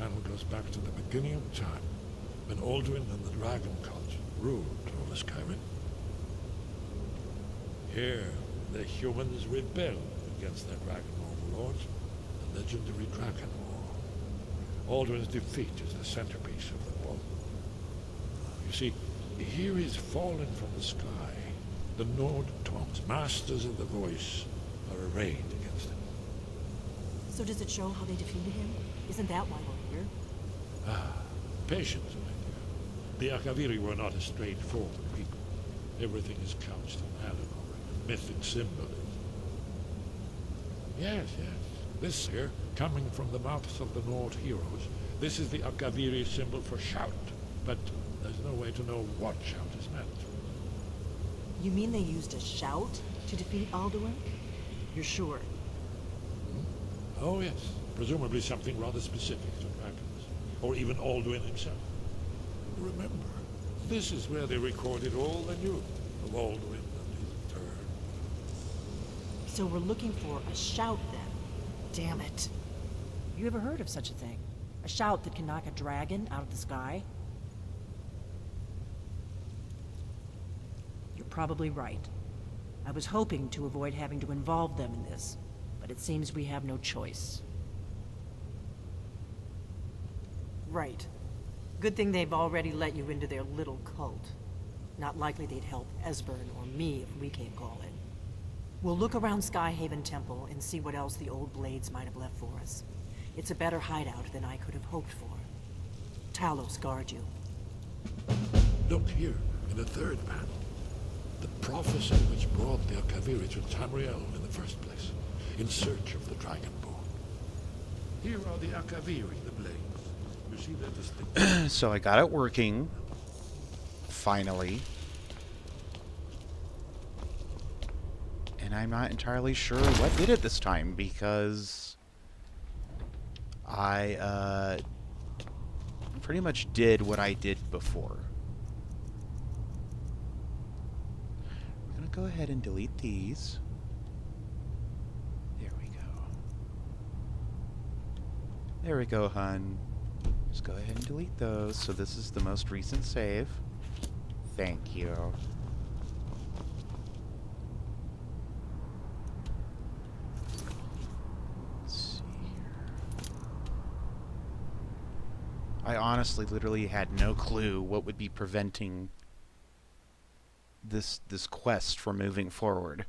land goes back to the beginning of time, when Alduin and the Dragon College ruled over Skyrim. Here, the humans rebelled against their dragon overlords, the legendary Dragon War. Alduin's defeat is the centerpiece of the war. You see, here he's fallen from the sky. The Nord Tongs, masters of the voice, are arrayed against him. So does it show how they defeated him? Isn't that why we're here? Ah, patience, my dear. The Akaviri were not a straightforward people. Everything is couched in allegory and mythic symbolism. Yes, yes. This here, coming from the mouths of the Nord heroes, this is the Akaviri symbol for shout. But there's no way to know what shout is meant. You mean they used a shout to defeat Alduin? You're sure? Oh, yes. Presumably something rather specific to dragons. Or even Alduin himself. Remember, this is where they recorded all they knew of Alduin and his turn. So we're looking for a shout then. Damn it. You ever heard of such a thing? A shout that can knock a dragon out of the sky? You're probably right. I was hoping to avoid having to involve them in this, but it seems we have no choice. Right. Good thing they've already let you into their little cult. Not likely they'd help Esbern or me if we came calling. We'll look around Skyhaven Temple and see what else the old blades might have left for us. It's a better hideout than I could have hoped for. Talos guard you. Look here, in the third panel. The prophecy which brought the Akaviri to Tamriel in the first place, in search of the Dragonborn. Here are the Akaviri, the blades. You see their distinct... So I got it working. Finally. And I'm not entirely sure what did it this time, because I pretty much did what I did before. I'm gonna go ahead and delete these. There we go. There we go, hun. Just go ahead and delete those. So this is the most recent save. Thank you. I honestly literally had no clue what would be preventing this quest from moving forward.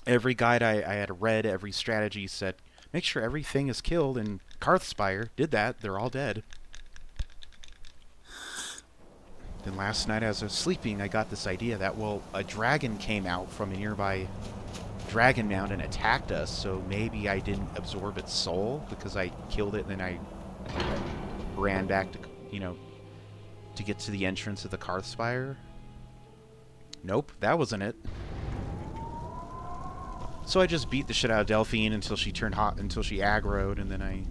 Every guide I had read, every strategy said, make sure everything is killed, and Karthspire did that. They're all dead. Then last night as I was sleeping, I got this idea that, well, a dragon came out from a nearby dragon mound and attacked us, so maybe I didn't absorb its soul because I killed it and then I ran back to, you know, to get to the entrance of the Karthspire. Nope, that wasn't it. So I just beat the shit out of Delphine until she turned hot, until she aggroed, and then I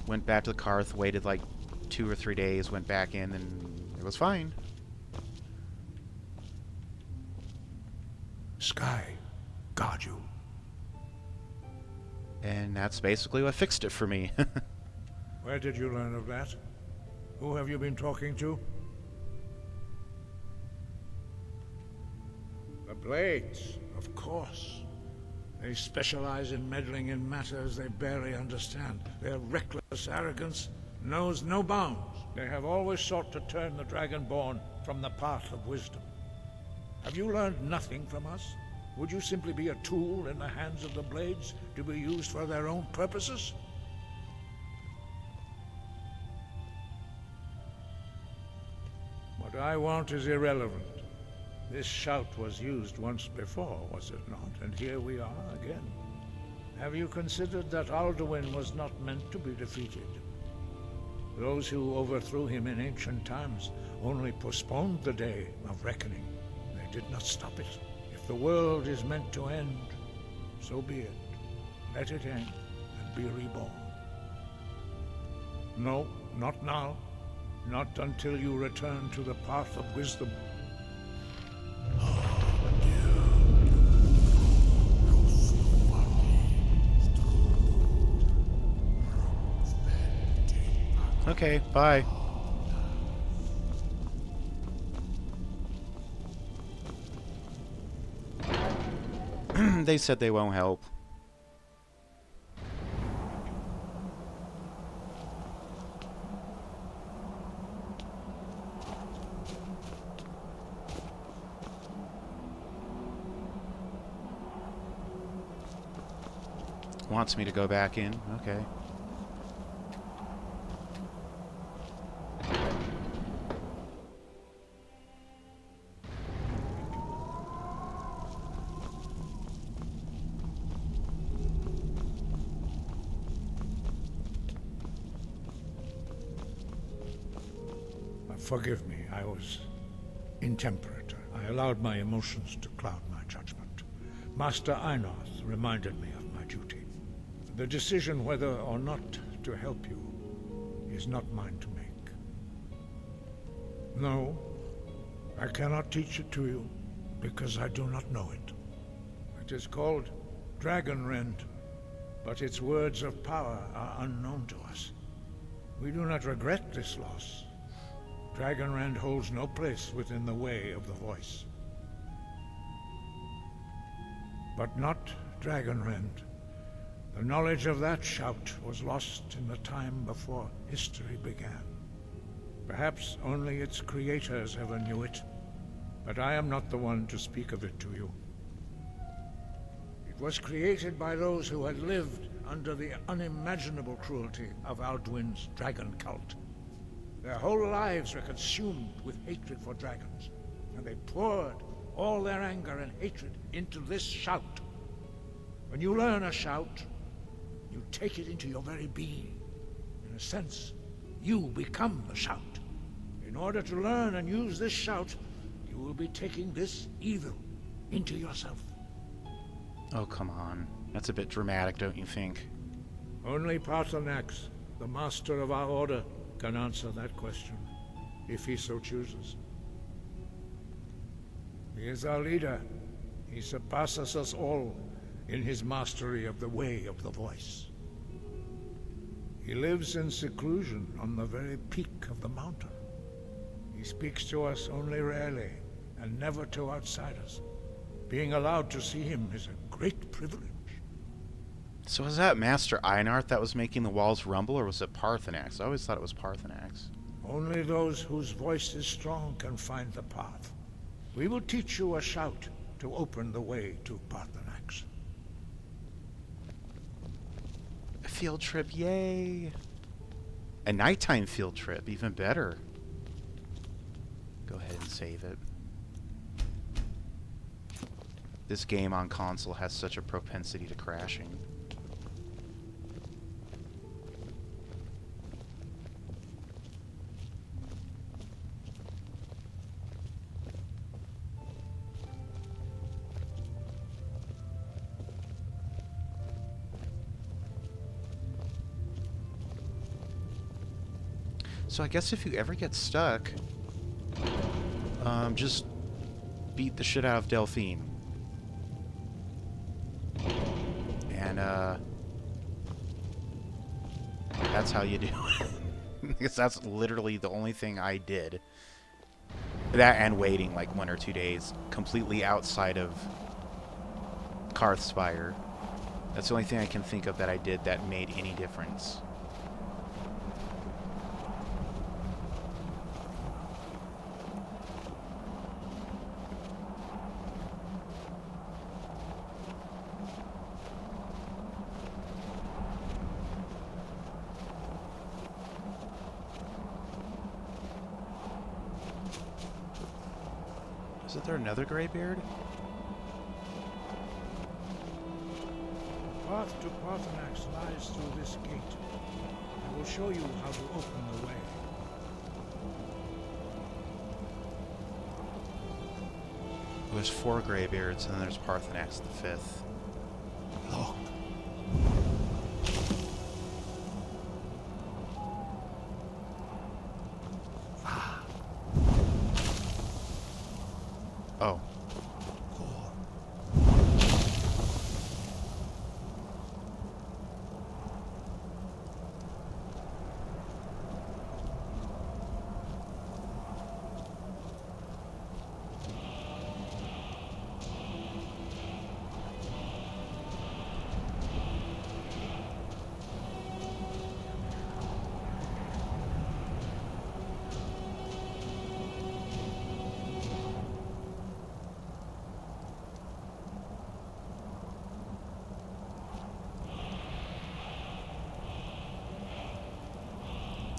went back to the Karth, waited like 2 or 3 days, went back in, and it was fine. Sky, guard you. And that's basically what fixed it for me. Where did you learn of that? Who have you been talking to? The Blades, of course. They specialize in meddling in matters they barely understand. Their reckless arrogance knows no bounds. They have always sought to turn the Dragonborn from the path of wisdom. Have you learned nothing from us? Would you simply be a tool in the hands of the Blades to be used for their own purposes? What I want is irrelevant. This shout was used once before, was it not? And here we are again. Have you considered that Alduin was not meant to be defeated? Those who overthrew him in ancient times only postponed the day of reckoning. They did not stop it. If the world is meant to end, so be it. Let it end and be reborn. No, not now. Not until you return to the path of wisdom. Okay, bye. They said they won't help. Wants me to go back in. Okay. Forgive me, I was intemperate. I allowed my emotions to cloud my judgment. Master Einarth reminded me of my duty. The decision whether or not to help you is not mine to make. No, I cannot teach it to you, because I do not know it. It is called Dragonrend, but its words of power are unknown to us. We do not regret this loss. Dragonrend holds no place within the way of the voice. But not Dragonrend. The knowledge of that shout was lost in the time before history began. Perhaps only its creators ever knew it, but I am not the one to speak of it to you. It was created by those who had lived under the unimaginable cruelty of Alduin's dragon cult. Their whole lives were consumed with hatred for dragons, and they poured all their anger and hatred into this shout. When you learn a shout, you take it into your very being. In a sense, you become the shout. In order to learn and use this shout, you will be taking this evil into yourself. Oh, come on. That's a bit dramatic, don't you think? Only Paarthurnax, the master of our order, can answer that question, if he so chooses. He is our leader. He surpasses us all in his mastery of the way of the voice. He lives in seclusion on the very peak of the mountain. He speaks to us only rarely, and never to outsiders. Being allowed to see him is a great privilege. So was that Master Einarth that was making the walls rumble, or was it Paarthurnax? I always thought it was Paarthurnax. Only those whose voice is strong can find the path. We will teach you a shout to open the way to Paarthurnax. A field trip, yay! A nighttime field trip, even better. Go ahead and save it. This game on console has such a propensity to crashing. So I guess if you ever get stuck, just beat the shit out of Delphine. And, that's how you do it. Because that's literally the only thing I did. That and waiting like 1 or 2 days, completely outside of Karthspire. That's the only thing I can think of that I did that made any difference. Isn't there another Greybeard? The path to Paarthurnax lies through this gate. I will show you how to open the way. There's 4 Greybeards, and then there's Paarthurnax the 5th. Look. Oh.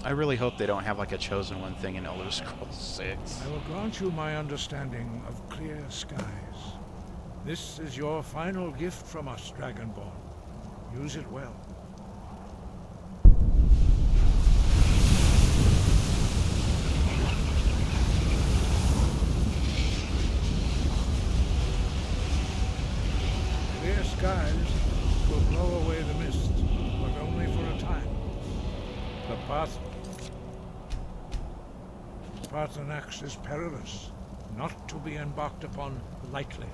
I really hope they don't have like a Chosen One thing in Elder Scrolls 6. I will grant you my understanding of clear skies. This is your final gift from us, Dragonborn. Use it well. Clear skies will blow away the mist, but only for a time. The Pathanax is perilous, not to be embarked upon lightly.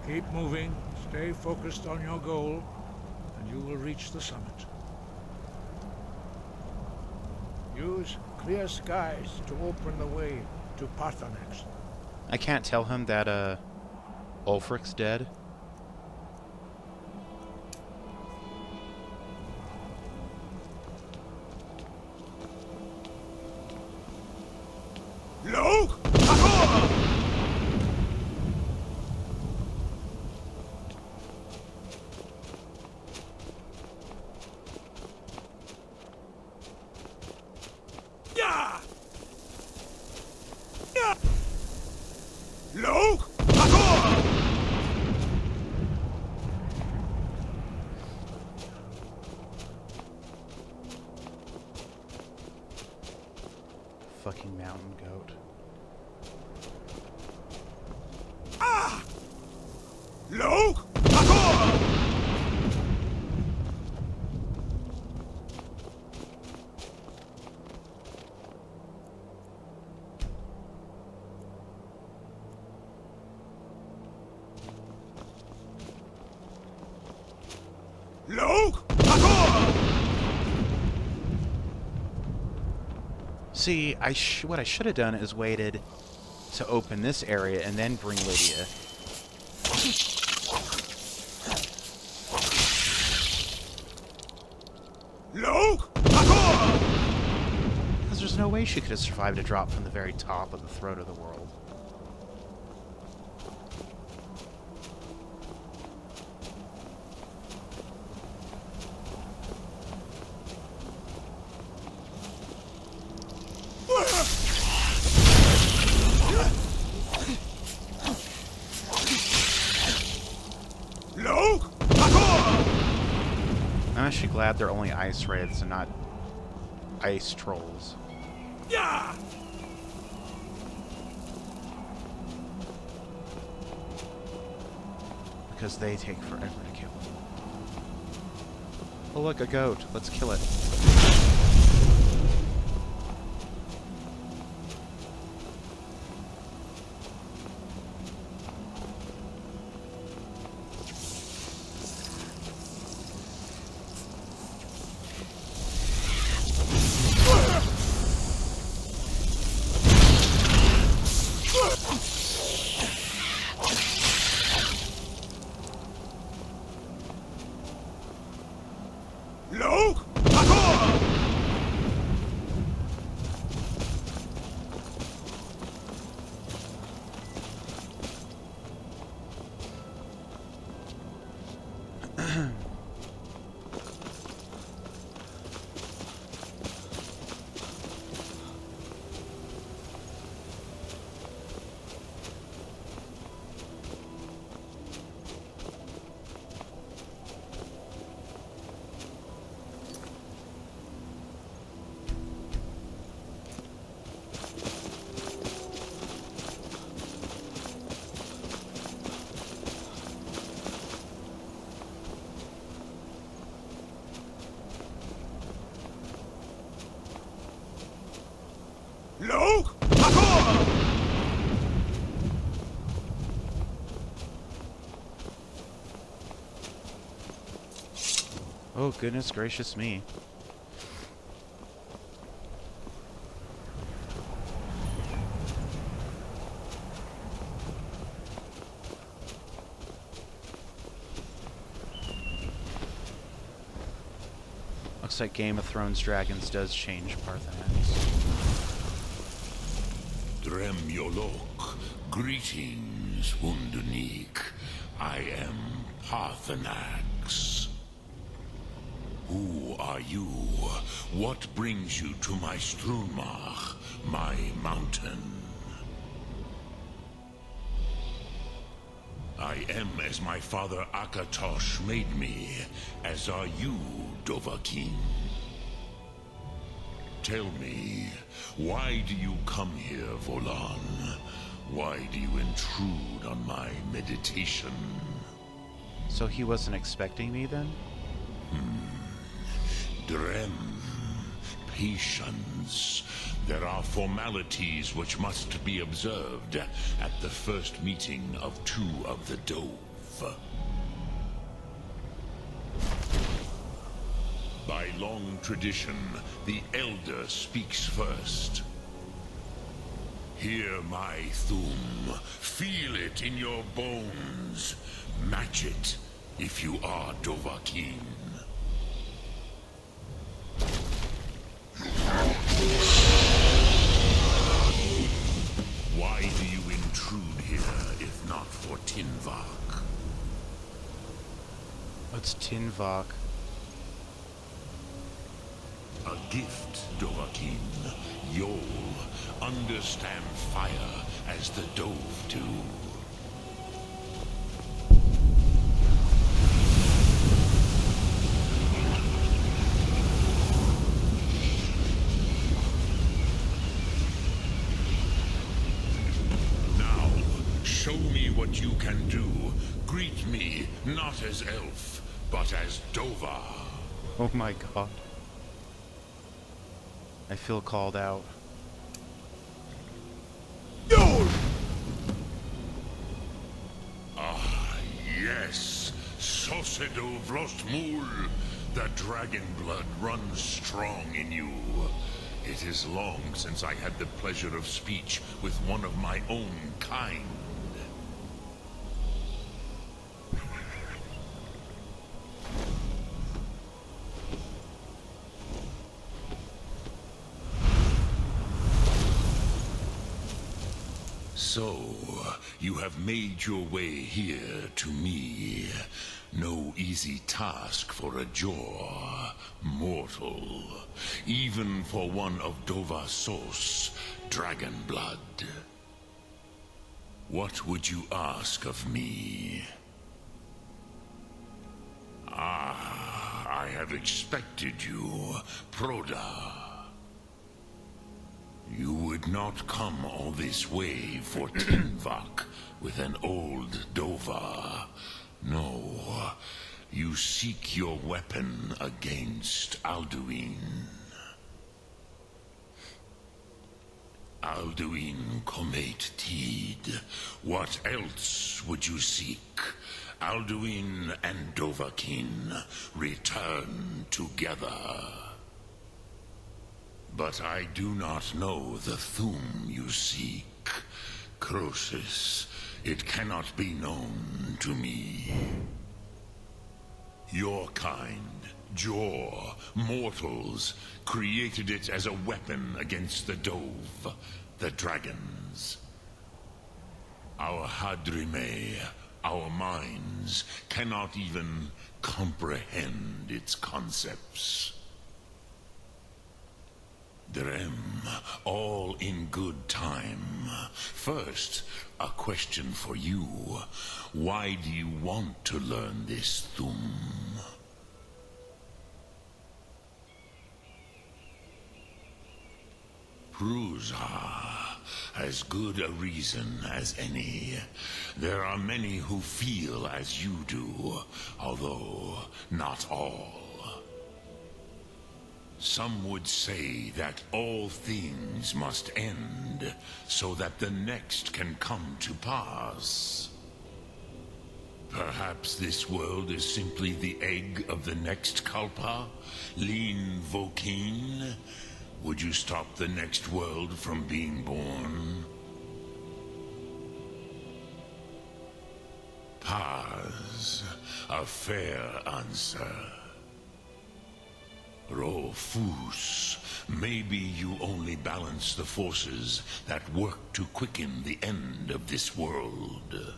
Keep moving, stay focused on your goal, and you will reach the summit. Use clear skies to open the way to Pathanax. I can't tell him that, Ulfric's dead. Look! Yeah! Yeah! Look! Fucking mountain goat. Ah! Look! Look! See, what I should have done is waited to open this area and then bring Lydia. Look! Because there's no way she could have survived a drop from the very top of the throat of the world. I'm actually glad they're only ice wraiths and not ice trolls. Yeah! Because they take forever to kill. Oh look, a goat. Let's kill it. Look! Look! Oh, goodness gracious me. Looks like Game of Thrones dragons does change Pathanax. Dremyolok, greetings, Wundernik. I am Pathanax. Who are you? What brings you to my Strunmach, my mountain? I am as my father Akatosh made me, as are you, Dovahkiin. Tell me, why do you come here, Volan? Why do you intrude on my meditation? So he wasn't expecting me then? Drem, patience. There are formalities which must be observed at the first meeting of two of the Dove. By long tradition, the Elder speaks first. Hear my Thum. Feel it in your bones. Match it if you are Dovahkiin. Why do you intrude here, if not for Tinvak? What's Tinvak? A gift, Dovahkiin. You'll understand fire as the Dove do. Now, show me what you can do. Greet me, not as elf, but as Dova. Oh my god. I feel called out. Ah, yes. Sosedo Vrostmul. The dragon blood runs strong in you. It is long since I had the pleasure of speech with one of my own kind. So, you have made your way here to me. No easy task for a jaw, mortal. Even for one of Dovasos, dragon blood. What would you ask of me? Ah, I have expected you, Proda. You would not come all this way for Tinvak with an old Dova. No, you seek your weapon against Alduin. Alduin Comate Teed. What else would you seek? Alduin and Dovahkiin return together. But I do not know the Thum you seek. Croesus, it cannot be known to me. Your kind, Jaw, mortals, created it as a weapon against the Dove, the dragons. Our Hadrime, our minds, cannot even comprehend its concepts. Drem, all in good time. First, a question for you. Why do you want to learn this Thum? Prusa, as good a reason as any. There are many who feel as you do, although not all. Some would say that all things must end, so that the next can come to pass. Perhaps this world is simply the egg of the next Kalpa, Lean Vokeen. Would you stop the next world from being born? Paz, a fair answer. Rofus, maybe you only balance the forces that work to quicken the end of this world.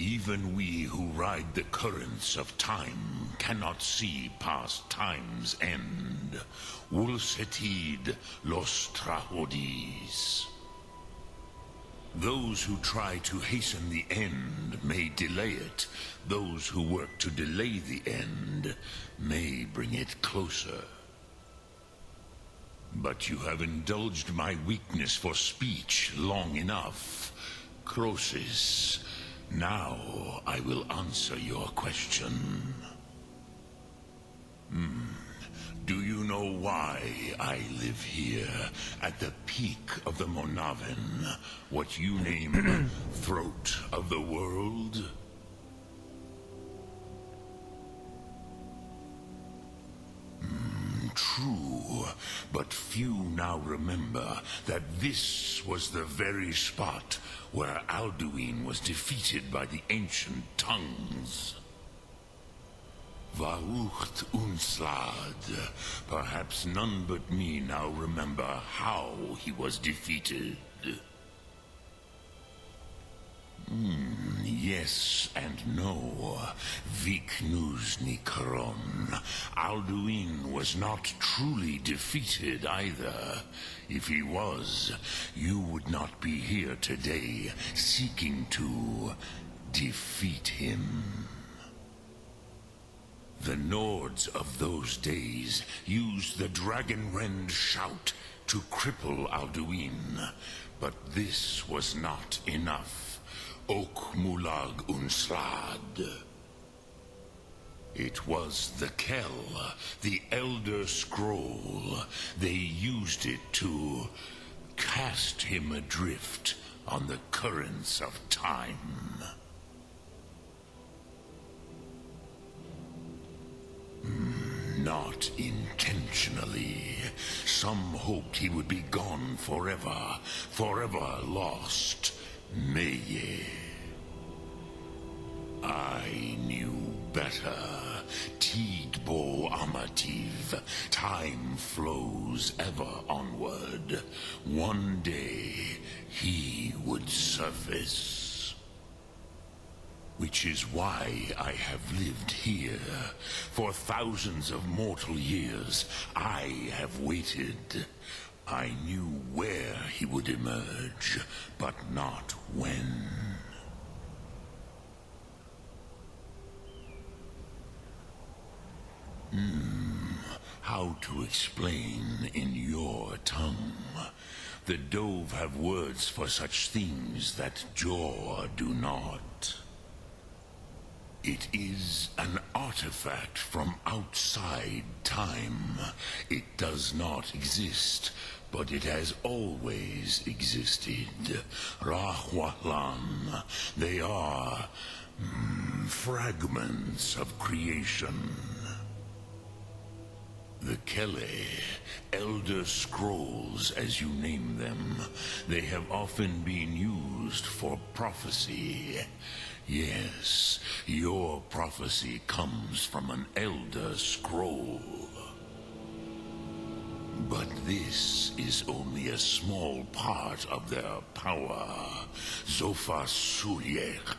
Even we who ride the currents of time cannot see past time's end. Wulsetid los trahodis. Those who try to hasten the end may delay it. Those who work to delay the end may bring it closer. But you have indulged my weakness for speech long enough. Croesus, now I will answer your question. Do you know why I live here, at the peak of the Monavin, what you name throat of the world? True, but few now remember that this was the very spot where Alduin was defeated by the ancient tongues. Vaucht Unslad. Perhaps none but me now remember how he was defeated. Yes and no. Viknusnikaron. Alduin was not truly defeated either. If he was, you would not be here today seeking to defeat him. The Nords of those days used the Dragonrend shout to cripple Alduin, but this was not enough. Ok Mulag Unslad. It was the Kell, the Elder Scroll. They used it to cast him adrift on the currents of time. Not intentionally. Some hoped he would be gone forever, forever lost. Meye. I knew better. Tidbo Amativ. Time flows ever onward. One day, he would surface. Which is why I have lived here. For thousands of mortal years, I have waited. I knew where he would emerge, but not when. How to explain in your tongue? The Dove have words for such things that Jor do not. It is an artifact from outside time. It does not exist, but it has always existed. Rahwahlan. They are fragments of creation. The Kele, Elder Scrolls as you name them, they have often been used for prophecy. Yes, your prophecy comes from an Elder Scroll. But this is only a small part of their power. Zofa Suyek.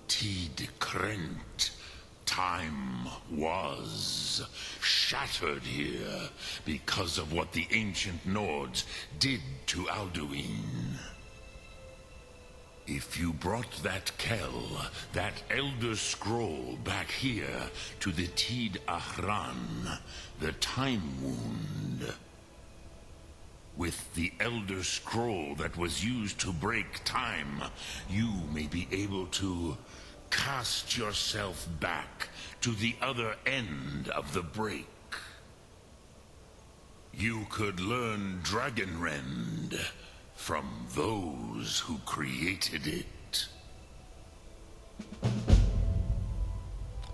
Tid Krent. Time was shattered here because of what the ancient Nords did to Alduin. If you brought that Kell, that Elder Scroll back here to the Tid Ahran, the Time Wound, with the Elder Scroll that was used to break time, you may be able to cast yourself back to the other end of the break. You could learn Dragonrend from those who created it.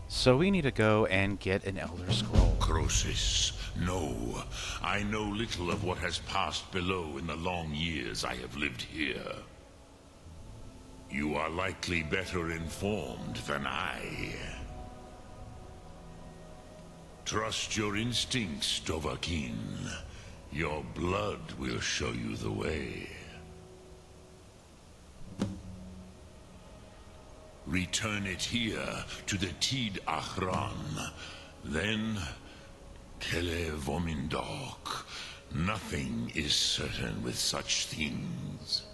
So we need to go and get an Elder Scroll. Croesus, no. I know little of what has passed below in the long years I have lived here. You are likely better informed than I. Trust your instincts, Dovahkiin. Your blood will show you the way. Return it here to the Tid Achran. Then, Kele Vomindok. Nothing is certain with such things.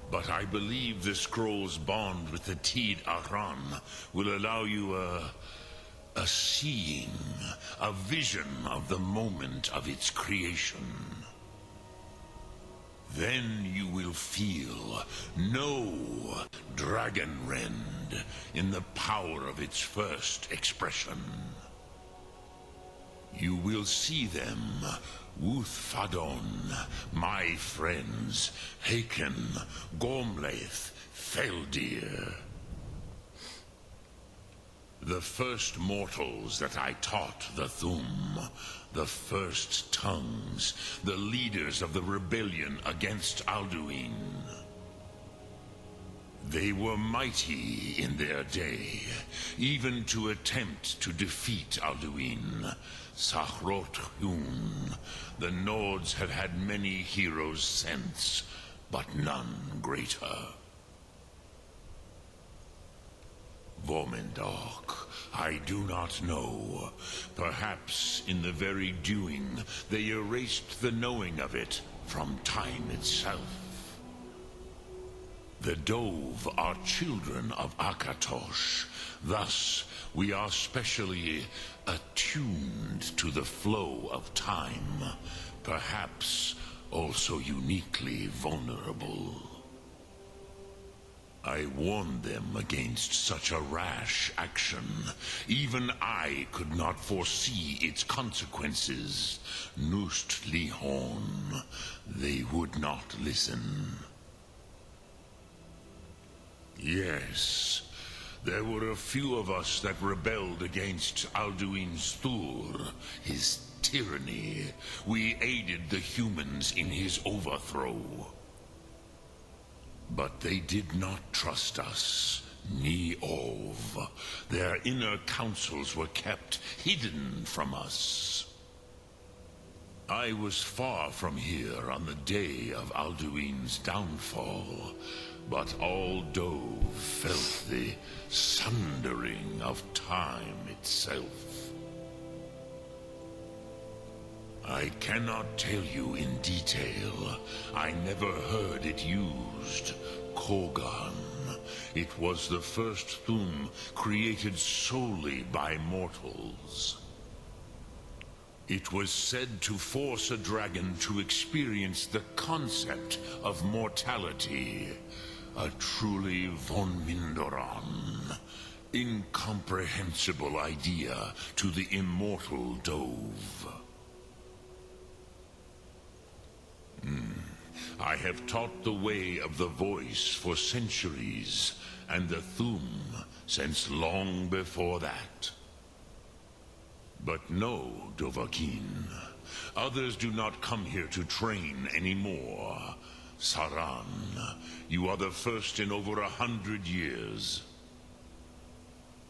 But I believe the scroll's bond with the Tid Achran will allow you a seeing, a vision of the moment of its creation. Then you will feel, know Dragonrend in the power of its first expression. You will see them, Wuthfadon, my friends, Haken, Gormlaith, Feldir. The first mortals that I taught the Thum, the first tongues, the leaders of the rebellion against Alduin. They were mighty in their day, even to attempt to defeat Alduin. Sahrot-Hun, the Nords have had many heroes since, but none greater. Vomindok, I do not know. Perhaps in the very doing, they erased the knowing of it from time itself. The Dove are children of Akatosh. Thus, we are specially attuned to the flow of time. Perhaps also uniquely vulnerable. I warned them against such a rash action. Even I could not foresee its consequences. Nust Lihon, they would not listen. Yes, there were a few of us that rebelled against Alduin's Thur, his tyranny. We aided the humans in his overthrow. But they did not trust us, ni Ov. Their inner counsels were kept hidden from us. I was far from here on the day of Alduin's downfall, but all Dove felt the sundering of time itself. I cannot tell you in detail. I never heard it used. Kogan. It was the first Thum created solely by mortals. It was said to force a dragon to experience the concept of mortality. A truly von Mindoran. Incomprehensible idea to the immortal Dove. I have taught the way of the voice for centuries, and the Thum since long before that. But no, Dovahkiin. Others do not come here to train anymore. Saran, you are the first in over 100 years.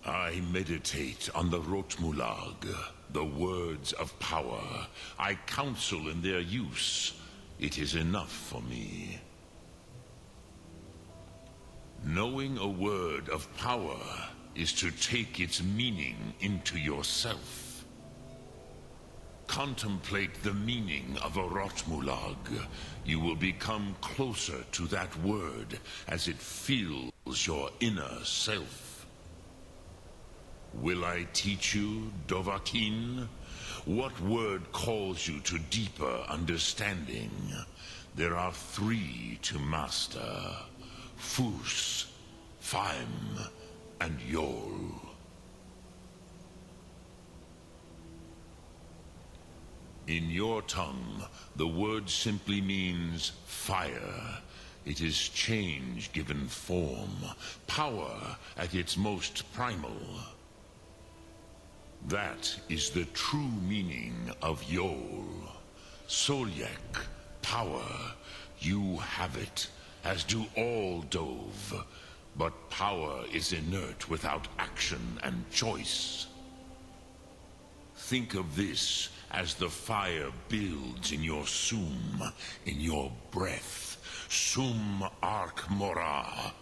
I meditate on the Rotmulag, the words of power. I counsel in their use. It is enough for me. Knowing a word of power is to take its meaning into yourself. Contemplate the meaning of a Rotmulag. You will become closer to that word as it fills your inner self. Will I teach you, Dovahkiin? What word calls you to deeper understanding? There are 3 to master. Fus, Faim, and Yol. In your tongue, the word simply means fire. It is change given form, power at its most primal. That is the true meaning of Yol. Solyek, power. You have it, as do all Dove. But power is inert without action and choice. Think of this as the fire builds in your sum, in your breath. Sum Ark Mora.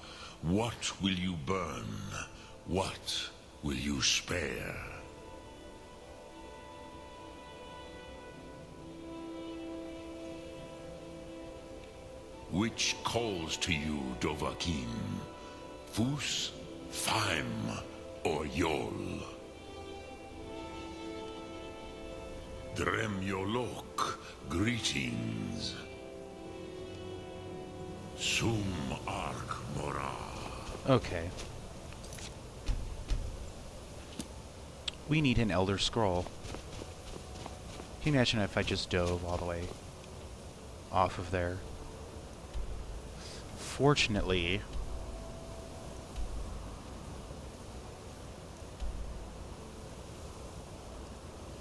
What will you burn? What will you spare? Which calls to you, Dovahkiin? Fus, Faim, or Yol? Dremyolok, greetings. Sum Ark Mora. Okay. We need an Elder Scroll. Can you imagine if I just dove all the way off of there? Fortunately,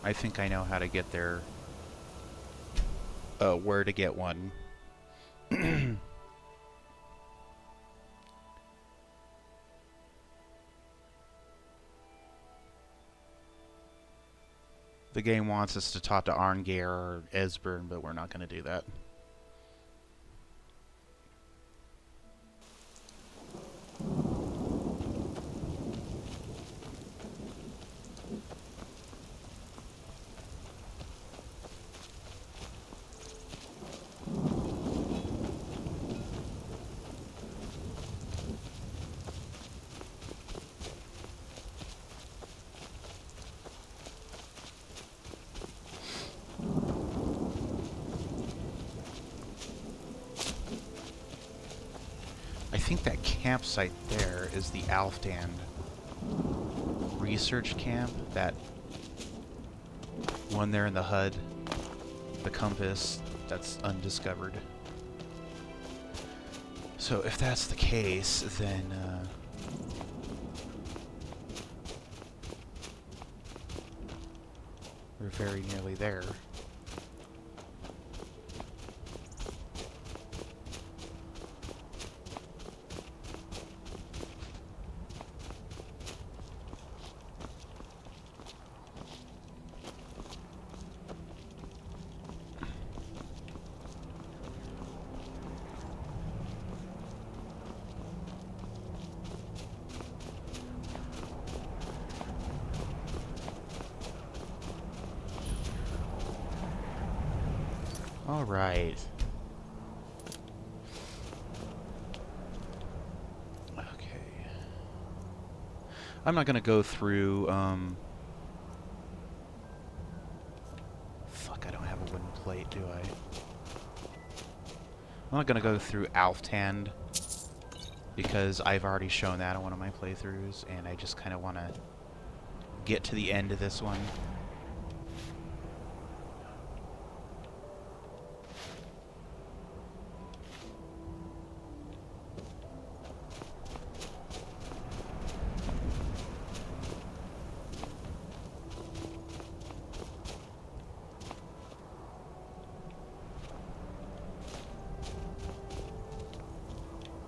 I think I know how to get there. Where to get one. The game wants us to talk to Arngeir or Esbern, but we're not going to do that. I think that campsite there is the Alfdan research camp. That one there in the HUD, the compass, that's undiscovered. So if that's the case, then we're very nearly there. All right. Okay. I'm not going to go through, fuck, I don't have a wooden plate, do I? I'm not going to go through Alftand, because I've already shown that on one of my playthroughs, and I just kind of want to get to the end of this one.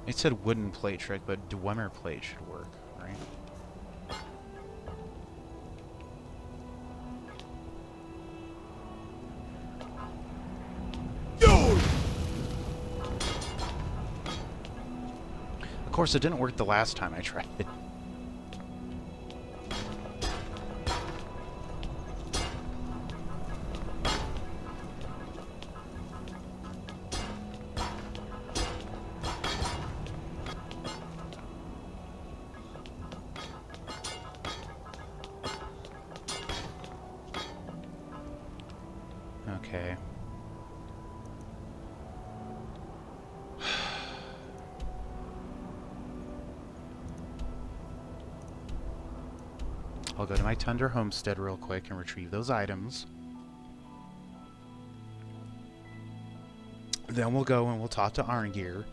It said wooden plate trick, but Dwemer plate should work, right? Of course, it didn't work the last time I tried it. Okay. I'll go to my Tundra homestead real quick and retrieve those items. Then we'll go and we'll talk to Arngeir.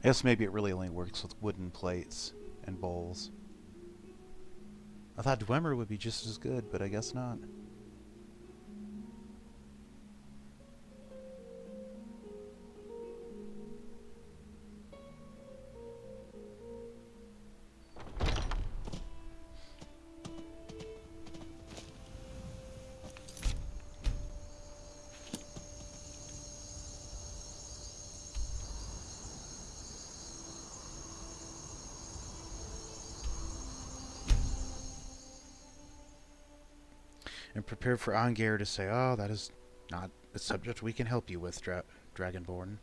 I guess maybe it really only works with wooden plates and bowls. I thought Dwemer would be just as good, but I guess not. And prepare for Angeir to say, "Oh, that is not a subject we can help you with, Dragonborn."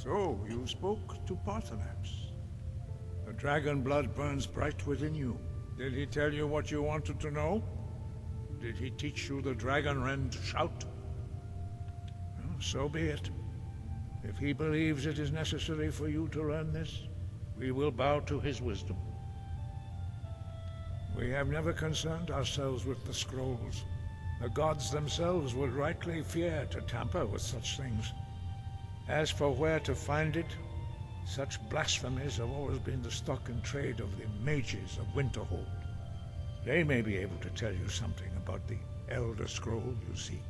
So, you spoke to Parthenax. The dragon blood burns bright within you. Did he tell you what you wanted to know? Did he teach you the dragon rend shout? Well, so be it. If he believes it is necessary for you to learn this, we will bow to his wisdom. We have never concerned ourselves with the scrolls. The gods themselves would rightly fear to tamper with such things. As for where to find it, such blasphemies have always been the stock and trade of the mages of Winterhold. They may be able to tell you something about the Elder Scroll you seek.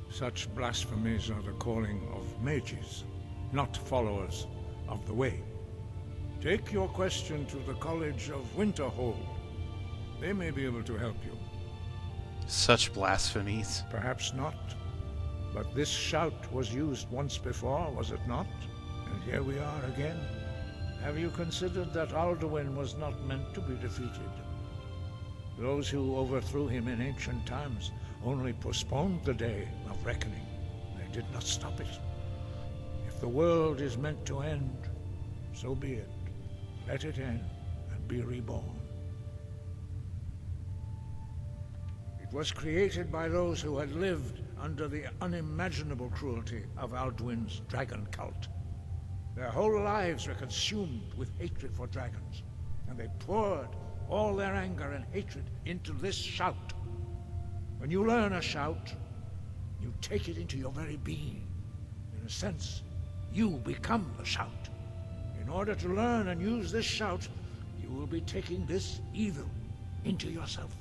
Such blasphemies are the calling of mages, not followers of the Way. Take your question to the College of Winterhold. They may be able to help you. Such blasphemies. Perhaps not. But this shout was used once before, was it not? And here we are again. Have you considered that Alduin was not meant to be defeated? Those who overthrew him in ancient times only postponed the day of reckoning. They did not stop it. If the world is meant to end, so be it. Let it end and be reborn. It was created by those who had lived under the unimaginable cruelty of Alduin's dragon cult. Their whole lives were consumed with hatred for dragons, and they poured all their anger and hatred into this shout. When you learn a shout, you take it into your very being. In a sense, you become the shout. In order to learn and use this shout, you will be taking this evil into yourself.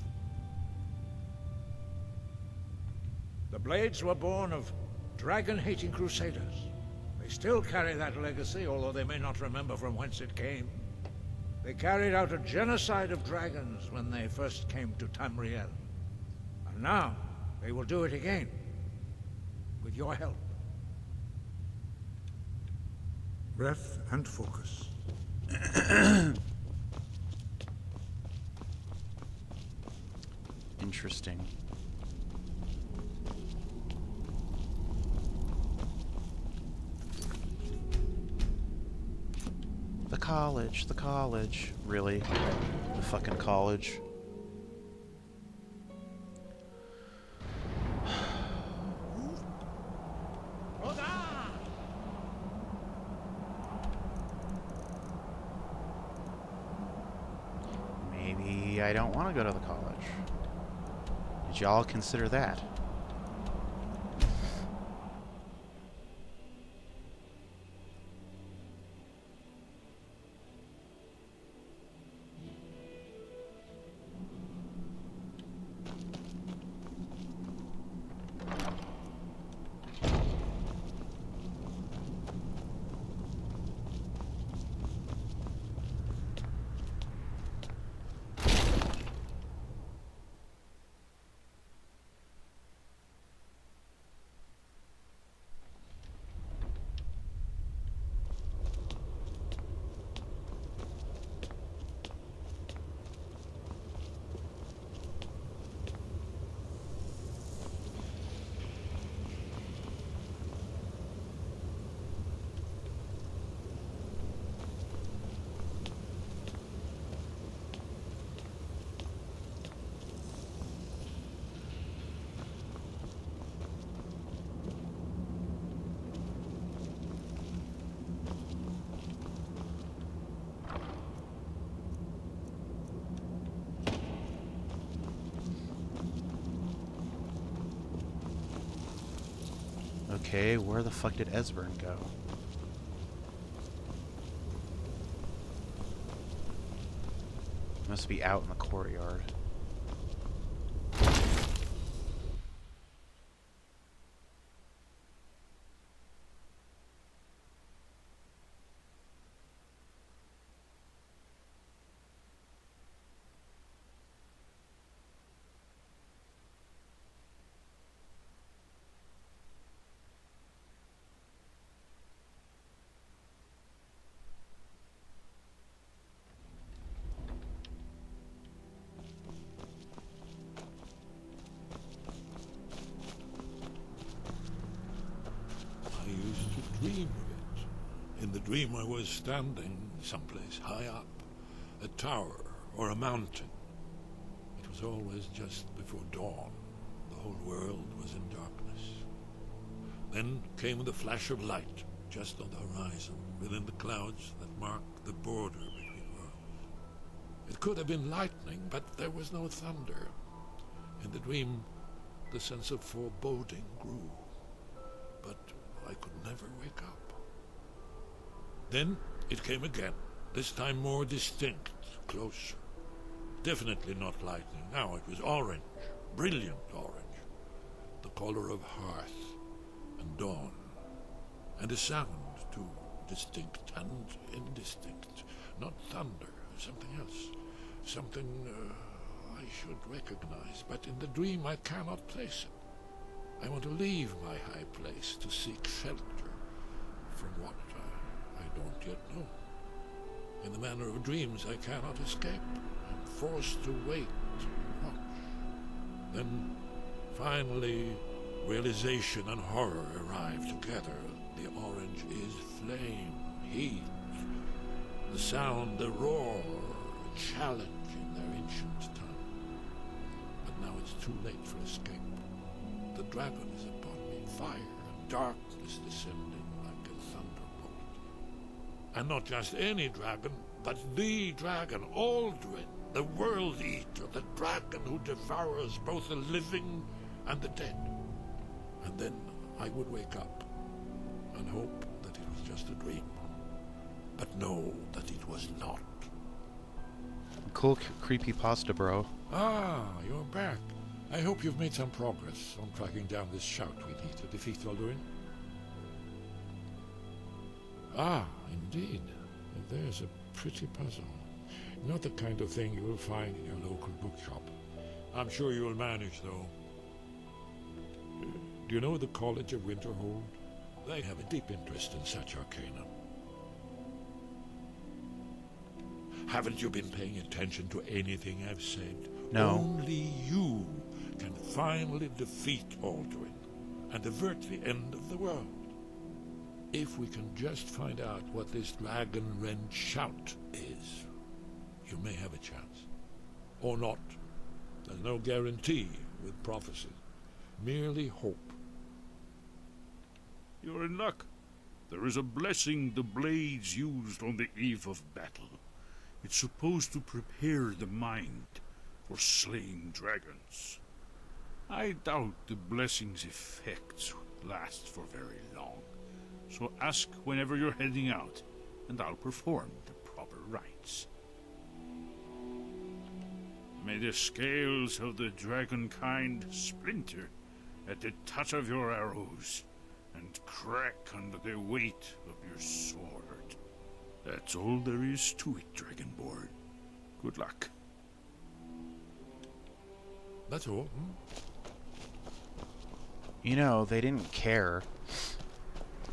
The Blades were born of dragon-hating crusaders. They still carry that legacy, although they may not remember from whence it came. They carried out a genocide of dragons when they first came to Tamriel. And now, they will do it again. With your help. Breath and focus. Interesting. The college. Really? The fucking college. Maybe I don't want to go to the college. Did y'all consider that? Okay, where the fuck did Esbern go? Must be out in the courtyard. Dream of it. In the dream I was standing someplace high up, a tower or a mountain. It was always just before dawn. The whole world was in darkness. Then came the flash of light, just on the horizon, within the clouds that marked the border between worlds. It could have been lightning, but there was no thunder. In the dream, the sense of foreboding grew. But I could never wake up. Then it came again, this time more distinct, closer. Definitely not lightning now, it was orange, brilliant orange. The color of hearth and dawn. And a sound, too, distinct and indistinct. Not thunder, something else. Something I should recognize, but in the dream I cannot place it. I want to leave my high place to seek shelter from what I don't yet know. In the manner of dreams, I cannot escape. I'm forced to wait and watch. Then, finally, realization and horror arrive together. The orange is flame, heat, the sound, the roar, a challenge in their ancient tongue. But now it's too late for escape. The dragon is upon me, fire and darkness descending like a thunderbolt. And not just any dragon, but the dragon, Alduin, the World Eater, the dragon who devours both the living and the dead. And then I would wake up and hope that it was just a dream, but know that it was not. Cool creepypasta, bro. Ah, you're back. I hope you've made some progress on tracking down this shout we need to defeat Alduin. Ah, indeed. There's a pretty puzzle. Not the kind of thing you will find in your local bookshop. I'm sure you'll manage, though. Do you know the College of Winterhold? They have a deep interest in such arcana. Haven't you been paying attention to anything I've said? No. Only you can finally defeat Alduin and avert the end of the world. If we can just find out what this dragon-rend shout is, you may have a chance. Or not. There's no guarantee with prophecy. Merely hope. You're in luck. There is a blessing the blades used on the eve of battle. It's supposed to prepare the mind for slaying dragons. I doubt the blessing's effects last for very long. So ask whenever you're heading out, and I'll perform the proper rites. May the scales of the dragonkind splinter at the touch of your arrows, and crack under the weight of your sword. That's all there is to it, Dragonborn. Good luck. That's all, You know, they didn't care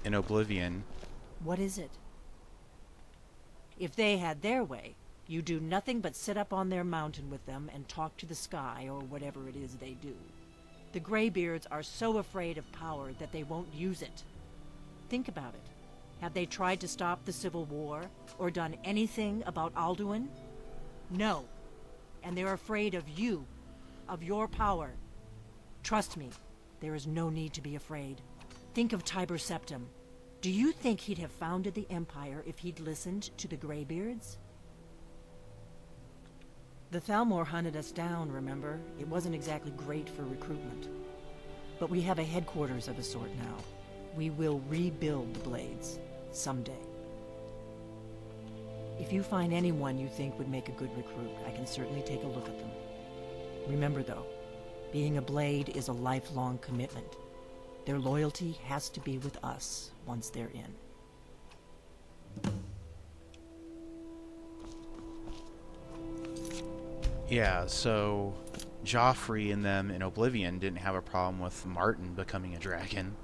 in Oblivion. What is it? If they had their way, you do nothing but sit up on their mountain with them and talk to the sky or whatever it is they do. The Greybeards are so afraid of power that they won't use it. Think about it. Have they tried to stop the Civil War or done anything about Alduin? No. And they're afraid of you, of your power. Trust me, there is no need to be afraid. Think of Tiber Septim. Do you think he'd have founded the Empire if he'd listened to the Greybeards? The Thalmor hunted us down, remember? It wasn't exactly great for recruitment. But we have a headquarters of a sort now. We will rebuild the blades someday. If you find anyone you think would make a good recruit, I can certainly take a look at them. Remember though, being a blade is a lifelong commitment. Their loyalty has to be with us once they're in. Yeah, so Joffrey and them in Oblivion didn't have a problem with Martin becoming a dragon.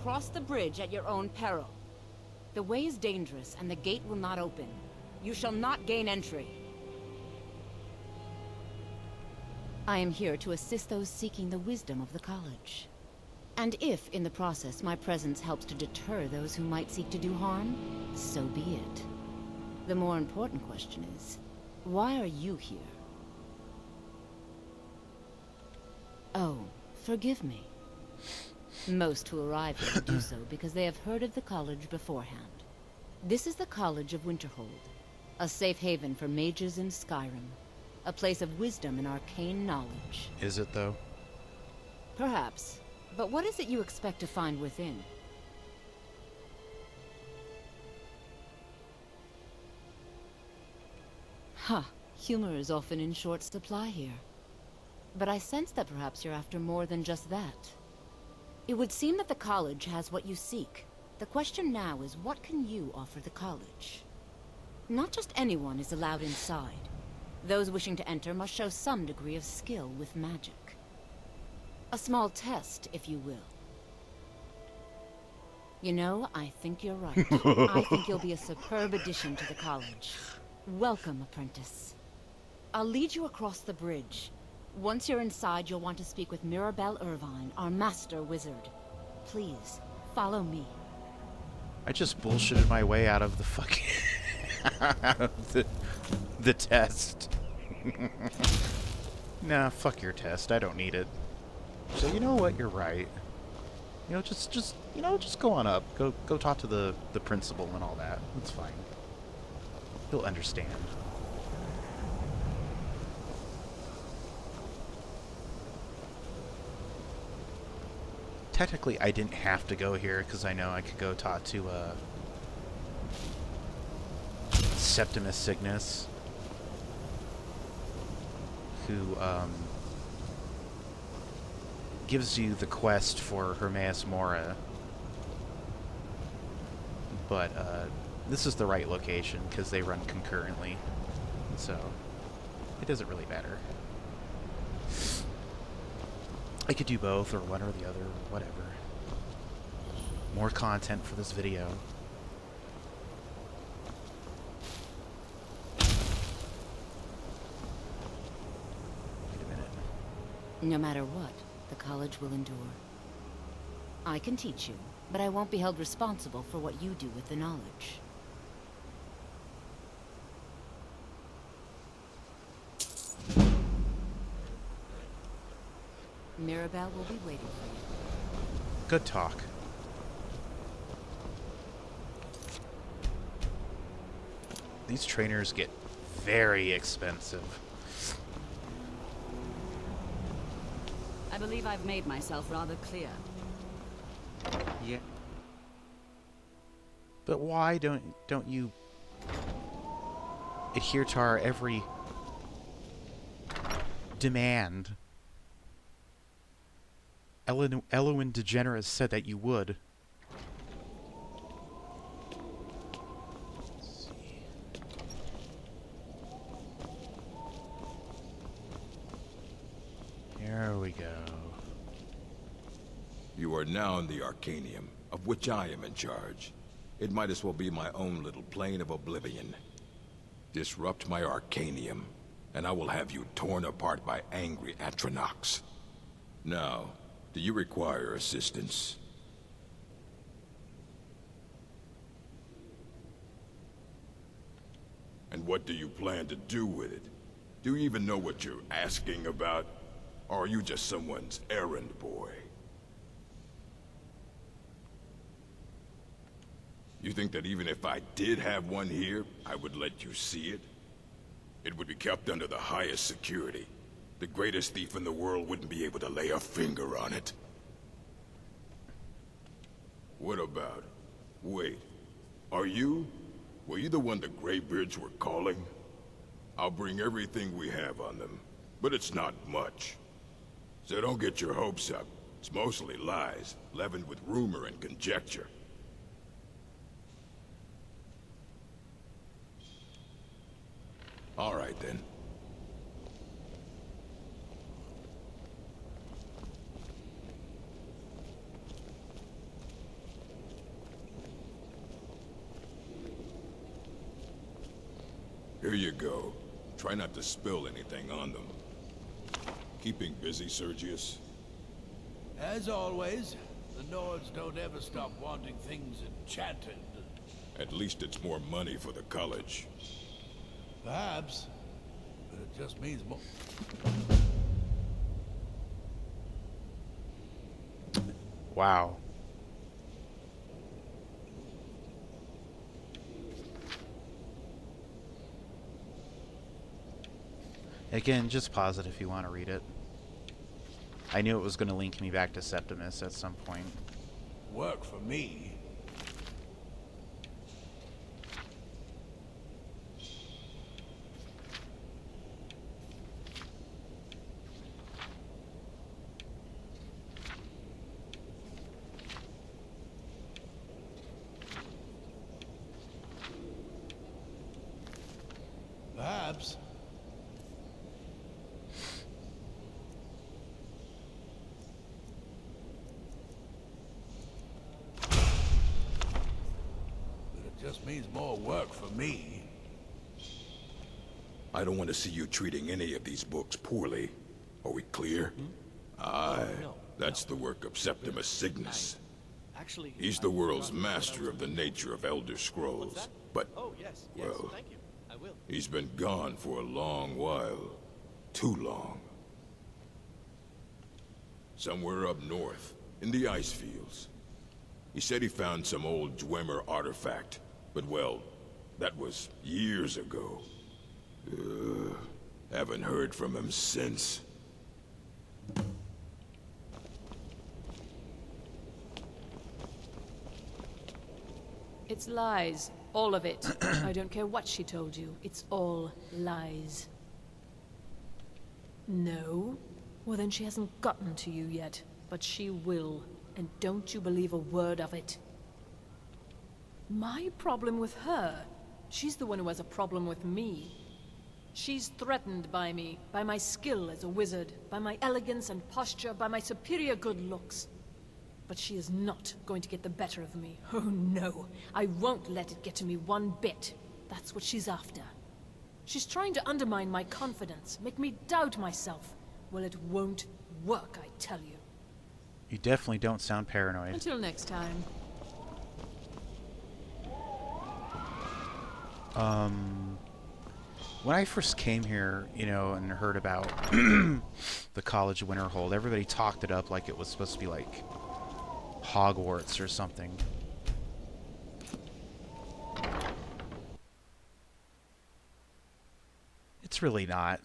Cross the bridge at your own peril. The way is dangerous, and the gate will not open. You shall not gain entry. I am here to assist those seeking the wisdom of the college. And if, in the process, my presence helps to deter those who might seek to do harm, so be it. The more important question is, why are you here? Oh, forgive me. Most who arrive here do so because they have heard of the college beforehand. This is the College of Winterhold, a safe haven for mages in Skyrim, a place of wisdom and arcane knowledge. Is it, though? Perhaps, but what is it you expect to find within? Ha, humor is often in short supply here. But I sense that perhaps you're after more than just that. It would seem that the college has what you seek. The question now is, what can you offer the college? Not just anyone is allowed inside. Those wishing to enter must show some degree of skill with magic. A small test, if you will. You know, I think you're right. I think you'll be a superb addition to the college. Welcome, apprentice. I'll lead you across the bridge. Once you're inside, you'll want to speak with Mirabelle Irvine, our master wizard. Please, follow me. I just bullshitted my way out of the fucking... out of the test. Nah, fuck your test. I don't need it. So you know what? You're right. You know, just go on up. Go talk to the principal and all that. It's fine. He'll understand. Technically, I didn't have to go here because I know I could go talk to Septimus Signus, who gives you the quest for Hermaeus Mora. But this is the right location because they run concurrently, so it doesn't really matter. I could do both, or one or the other, whatever. More content for this video. Wait a minute. No matter what, the college will endure. I can teach you, but I won't be held responsible for what you do with the knowledge. Mirabelle will be waiting for you. Good talk. These trainers get very expensive. I believe I've made myself rather clear. Yeah. But why don't you adhere to our every demand? Alduin DeGeneres said that you would. Let's see. Here we go. You are now in the Arcanium, of which I am in charge. it might as well be my own little plane of oblivion. Disrupt my Arcanium, and I will have you torn apart by angry Atronachs. Now, do you require assistance? And what do you plan to do with it? Do you even know what you're asking about? Or are you just someone's errand boy? You think that even if I did have one here, I would let you see it? It would be kept under the highest security. The greatest thief in the world wouldn't be able to lay a finger on it. What about... Wait. Were you the one the Greybeards were calling? I'll bring everything we have on them, but it's not much. So don't get your hopes up. It's mostly lies, leavened with rumor and conjecture. All right, then. Here you go. Try not to spill anything on them. Keeping busy, Sergius? As always, the Nords don't ever stop wanting things enchanted. At least it's more money for the college. Perhaps, but it just means more. Wow. Again, just pause it if you want to read it. I knew it was going to link me back to Septimus at some point. Work for me. Perhaps. Just means more work for me. I don't want to see you treating any of these books poorly. Are we clear? Aye. That's the work of Septimus Signus. Actually, He's the world's master of the nature of Elder Scrolls. But, well, thank you. I will. he's been gone for a long while. Too long. Somewhere up north, in the ice fields. He said he found some old Dwemer artifact. But, well, that was years ago. Haven't heard from him since. It's lies. All of it. I don't care what she told you. It's all lies. No? Well, then she hasn't gotten to you yet. But she will. And don't you believe a word of it. My problem with her? She's the one who has a problem with me. She's threatened by me, by my skill as a wizard, by my elegance and posture, by my superior good looks. But she is not going to get the better of me. Oh no, I won't let it get to me one bit. That's what she's after. She's trying to undermine my confidence, make me doubt myself. Well, it won't work, I tell you. You definitely don't sound paranoid. Until next time. When I first came here, you know, and heard about the College of Winterhold, everybody talked it up like it was supposed to be like Hogwarts or something. It's really not.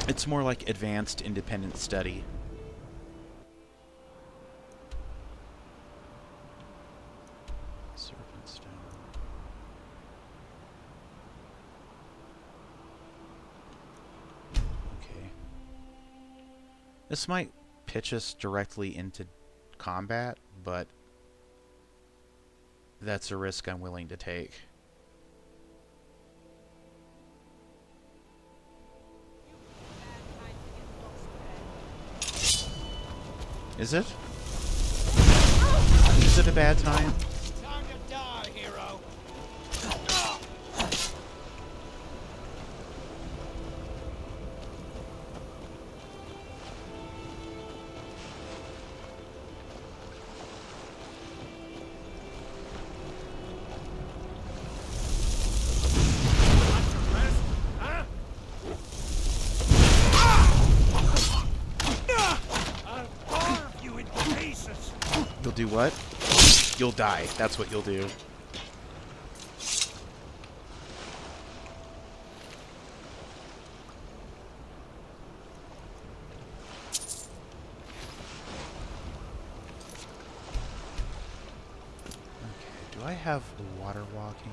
It's more like advanced independent study. This might pitch us directly into combat, but that's a risk I'm willing to take. Is it? Is it a bad time? Time to die, hero. You'll do what? You'll die. That's what you'll do. Okay, do I have water walking?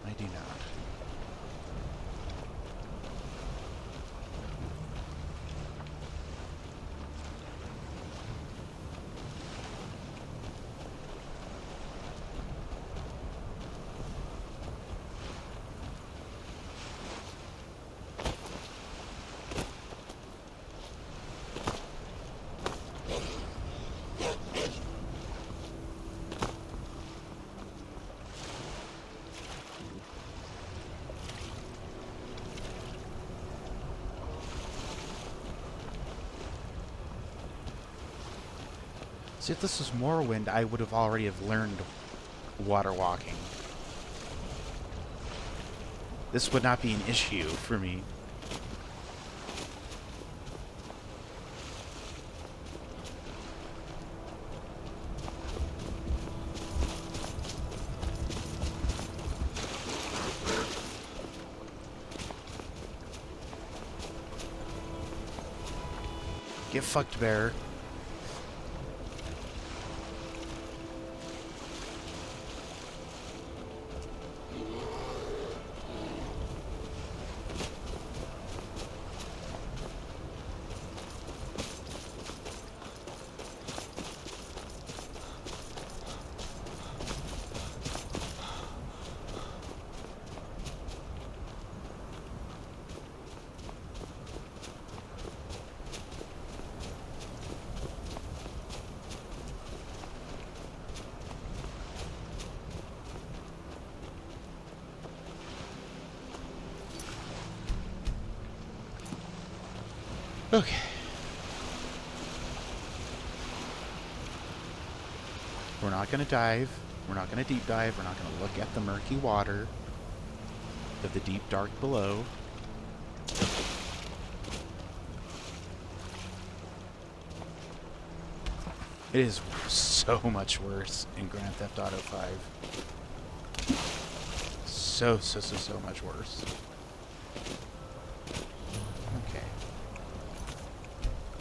I do not. See, if this was Morrowind, I would have already have learned water walking. This would not be an issue for me. Get fucked, bear. Okay. We're not going to dive. We're not going to deep dive. We're not going to look at the murky water of the deep dark below. It is so much worse in Grand Theft Auto 5. So much worse. Okay.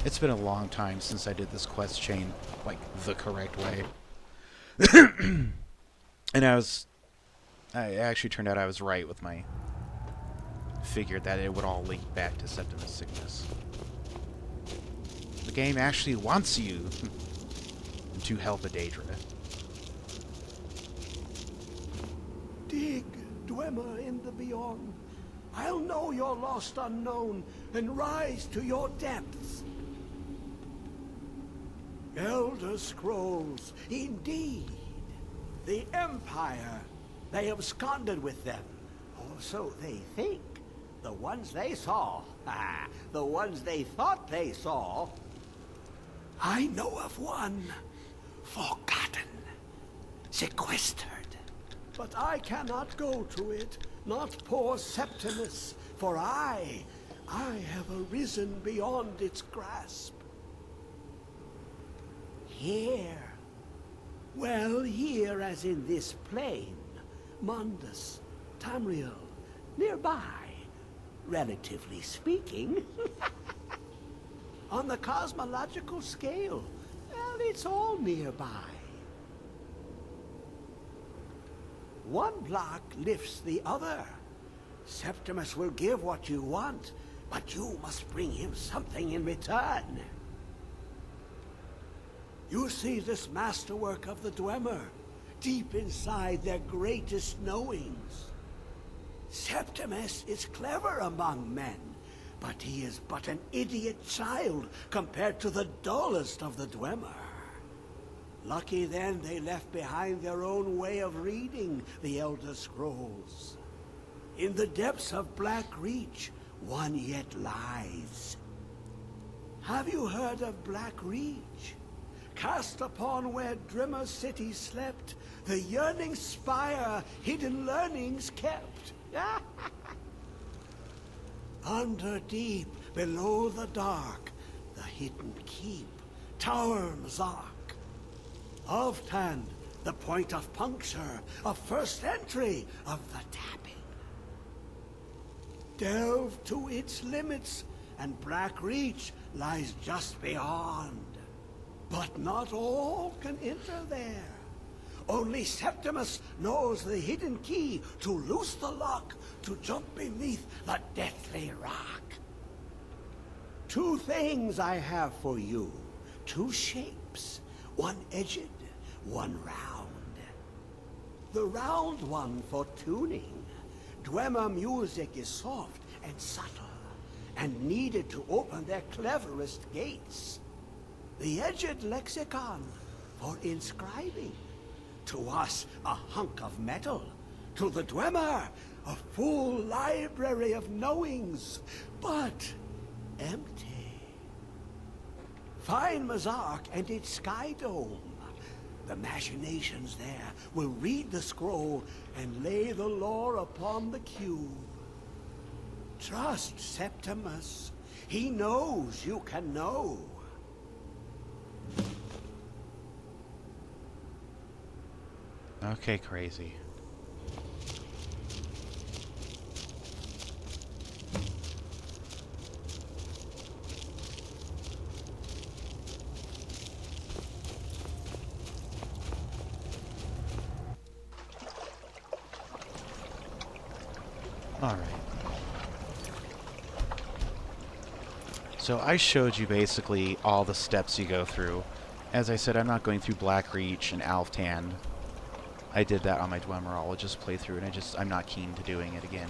It's been a long time since I did this quest chain, like, the correct way. And it actually turned out I was right with my... Figured that it would all link back to Septimus Signus. The game actually wants you to help a Daedra. Dig, Dwemer in the beyond. I'll know your lost unknown and rise to your depths. Elder Scrolls, indeed. The Empire, they absconded with them. Or so they think. The ones they saw. The ones they thought they saw. I know of one. Forgotten. Sequestered. But I cannot go to it. Not poor Septimus. For I have arisen beyond its grasp. Here. Well, here as in this plain. Mundus, Tamriel, nearby. Relatively speaking. On the cosmological scale, well, it's all nearby. One block lifts the other. Septimus will give what you want, but you must bring him something in return. You see this masterwork of the Dwemer, deep inside their greatest knowings. Septimus is clever among men, But he is but an idiot child compared to the dullest of the Dwemer. Lucky then they left behind their own way of reading the Elder Scrolls. In the depths of Black Reach, one yet lies. Have you heard of Black Reach? Cast upon where Drimmer City slept, the yearning spire hidden learnings kept. Under deep, below the dark, the hidden keep, Tower Mzark. Ofthand, the point of puncture, of first entry, of the tapping. Delve to its limits, and Black Reach lies just beyond. But not all can enter there. Only Septimus knows the hidden key to loose the lock, to jump beneath the deathly rock. Two things I have for you. Two shapes. One edged, one round. The round one for tuning. Dwemer music is soft and subtle, and needed to open their cleverest gates. The edged lexicon for inscribing. To us, a hunk of metal. To the Dwemer, a full library of knowings, but empty. Find Mzark and its sky dome. The machinations there will read the scroll and lay the lore upon the cube. Trust Septimus. He knows you can know. Okay, crazy. All right. So I showed you basically all the steps you go through. As I said, I'm not going through Black Reach and Alftan. I did that on my Dwemerologist playthrough, and I'm not keen to doing it again.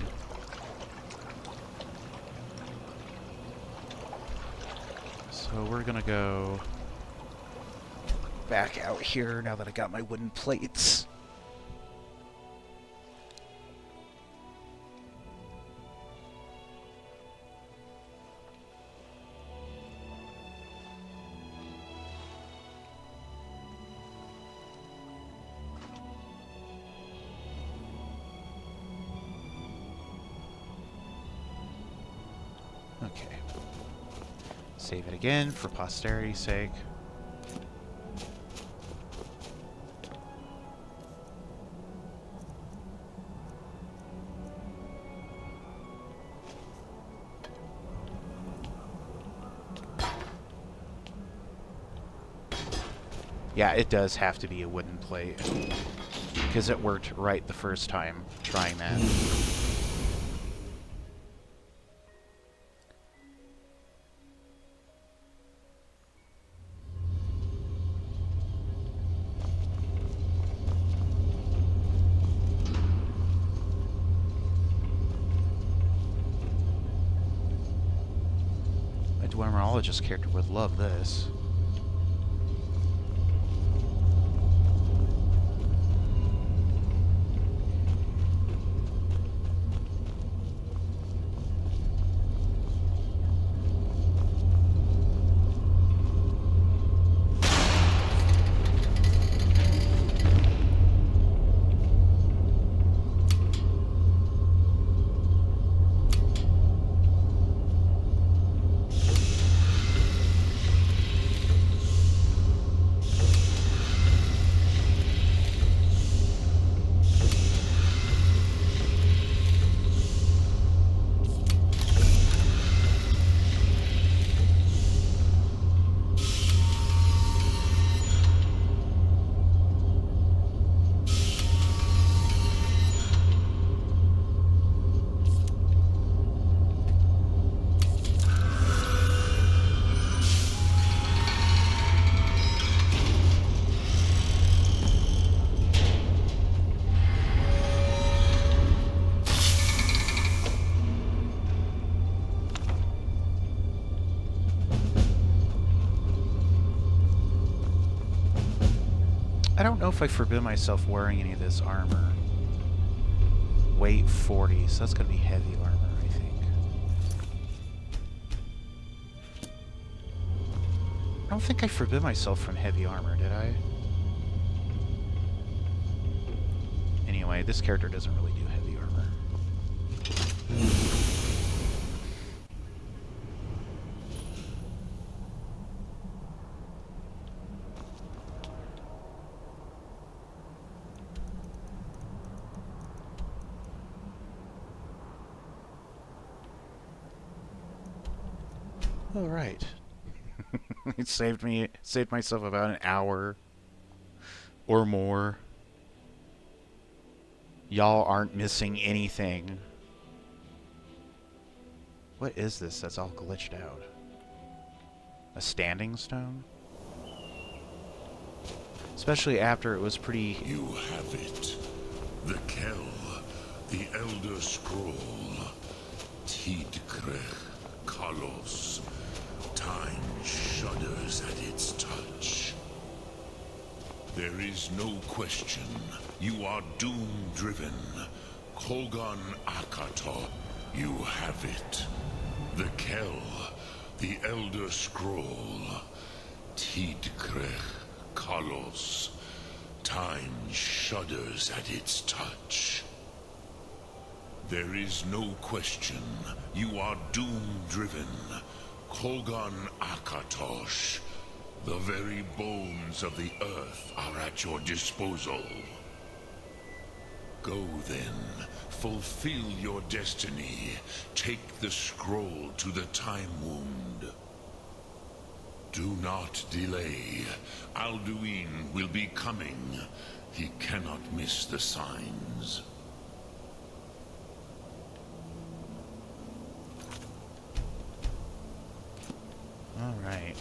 So we're gonna go back out here now that I got my wooden plates. Okay. Save it again for posterity's sake. Yeah, it does have to be a wooden plate, because it worked right the first time trying that. A Dwemerologist character would love this. I don't know if I forbid myself wearing any of this armor. Weight 40, so that's gonna be heavy armor, I think. I don't think I forbid myself from heavy armor, did I? Anyway, this character doesn't really do heavy armor. All right. It saved myself about an hour or more. Y'all aren't missing anything. What is this that's all glitched out? A standing stone? Especially after it was pretty... You have it. The Kell, the Elder Scroll. Tidkrech Kalos. Time shudders at its touch. There is no question. You are doom-driven. Kogan Akato. You have it. The Kell, the Elder Scroll. Tidkrech Kalos. Time shudders at its touch. There is no question. You are doom-driven. Kogan Akatosh. The very bones of the earth are at your disposal. Go then, fulfill your destiny. Take the scroll to the Time Wound. Do not delay. Alduin will be coming. He cannot miss the signs. All right.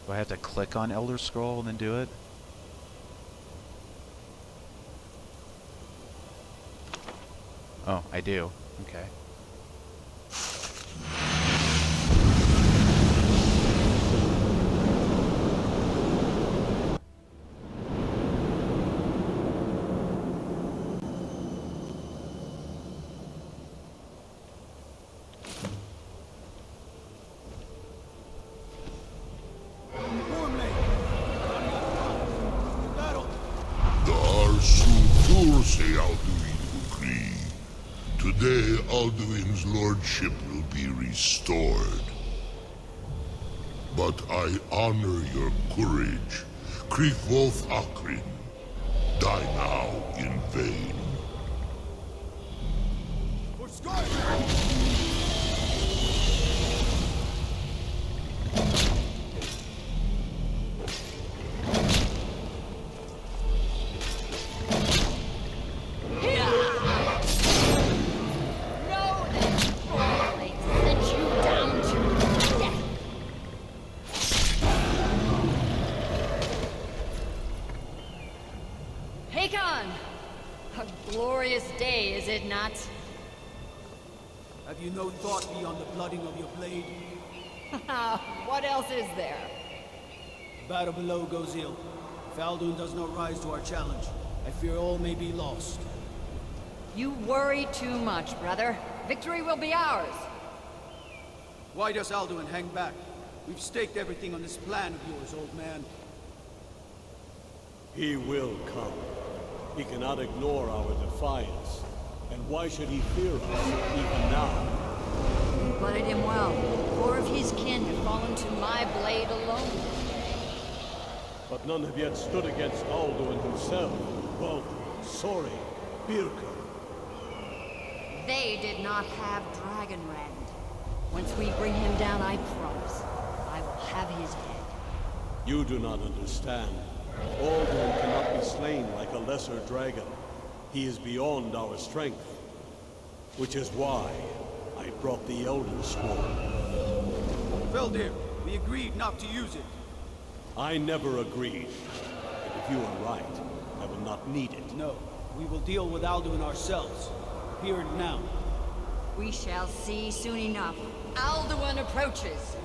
Do I have to click on Elder Scroll and then do it? Oh, I do. Okay. Today, Alduin's lordship will be restored. But I honor your courage. Krifwolf Akrin. Die now in vain. For Skyrim! Have you no thought beyond the blooding of your blade? What else is there? The battle below goes ill. If Alduin does not rise to our challenge, I fear all may be lost. You worry too much, brother. Victory will be ours. Why does Alduin hang back? We've staked everything on this plan of yours, old man. He will come. He cannot ignore our defiance. And why should he fear us, even now? You blooded him well. 4 of his kin have fallen to my blade alone. But none have yet stood against Alduin himself. Both Sori, Birka. They did not have Dragonrend. Once we bring him down, I promise, I will have his head. You do not understand. Alduin cannot be slain like a lesser dragon. He is beyond our strength. Which is why I brought the Elder Scroll. Veldir, we agreed not to use it. I never agreed. If you are right, I will not need it. No, we will deal with Alduin ourselves. Here and now. We shall see soon enough. Alduin approaches.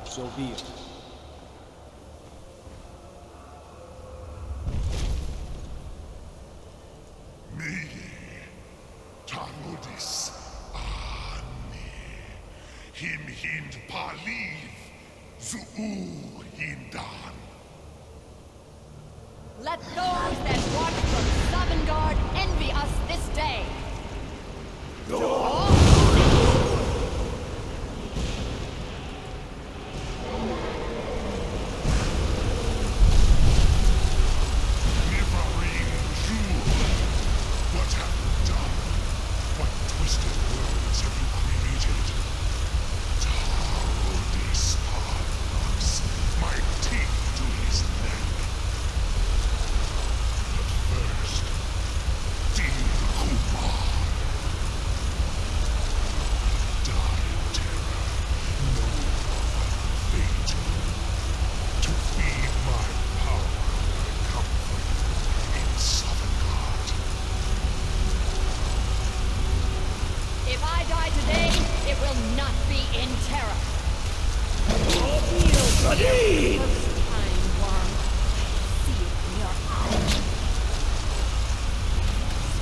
So be it. Me, Tarudis, Ani, Him Hind Paliv, Zuu Hindan. Let those that watch from Sovngarde envy us this day. What have you done? What twisted worlds have you created? Tarudis Parlux, my teeth to his neck. But first, Dear Kumar. Die in terror, know your final fate. To feed my power and comfort in Sovngarde. If I die today, it will not be in terror. First time, Worm. See it in your eyes.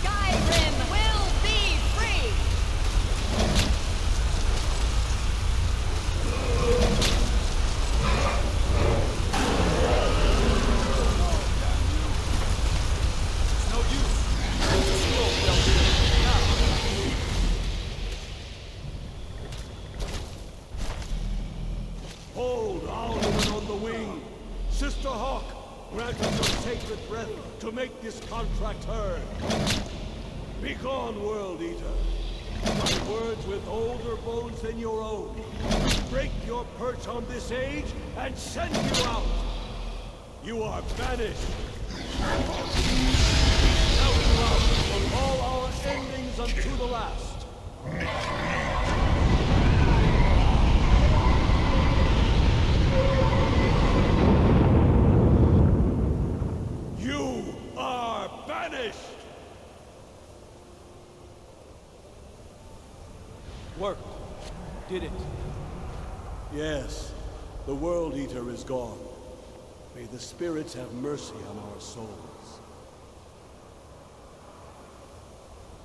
Skyrim will be free! It's no use. Hold Alduin on the wing! Sister Hawk, grant us your sacred breath to make this contract heard. Begone, World Eater. My words with older bones than your own. Break your perch on this age and send you out! You are banished! Out and out from all our endings unto the last! You are banished! Worked. Did it. Yes, the World Eater is gone. May the spirits have mercy on our souls.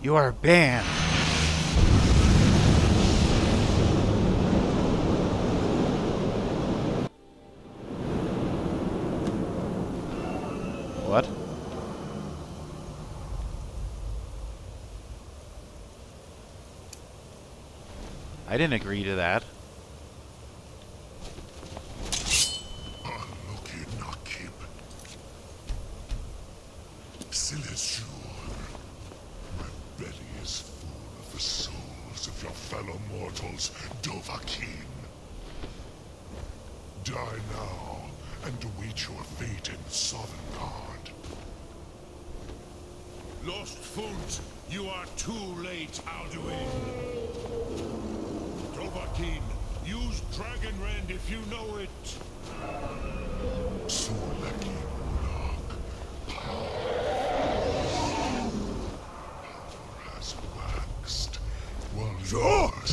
You are banned. What? I didn't agree to that. My belly is full of the souls of your fellow mortals, Dovahkiin. Die now, and await your fate in Sovngarde. Lost Foot, you are too late, Alduin. Dovahkiin, use Dragon Rend if you know it. Suleki Ulag. Power has waxed, while yours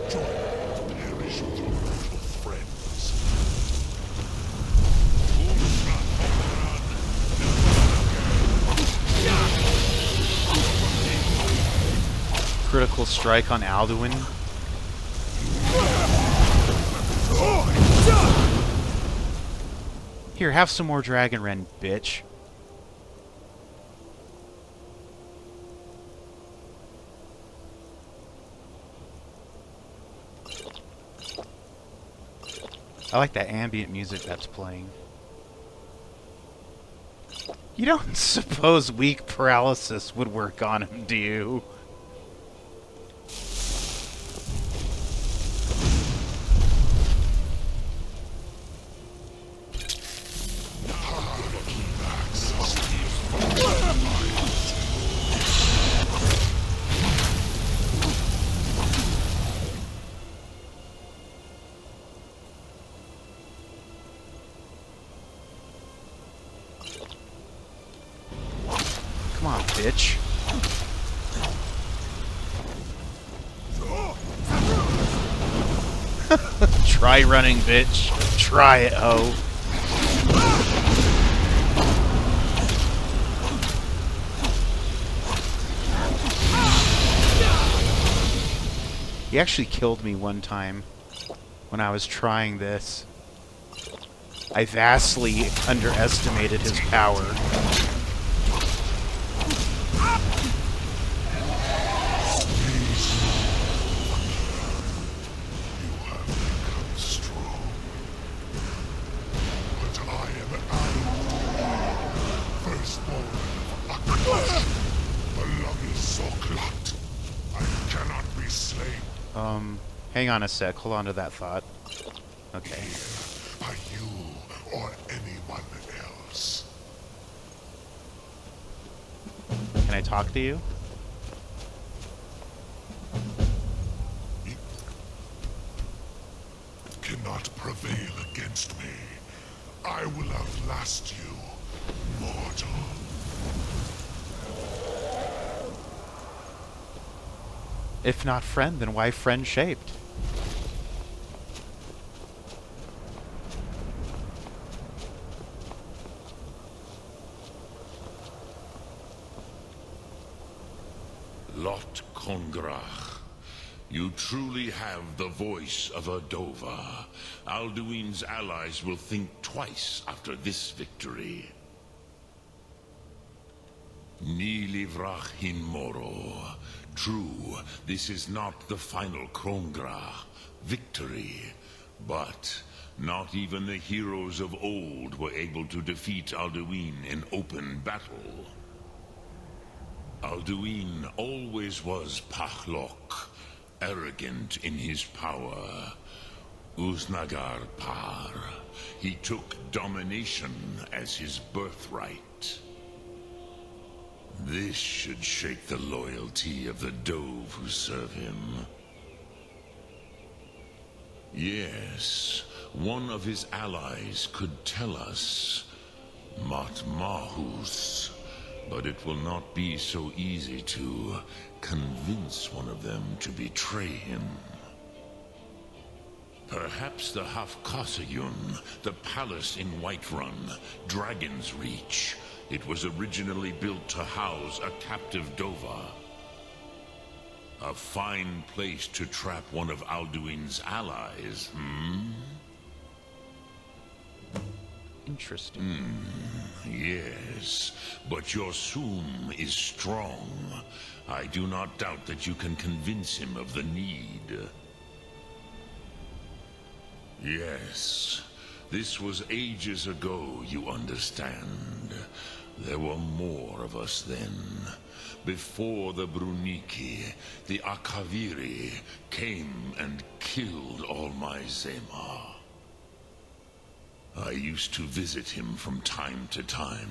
join me and perish with your mortal friends. Critical strike on Alduin. Here, have some more Dragon Rend, bitch. I like that ambient music that's playing. You don't suppose weak paralysis would work on him, do you? bitch. Try running, bitch. Try it, ho. He actually killed me one time when I was trying this. I vastly underestimated his power. Hang on a sec. Hold on to that thought. Okay. Are you or anyone else? Can I talk to you? You cannot prevail against me. I will outlast you, mortal. If not friend, then why friend-shaped? Lot Kongrach, you truly have the voice of a Dova. Alduin's allies will think twice after this victory. Ni livrach hin moro. True, this is not the final Kongrach victory, but not even the heroes of old were able to defeat Alduin in open battle. Alduin always was Pachlok, arrogant in his power. Uznagar Par. He took domination as his birthright. This should shake the loyalty of the Dove who serve him. Yes, one of his allies could tell us Matmahus. But it will not be so easy to convince one of them to betray him. Perhaps the Hafkasayun, the palace in Whiterun, Dragon's Reach. It was originally built to house a captive Dova. A fine place to trap one of Alduin's allies, hmm? Interesting. Yes, but your Sum is strong. I do not doubt that you can convince him of the need. Yes, this was ages ago, you understand. There were more of us then. Before the Bruniki, the Akaviri came and killed all my Zema. I used to visit him from time to time,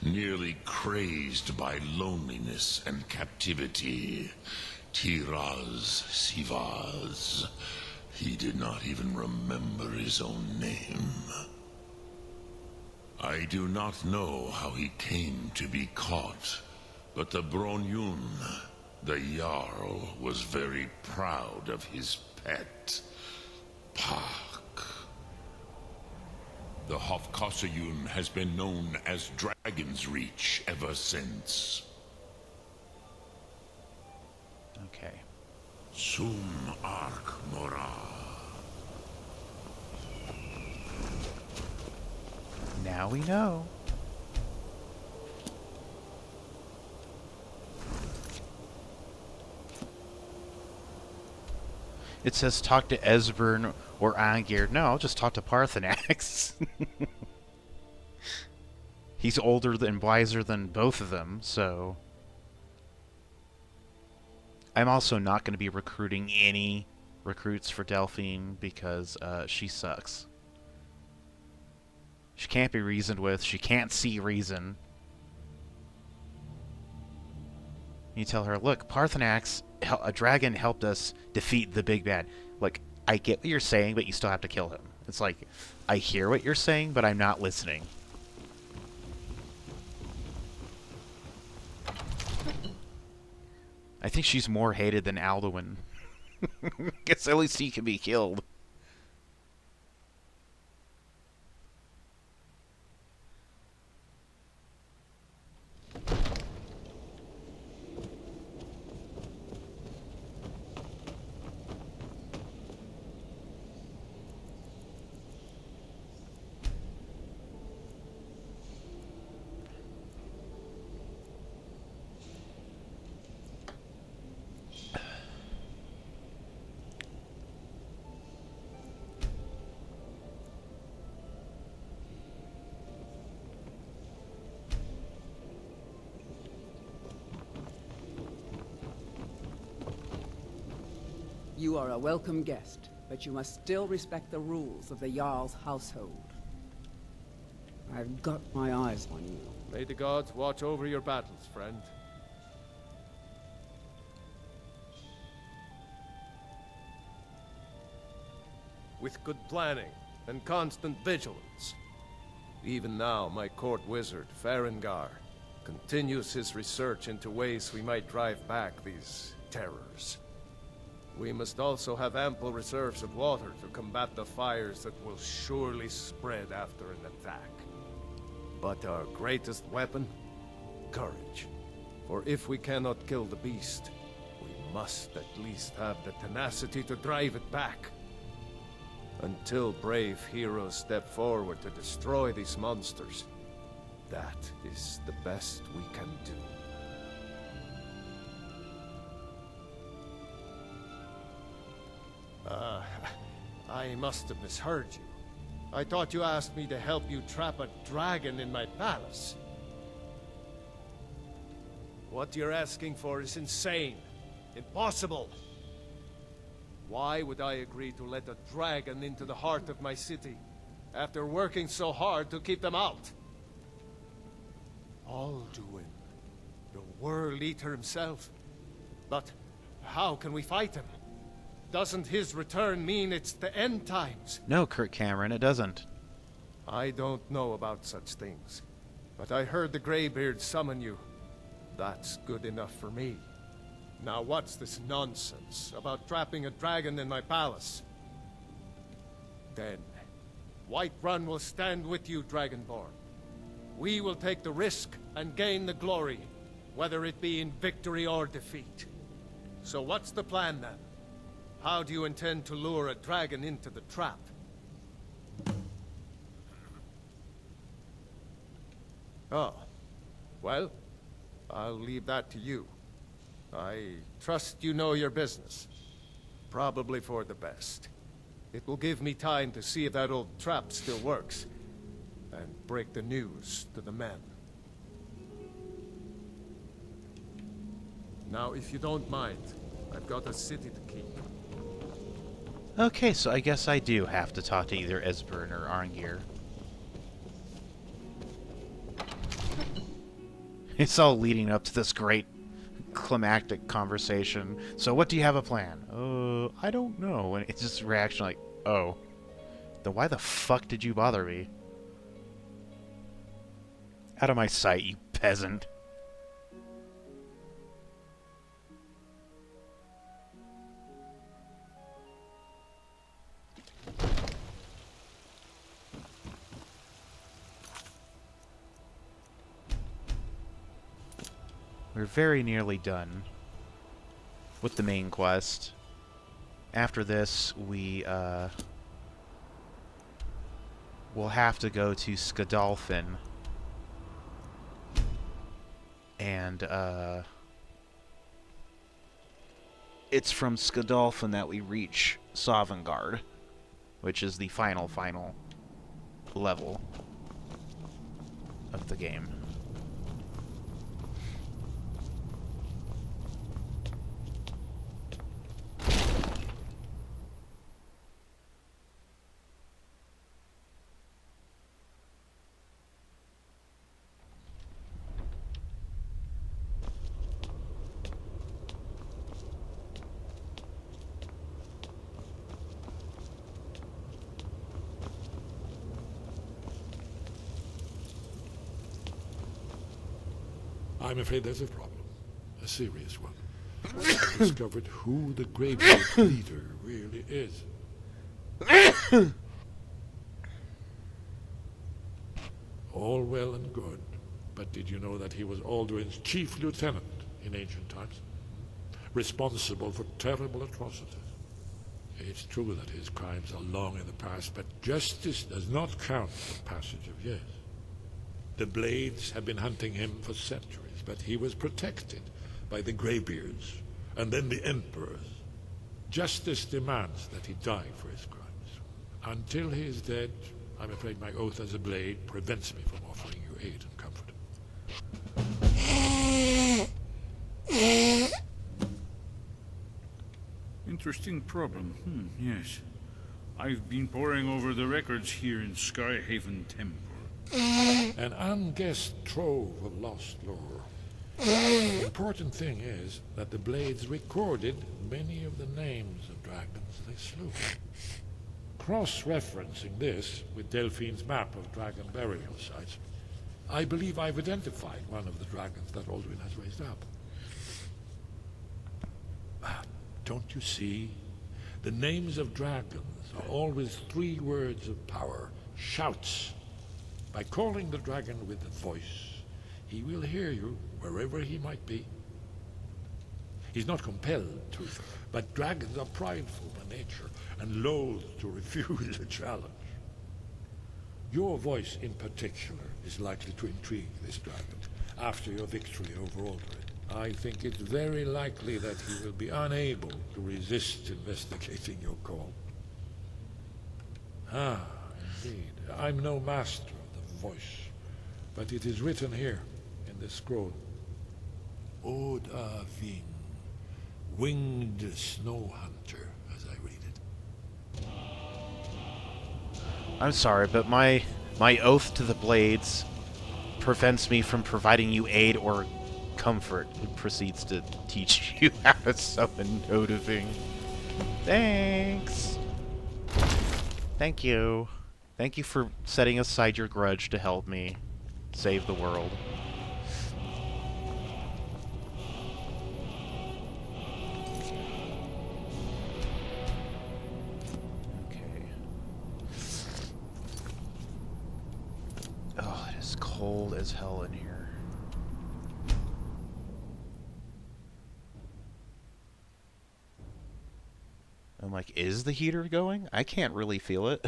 nearly crazed by loneliness and captivity. Tiraz Sivaz. He did not even remember his own name. I do not know how he came to be caught, but the Bronyun, the Jarl, was very proud of his pet, Pak. The Hofkosayun has been known as Dragon's Reach ever since. Okay. Sum Ark Mora. Now we know. It says talk to Esbern or Angir. No, I'll just talk to Parthenax. He's older and wiser than both of them, so... I'm also not going to be recruiting any recruits for Delphine because she sucks. She can't be reasoned with. She can't see reason. You tell her, look, Parthenax, a dragon helped us defeat the big bad. Like, I get what you're saying, but you still have to kill him. It's like, I hear what you're saying, but I'm not listening. think she's more hated than Alduin. Guess at least he can be killed. You are a welcome guest, but you must still respect the rules of the Jarl's household. I've got my eyes on you. May the gods watch over your battles, friend. With good planning and constant vigilance. Even now, my court wizard, Farengar, continues his research into ways we might drive back these terrors. We must also have ample reserves of water to combat the fires that will surely spread after an attack. But our greatest weapon? Courage. For if we cannot kill the beast, we must at least have the tenacity to drive it back. Until brave heroes step forward to destroy these monsters, that is the best we can do. I must have misheard you. I thought you asked me to help you trap a dragon in my palace. What you're asking for is insane. Impossible. Why would I agree to let a dragon into the heart of my city, after working so hard to keep them out? Alduin, the World Eater himself. But how can we fight him? Doesn't his return mean it's the end times? No, Kirk Cameron, it doesn't. I don't know about such things, but I heard the Greybeard summon you. That's good enough for me. Now what's this nonsense about trapping a dragon in my palace? Then, Whiterun will stand with you, Dragonborn. We will take the risk and gain the glory, whether it be in victory or defeat. So what's the plan then? How do you intend to lure a dragon into the trap? Oh. Well, I'll leave that to you. I trust you know your business. Probably for the best. It will give me time to see if that old trap still works, and break the news to the men. Now, if you don't mind, I've got a city to keep. Okay, so I guess I do have to talk to either Esbern or Arngir. It's all leading up to this great climactic conversation. So what do you have a plan? I don't know. And it's just a reaction like, oh. Then why the fuck did you bother me? Out of my sight, you peasant. We're very nearly done with the main quest. After this, we'll have to go to Skuldafn. And, it's from Skuldafn that we reach Sovngarde, which is the final level of the game. I'm afraid there's a problem. A serious one. I discovered who the Greybeard leader really is. All well and good, but did you know that he was Alduin's chief lieutenant in ancient times? Responsible for terrible atrocities. It's true that his crimes are long in the past, but justice does not count the passage of years. The Blades have been hunting him for centuries, but he was protected by the Greybeards, and then the Emperors. Justice demands that he die for his crimes. Until he is dead, I'm afraid my oath as a Blade prevents me from offering you aid and comfort. Interesting problem. Yes. I've been poring over the records here in Skyhaven Temple. An unguessed trove of lost lore. The important thing is that the Blades recorded many of the names of dragons they slew. Cross-referencing this with Delphine's map of dragon burial sites, I believe I've identified one of the dragons that Alduin has raised up. Don't you see? The names of dragons are always 3 words of power, shouts. By calling the dragon with the voice, he will hear you wherever he might be. He's not compelled to, but dragons are prideful by nature and loath to refuse a challenge. Your voice in particular is likely to intrigue this dragon after your victory over Alduin. I think it's very likely that he will be unable to resist investigating your call. Ah, indeed. I'm no master of the voice, but it is written here in this scroll. Odahviing, winged snow hunter, as I read it. I'm sorry, but my oath to the Blades prevents me from providing you aid or comfort. It proceeds to teach you how to summon Odahviing. Thanks! Thank you. Thank you for setting aside your grudge to help me save the world. Okay. Oh, it is cold as hell in here. I'm like, is the heater going? I can't really feel it.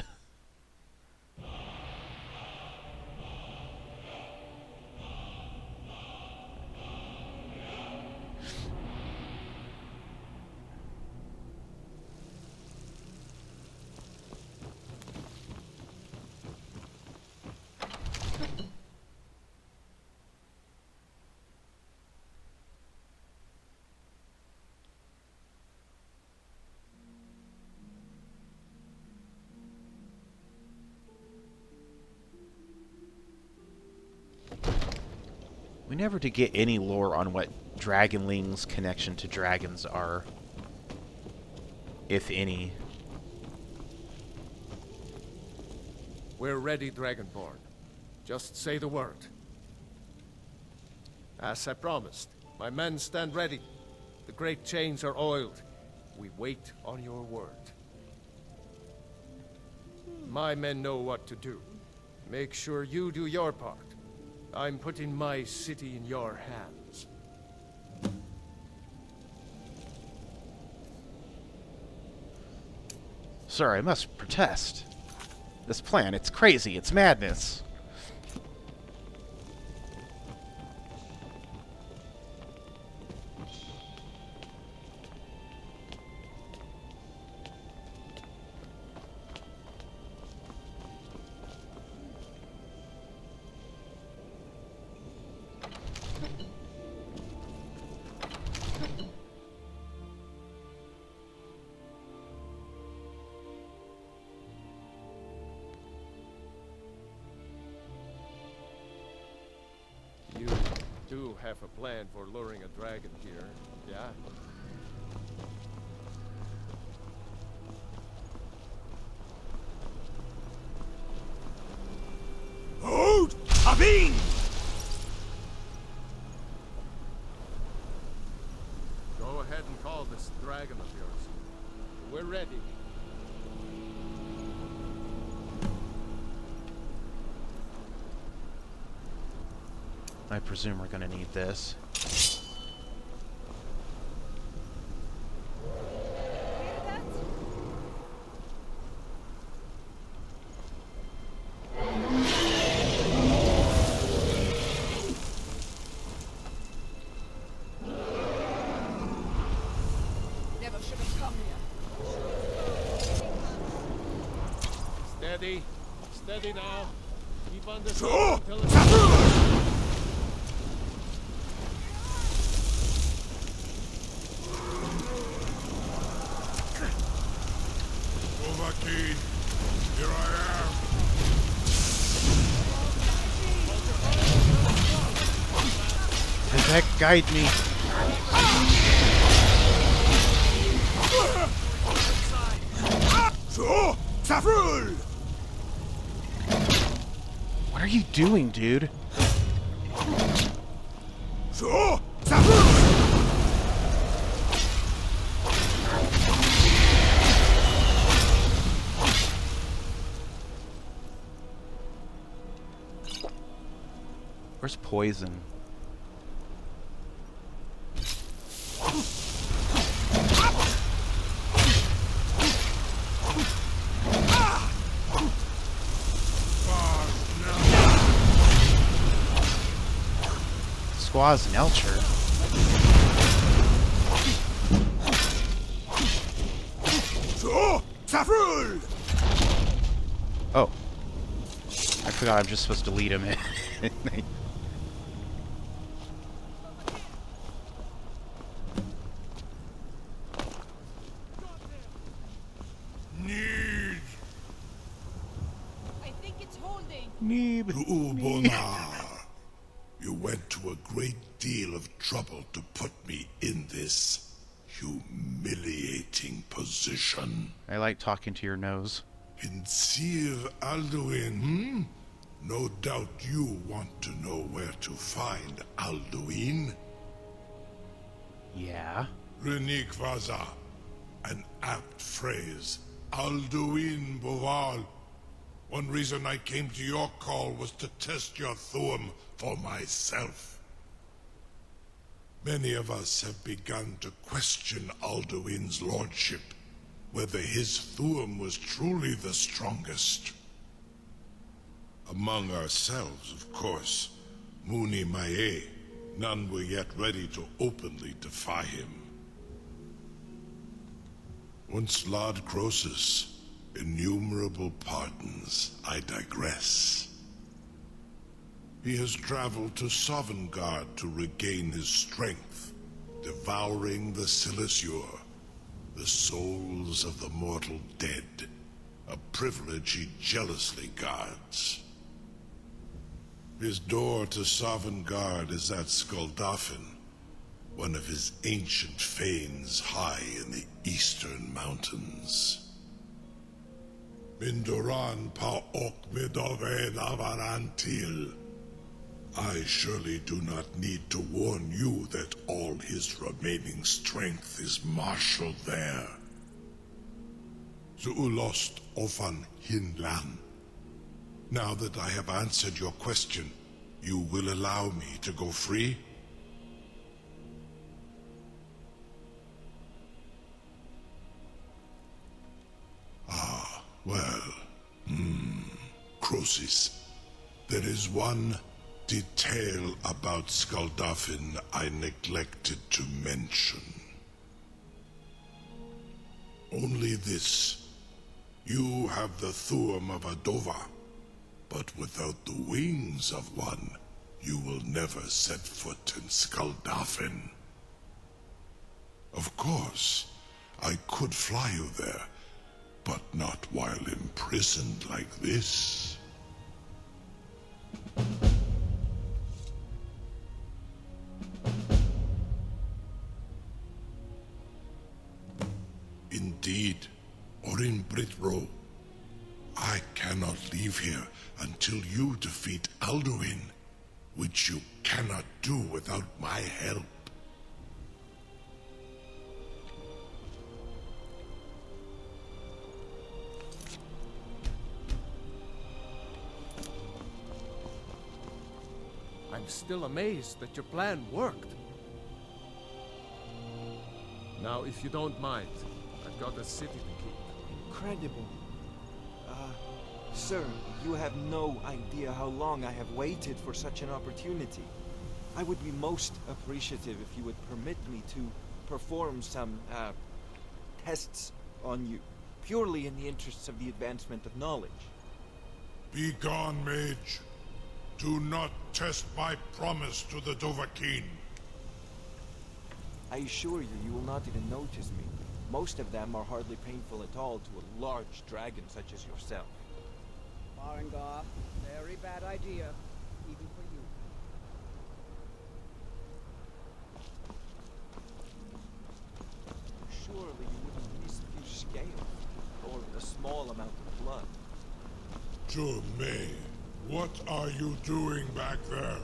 We never did get any lore on what Dragonling's connection to dragons are, if any. We're ready, Dragonborn. Just say the word. As I promised, my men stand ready. The great chains are oiled. We wait on your word. My men know what to do. Make sure you do your part. I'm putting my city in your hands. Sir, I must protest. This plan, it's crazy, it's madness. You have a plan for luring a dragon here, yeah? Odahviing! Go I presume we're gonna need this. Never should have come here. Steady. Steady now. Keep on this So, until it's... Overkey, here I am. Does that guide me? So, Savrul! What are you doing, dude? So, Savrul! Where's poison? Squaws Nelcher. So, Savrul! Oh. I forgot I'm just supposed to lead him in. To Ubonar. You went to a great deal of trouble to put me in this humiliating position. I like talking to your nose. In Sir Alduin, No doubt you want to know where to find Alduin. Yeah? Renik Vaza. An apt phrase. Alduin Boval. One reason I came to your call was to test your Thuum for myself. Many of us have begun to question Alduin's lordship, whether his Thuum was truly the strongest. Among ourselves, of course, Muni Mae, none were yet ready to openly defy him. Once Lord Croesus, innumerable pardons, I digress. He has traveled to Sovngarde to regain his strength, devouring the Silesure, the souls of the mortal dead, a privilege he jealously guards. His door to Sovngarde is at Skuldafn, one of his ancient fanes high in the eastern mountains. Mindoran pa ok midoven avarantil. I surely do not need to warn you that all his remaining strength is marshaled there. Zuulost ofan hinlan. Now that I have answered your question, you will allow me to go free? Ah, well, Croesus, there is one detail about Skuldafn I neglected to mention. Only this. You have the Thuum of Adova, but without the wings of one, you will never set foot in Skuldafn. Of course, I could fly you there, but not while imprisoned like this. Indeed, or in Britro. I cannot leave here until you defeat Alduin, which you cannot do without my help. I'm still amazed that your plan worked. Now, if you don't mind, I've got a city to keep. Incredible. Sir, you have no idea how long I have waited for such an opportunity. I would be most appreciative if you would permit me to perform some, tests on you, purely in the interests of the advancement of knowledge. Be gone, mage. Do not test my promise to the Dovahkiin. I assure you, you will not even notice me. Most of them are hardly painful at all to a large dragon such as yourself. Farengar, very bad idea, even for you. Surely you wouldn't miss a few scales, or a small amount of blood. May, what are you doing back there?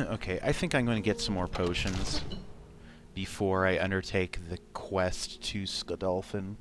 Okay, I think I'm going to get some more potions before I undertake the quest to Skuldafn.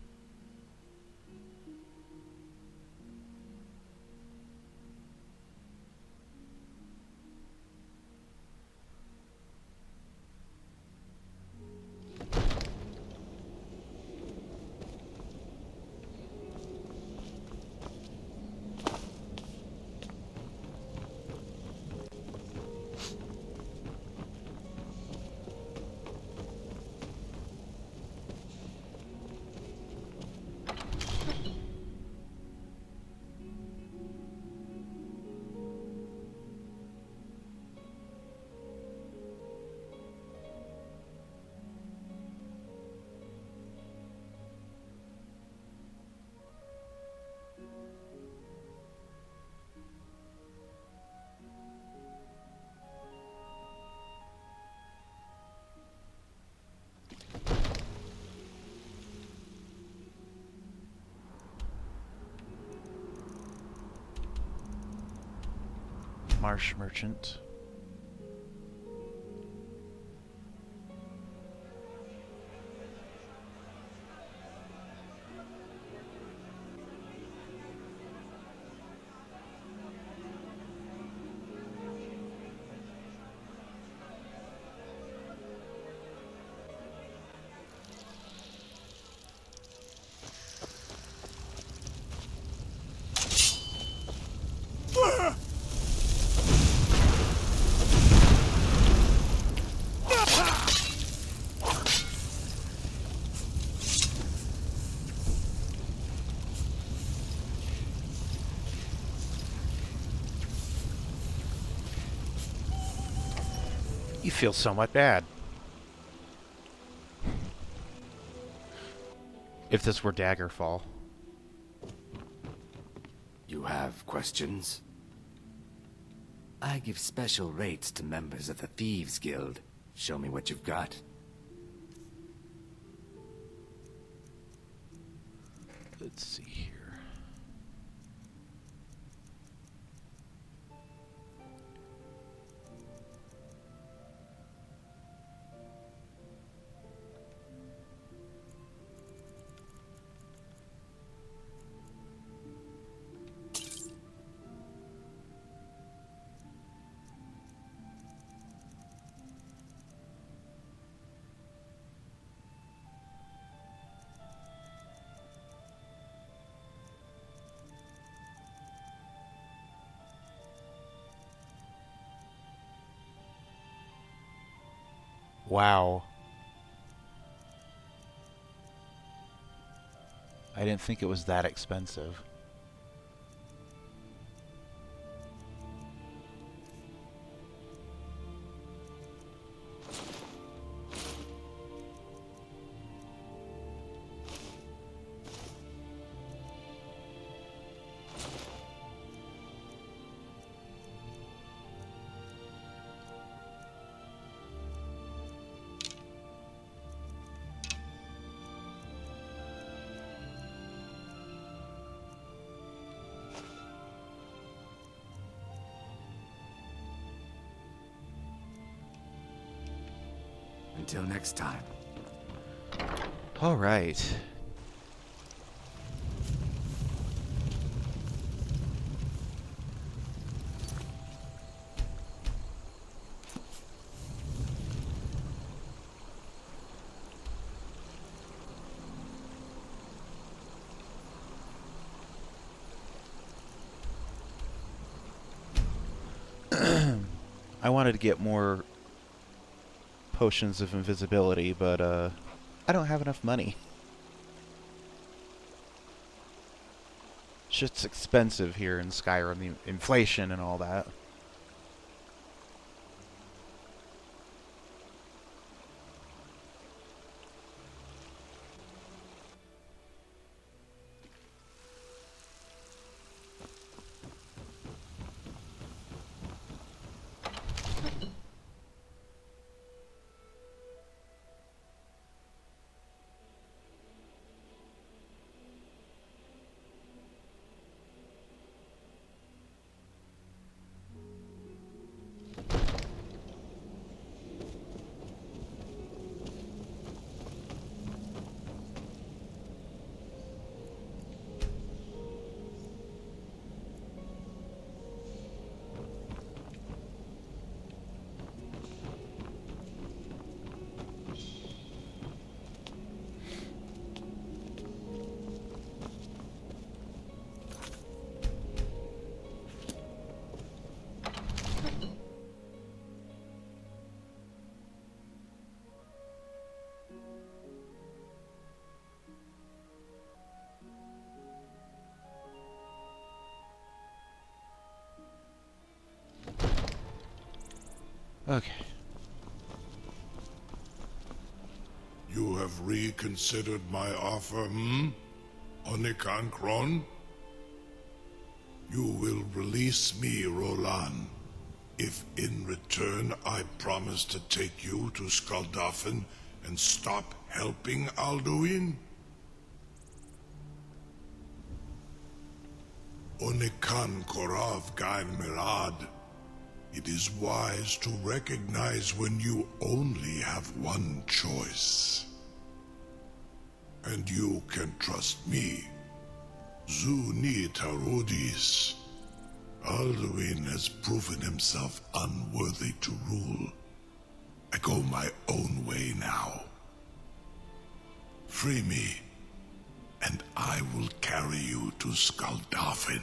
Marsh Merchant. You feel somewhat bad. If this were Daggerfall. You have questions? I give special rates to members of the Thieves Guild. Show me what you've got. Let's see here. Wow. I didn't think it was that expensive. Until next time. All right. I wanted to get more potions of invisibility, but I don't have enough money. Shit's expensive here in Skyrim, the inflation and all that. Okay. You have reconsidered my offer, Onikan Kron? You will release me, Roland, if in return I promise to take you to Skuldafn and stop helping Alduin? Onikan Korav Gain Mirad. It is wise to recognize when you only have one choice. And you can trust me. Zuni Tarudis. Alduin has proven himself unworthy to rule. I go my own way now. Free me, and I will carry you to Skuldafn.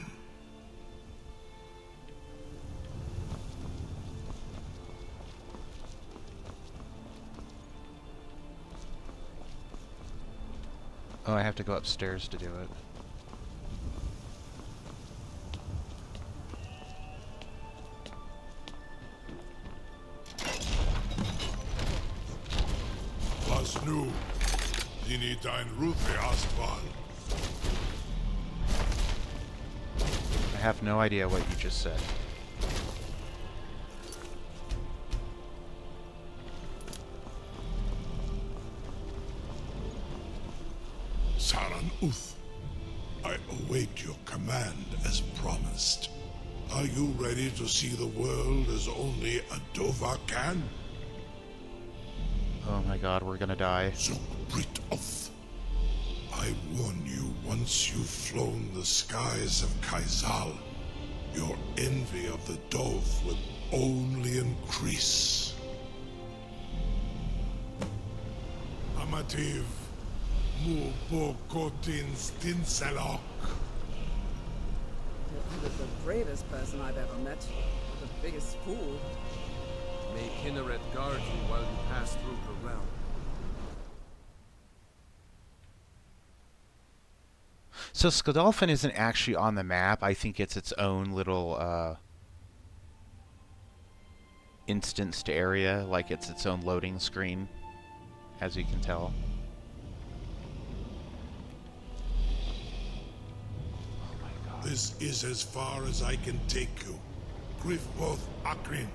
Oh, I have to go upstairs to do it. Was nu? Dini dein Rufe Asphalt. I have no idea what you just said. Saran Uth, I await your command as promised. Are you ready to see the world as only a Dova can? Oh my god, we're gonna die. Zukbrit Uth, I warn you, once you've flown the skies of Kaizal, your envy of the Dove will only increase. Amativ. Mubokotin Stinselok. You're the bravest person I've ever met. The biggest fool. May Kinneret guard you while you pass through her realm. So Skuldafn isn't actually on the map. I think it's its own little instanced area, like it's its own loading screen, as you can tell. This is as far as I can take you. Grifboth Akrin.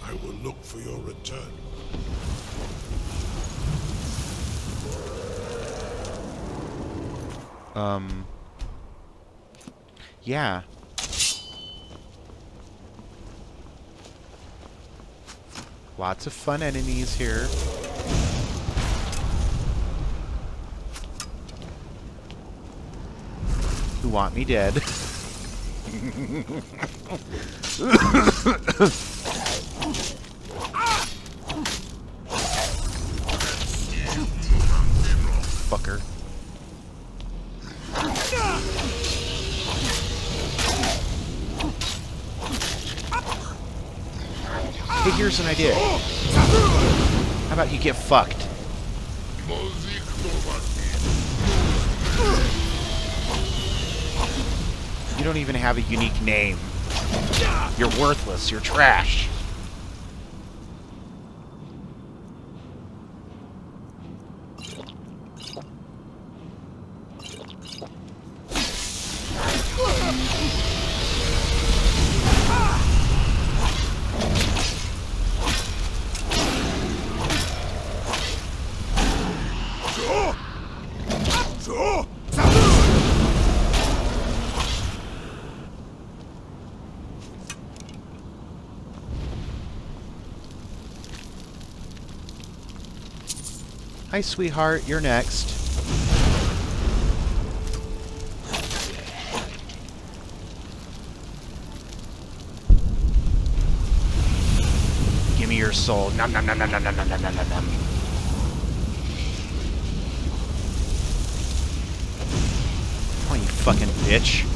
I will look for your return. Yeah. Lots of fun enemies here. want me dead. Fucker. Hey, here's an idea. How about you get fucked? You don't even have a unique name. You're worthless. You're trash. Hi, sweetheart. You're next. Give me your soul. Nom nom nom nom nom nom nom nom nom nom. Oh, you fucking bitch.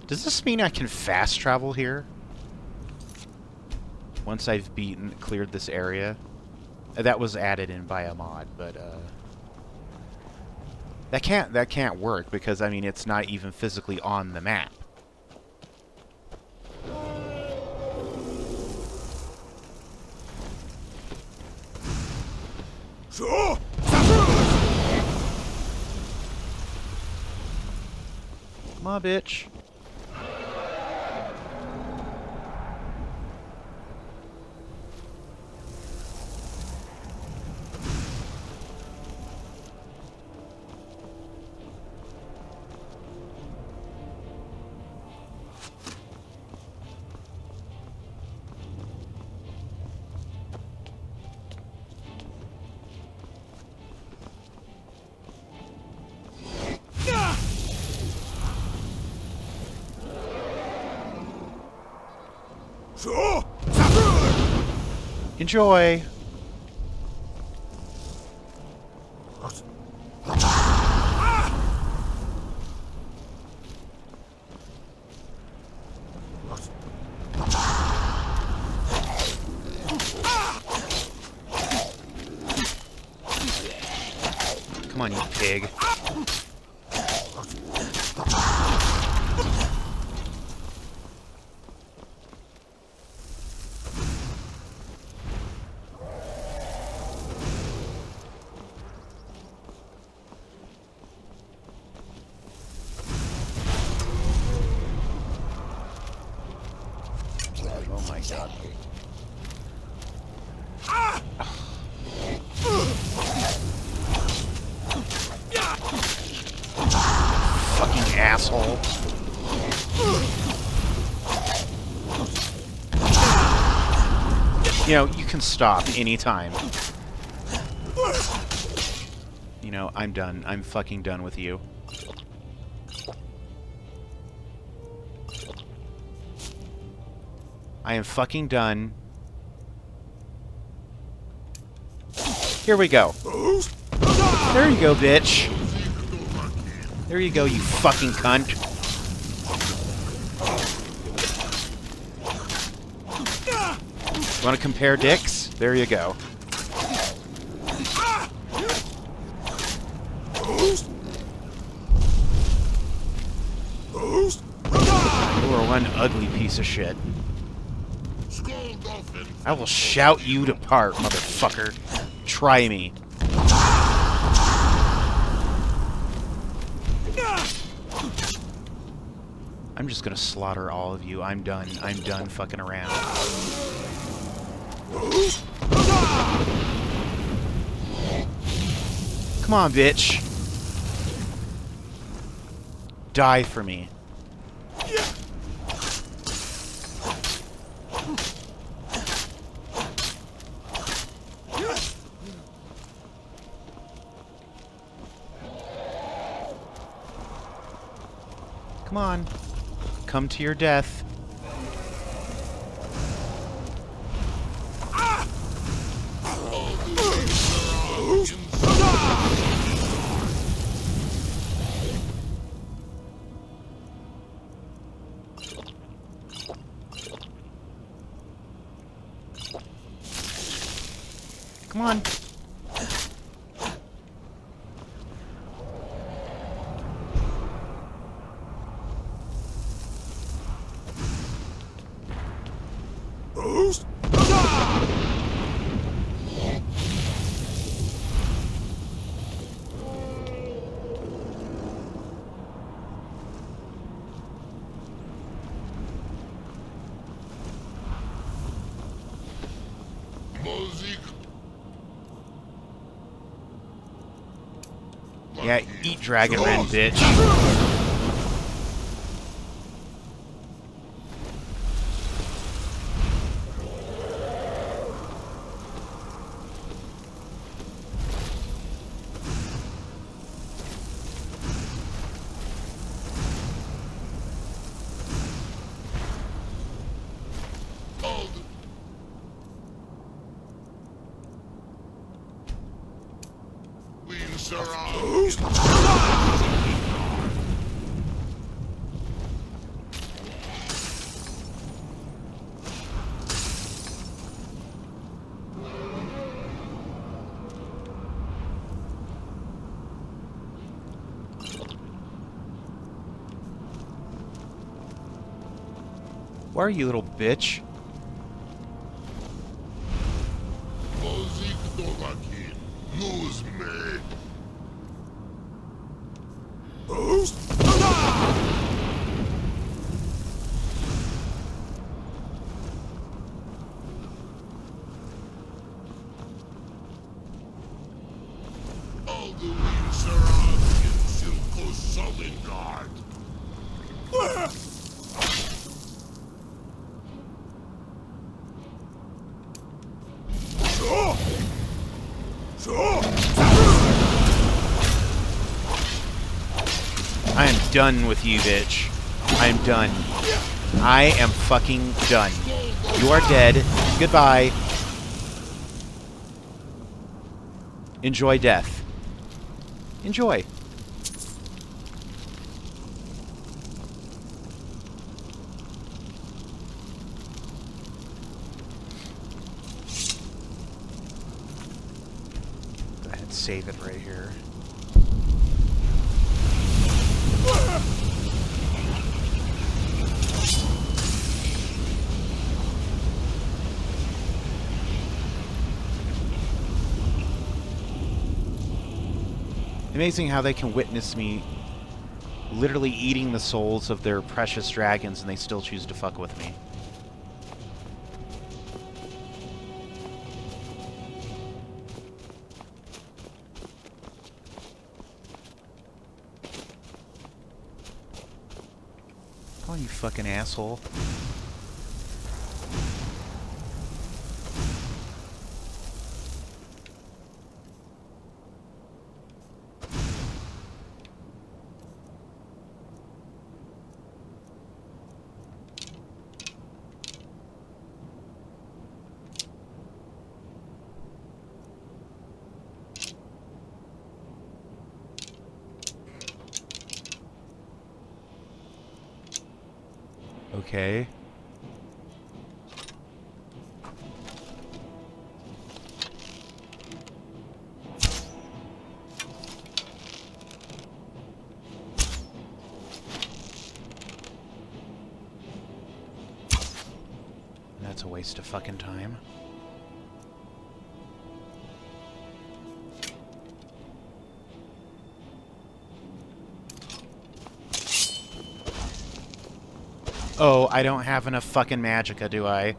Does this mean I can fast travel here? Once I've cleared this area? That was added in by a mod, but that can't work because I mean it's not even physically on the map. Come on, bitch. Enjoy. Come on, you pig. Fucking asshole. You know, you can stop anytime. You know, I'm done. I'm fucking done with you. I am fucking done. Here we go. There you go, bitch. There you go, you fucking cunt. You want to compare dicks? There you go. You are one ugly piece of shit. I will shout you to part, motherfucker. Try me. I'm just gonna slaughter all of you. I'm done. I'm done fucking around. Come on, bitch. Die for me. Come on. Come to your death. Come on. Yeah, eat Dragon Rend, bitch. Where are you, little bitch? Lose me. Alduin Mzark and Silko Sovngarde. I am done with you, bitch. I am done. I am fucking done. You are dead. Goodbye. Enjoy death. Enjoy. Go ahead and save it right here. Amazing how they can witness me literally eating the souls of their precious dragons and they still choose to fuck with me. Oh, you fucking asshole. Okay. That's a waste of fucking time. Oh, I don't have enough fucking magicka, do I?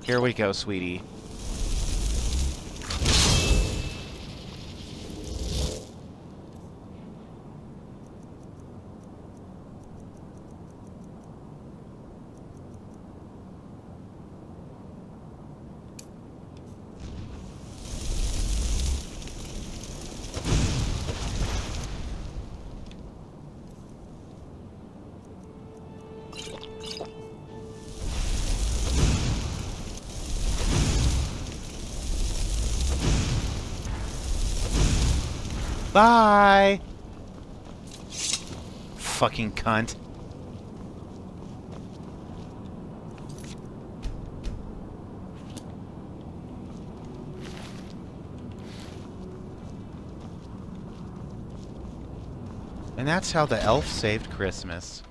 Here we go, sweetie. Bye! Fucking cunt. And that's how the elf saved Christmas.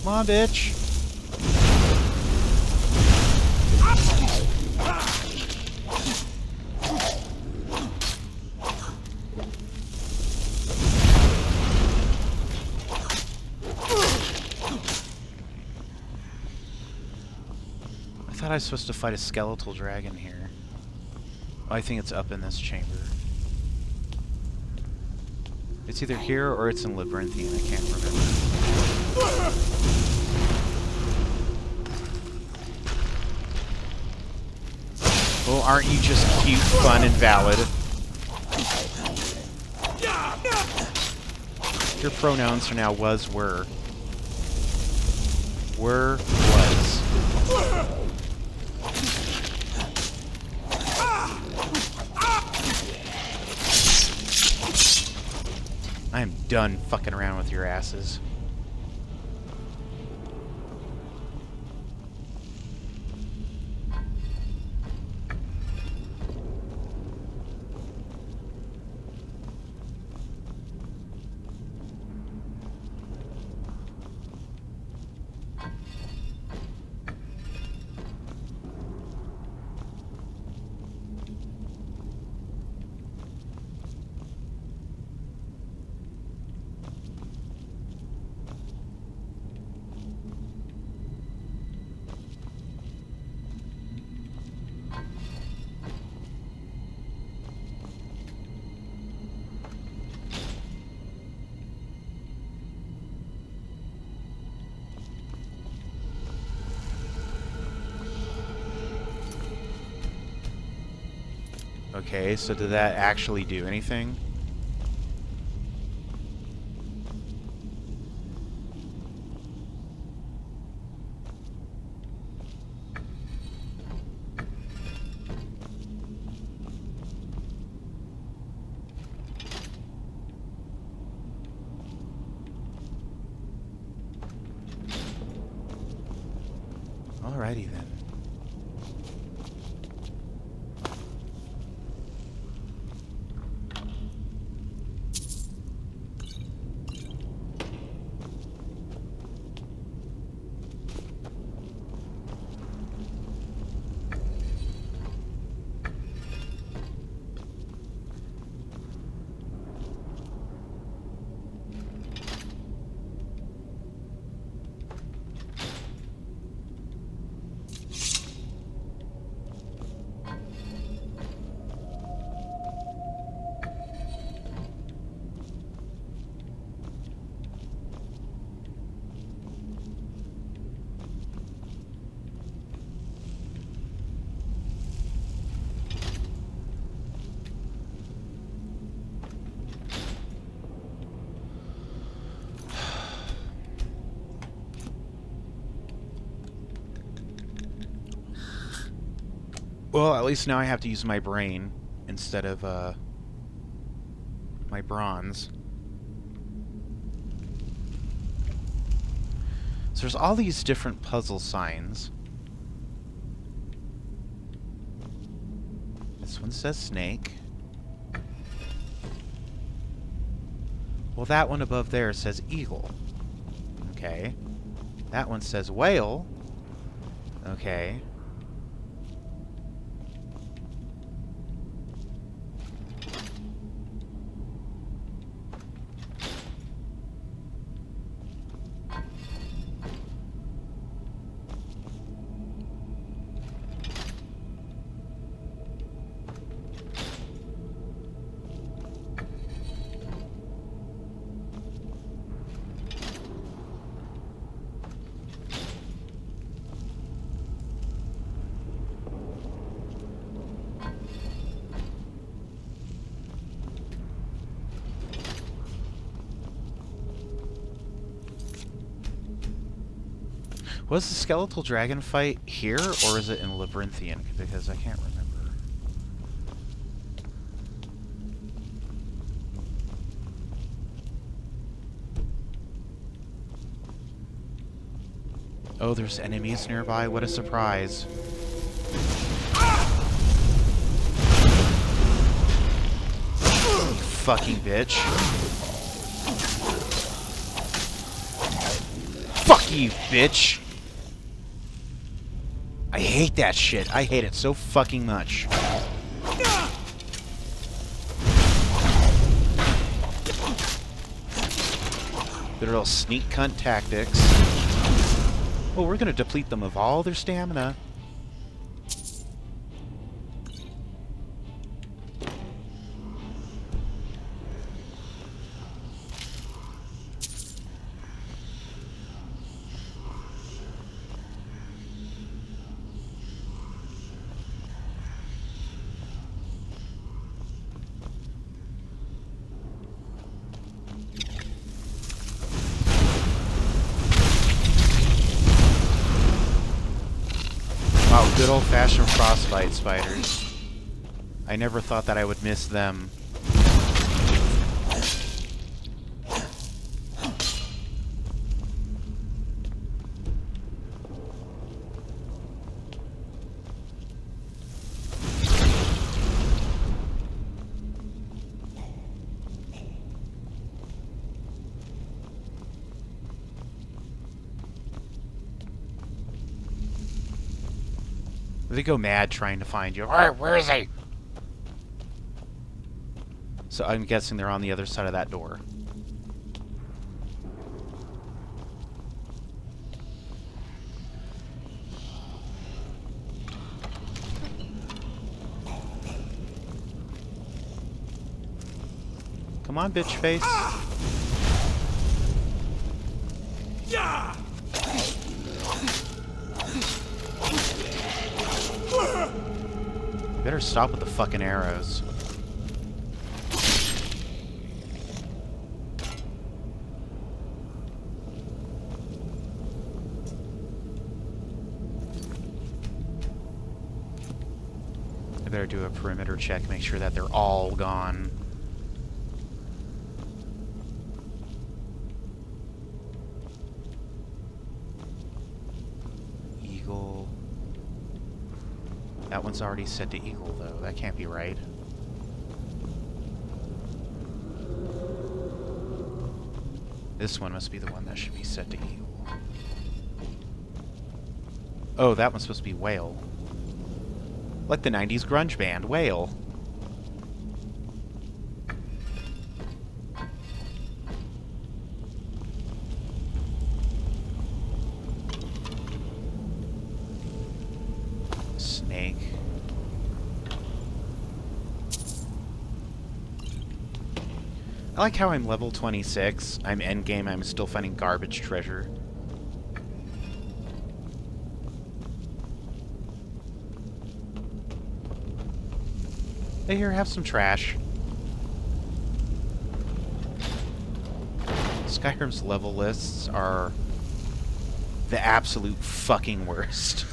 Come on, bitch. I thought I was supposed to fight a skeletal dragon here. Oh, I think it's up in this chamber. It's either here or it's in Labyrinthian, I can't remember. Well, aren't you just cute, fun, and valid? Your pronouns are now was, were. Were, was. I am done fucking around with your asses. Okay, so did that actually do anything? Alrighty then. Well, at least now I have to use my brain instead of my bronze. So there's all these different puzzle signs. This one says snake. Well, that one above there says eagle. Okay. That one says whale. Okay. Was the skeletal dragon fight here, or is it in Labyrinthian? Because I can't remember. Oh, there's enemies nearby. What a surprise. Fucking bitch. Fuck you, bitch. I hate that shit. I hate it so fucking much. Their little sneak cunt tactics. Oh, we're gonna deplete them of all their stamina. Wow, good old-fashioned frostbite spiders. I never thought that I would miss them. They go mad trying to find you. Alright, where is he? So I'm guessing they're on the other side of that door. Come on, bitch face. Yeah! Better stop with the fucking arrows. I better do a perimeter check, make sure that they're all gone. Eagle. That one's already set to eagle, though. That can't be right. This one must be the one that should be set to eagle. Oh, that one's supposed to be whale. Like the 90s grunge band, Whale. Snake. I like how I'm level 26. I'm endgame, I'm still finding garbage treasure. Hey, here, have some trash. Skyrim's level lists are the absolute fucking worst.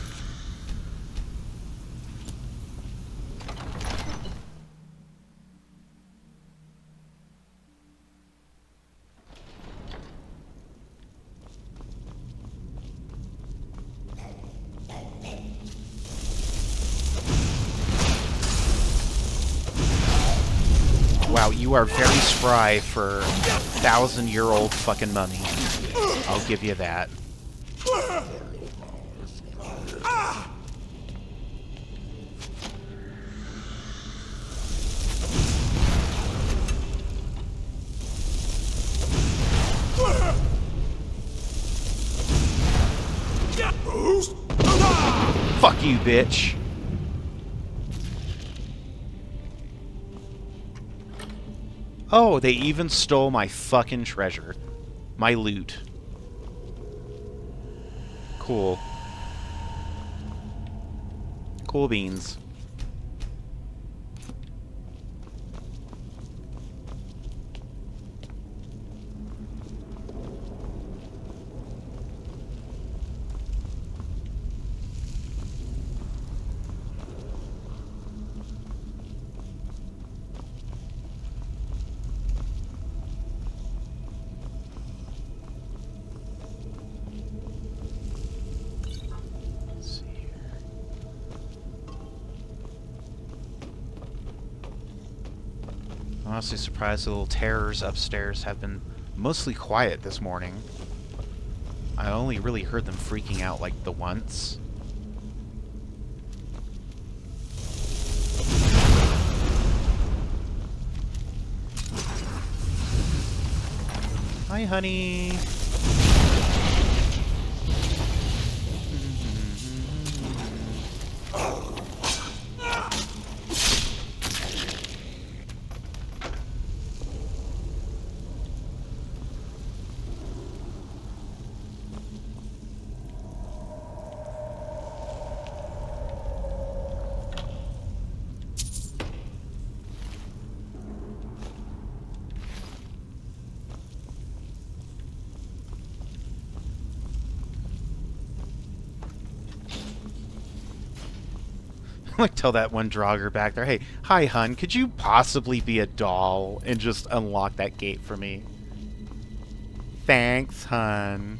Wow, you are very spry for 1,000-year-old fucking mummy. I'll give you that. Fuck you, bitch. Oh, they even stole my fucking treasure. My loot. Cool. Cool beans. I'm honestly surprised the little terrors upstairs have been mostly quiet this morning. I only really heard them freaking out like the once. Hi, honey. Like, tell that one Draugr back there, hey, hi, hun, could you possibly be a doll and just unlock that gate for me? Thanks, hun.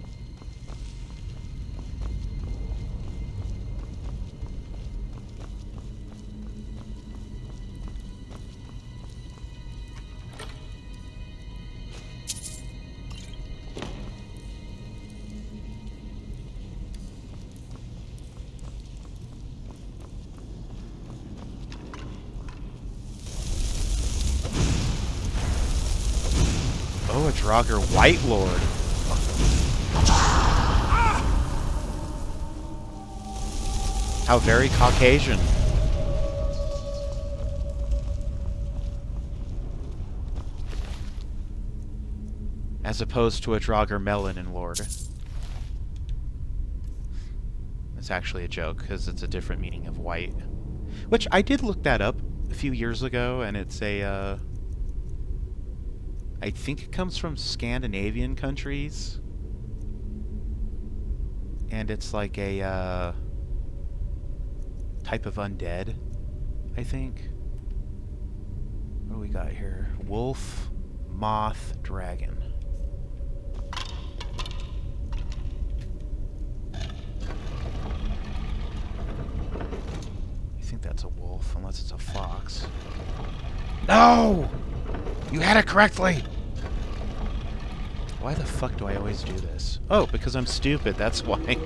Oh, a Draugr White Lord. How very Caucasian. As opposed to a Draugr Melanin Lord. It's actually a joke, because it's a different meaning of white. Which, I did look that up a few years ago, and it's a, I think it comes from Scandinavian countries. And it's like a, type of undead, I think. What do we got here? Wolf, moth, dragon. I think that's a wolf, unless it's a fox. No! You had it correctly! Why the fuck do I always do this? Oh, because I'm stupid, that's why.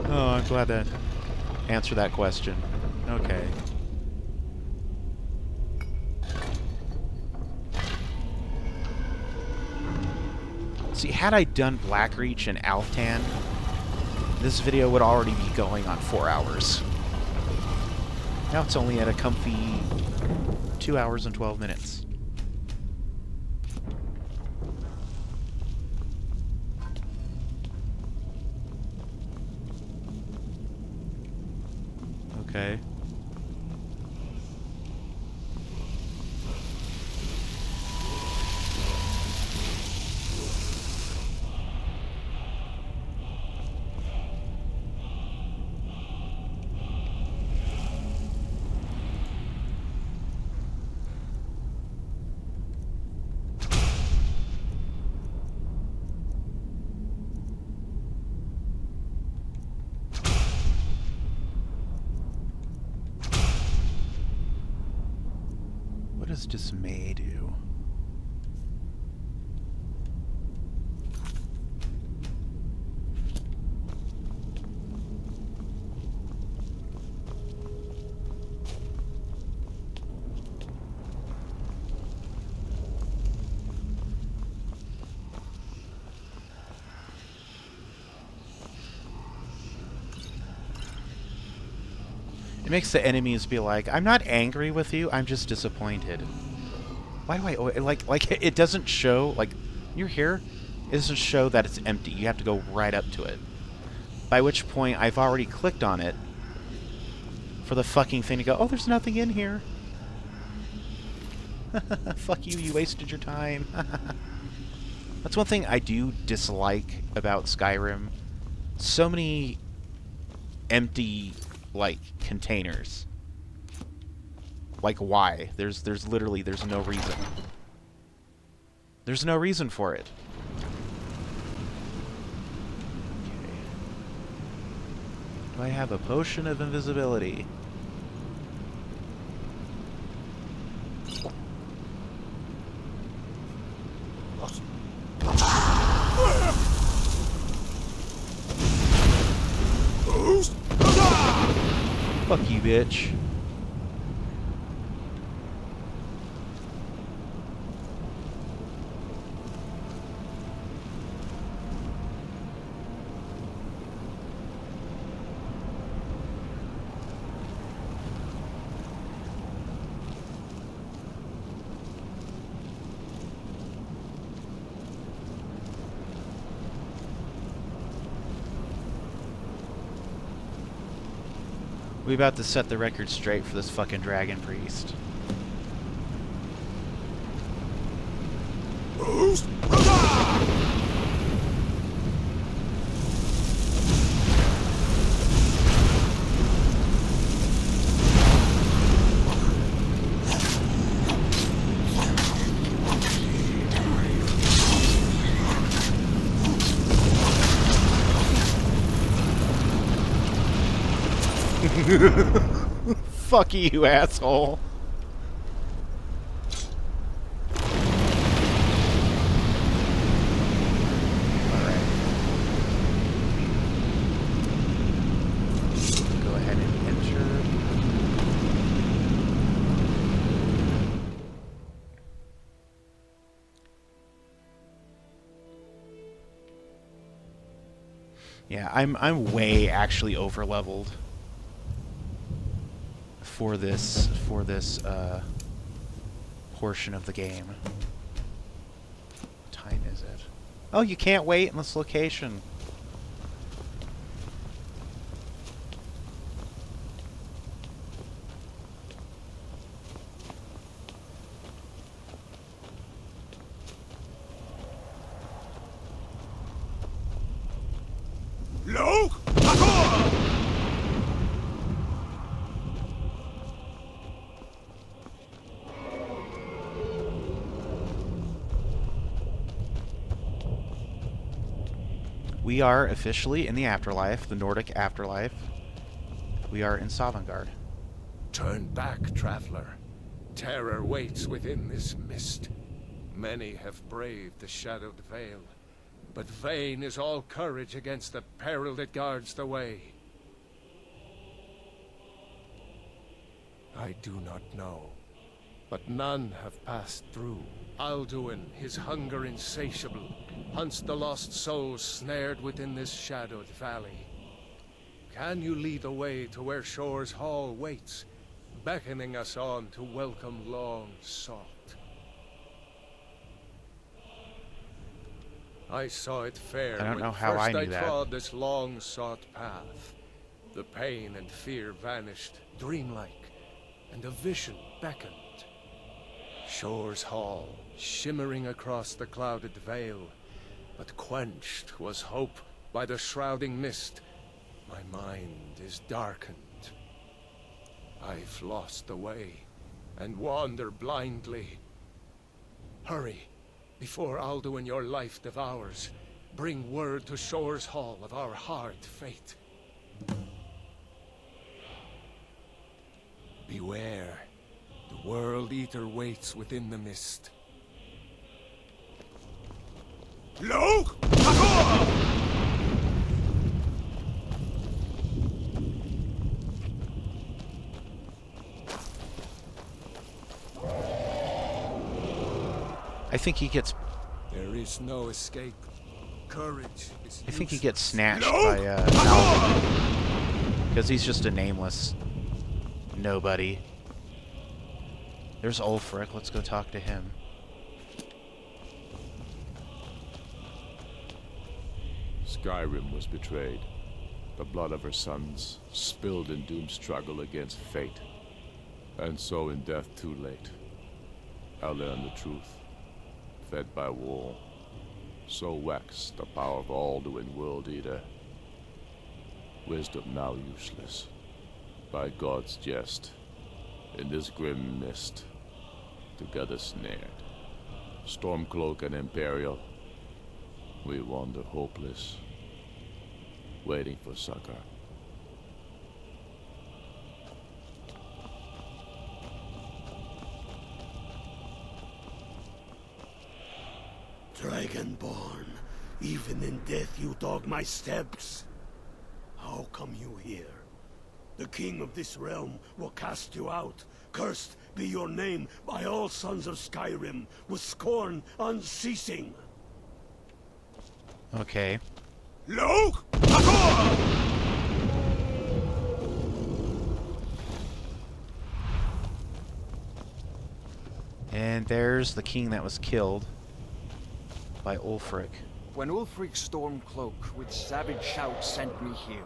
Oh, I'm glad that answered that question. Okay. See, had I done Blackreach and Alftan, this video would already be going on 4 hours. Now it's only at a comfy 2 hours and 12 minutes. Okay. What does dismay do? It makes the enemies be like, I'm not angry with you, I'm just disappointed. Why do I always, like it doesn't show, like, you're here, it doesn't show that it's empty. You have to go right up to it. By which point, I've already clicked on it for the fucking thing to go, oh, there's nothing in here. Fuck you, you wasted your time. That's one thing I do dislike about Skyrim. So many empty, like, containers. Like, why? There's literally, there's no reason. There's no reason for it. Okay. Do I have a potion of invisibility? Fuck you, bitch. We about to set the record straight for this fucking dragon priest. Fuck you, asshole. Alright. Go ahead and enter. Yeah, I'm way actually over leveled for this portion of the game. What time is it? Oh, you can't wait in this location. We are officially in the afterlife, the Nordic afterlife. We are in Sovngarde. Turn back, traveler. Terror waits within this mist. Many have braved the shadowed veil, but vain is all courage against the peril that guards the way. I do not know, but none have passed through. Alduin, his hunger insatiable, hunts the lost souls snared within this shadowed valley. Can you lead the way to where Shore's Hall waits, beckoning us on to welcome long sought? I saw it fair I don't when know how first I knew that. trod this long sought path. The pain and fear vanished, dreamlike, and a vision beckoned. Shore's Hall, shimmering across the clouded veil, but quenched was hope by the shrouding mist. My mind is darkened. I've lost the way, and wander blindly. Hurry, before Alduin your life devours. Bring word to Shore's Hall of our hard fate. Beware. The World Eater waits within the mist. Look! I think he gets... There is no escape. Courage is I think he useless. gets snatched by Alduin. Because he's just a nameless nobody. There's Ulfric. Let's go talk to him. Skyrim was betrayed. The blood of her sons spilled in doomed struggle against fate. And so in death too late, I learned the truth. Fed by war, so waxed the power of Alduin World Eater. Wisdom now useless, by God's jest. In this grim mist, together snared, Stormcloak and Imperial, we wander hopeless, waiting for succor. Dragonborn, even in death you dog my steps. How come you here? The king of this realm will cast you out. Cursed be your name by all sons of Skyrim, with scorn unceasing. Okay. Loke! And there's the king that was killed by Ulfric. When Ulfric's Stormcloak with savage shouts sent me here,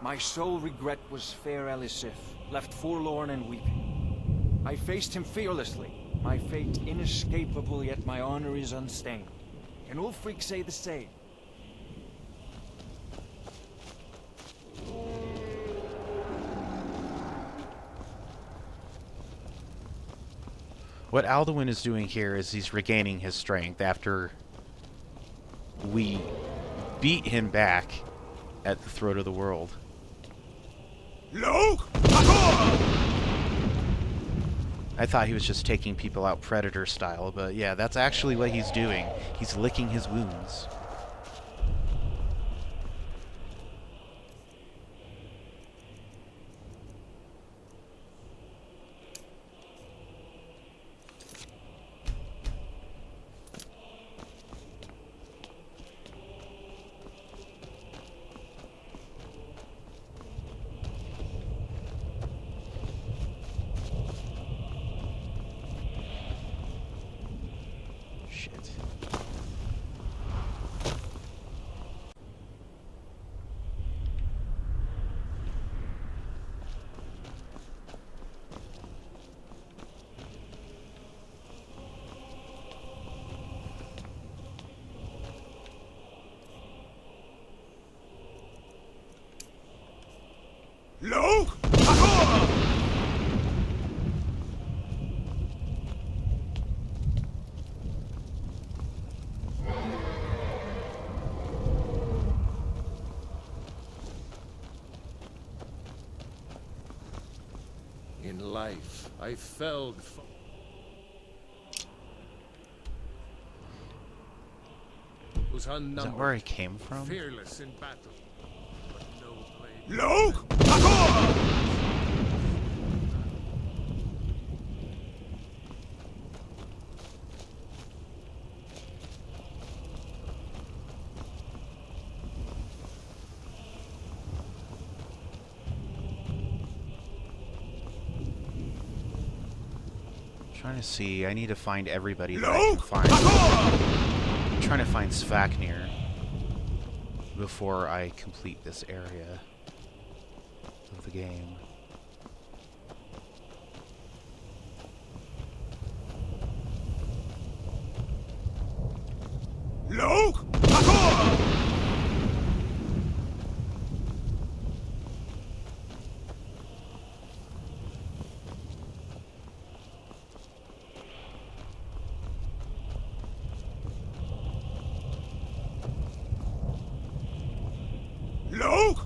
my sole regret was fair Elisif, left forlorn and weeping. I faced him fearlessly, my fate inescapable, yet my honor is unstained. Can Ulfric say the same? What Alduin is doing here is he's regaining his strength after we beat him back at the throat of the world. Loke! I thought he was just taking people out Predator style, but yeah, that's actually what he's doing. He's licking his wounds. Loke! In life, I felled. Was unnumbered. Is that where he came from? Fearless in battle, but no blade. Loke! Trying to see. I need to find everybody that I can find. I'm trying to find Svaknir before I complete this area of the game. Loke! Loke!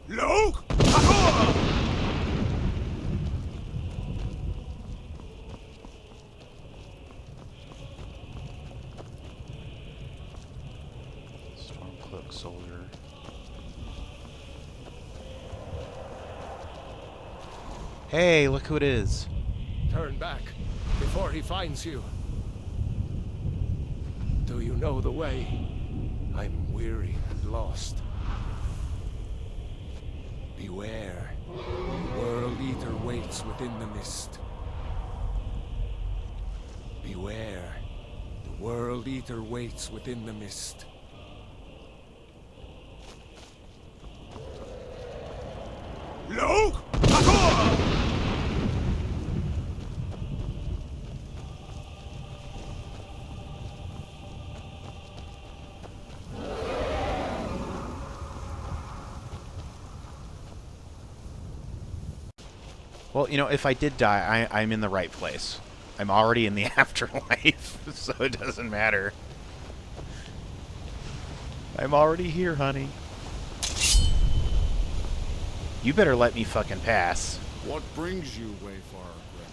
Loke! Stormcloak soldier. Hey, look who it is. Turn back before he finds you. Do you know the way? I'm weary and lost. Beware. The World Eater waits within the mist. Beware. The World Eater waits within the mist. Loke! Well, you know, if I did die, I'm in the right place. I'm already in the afterlife, so it doesn't matter. I'm already here, honey. You better let me fucking pass. What brings you, Wayfarer Grim?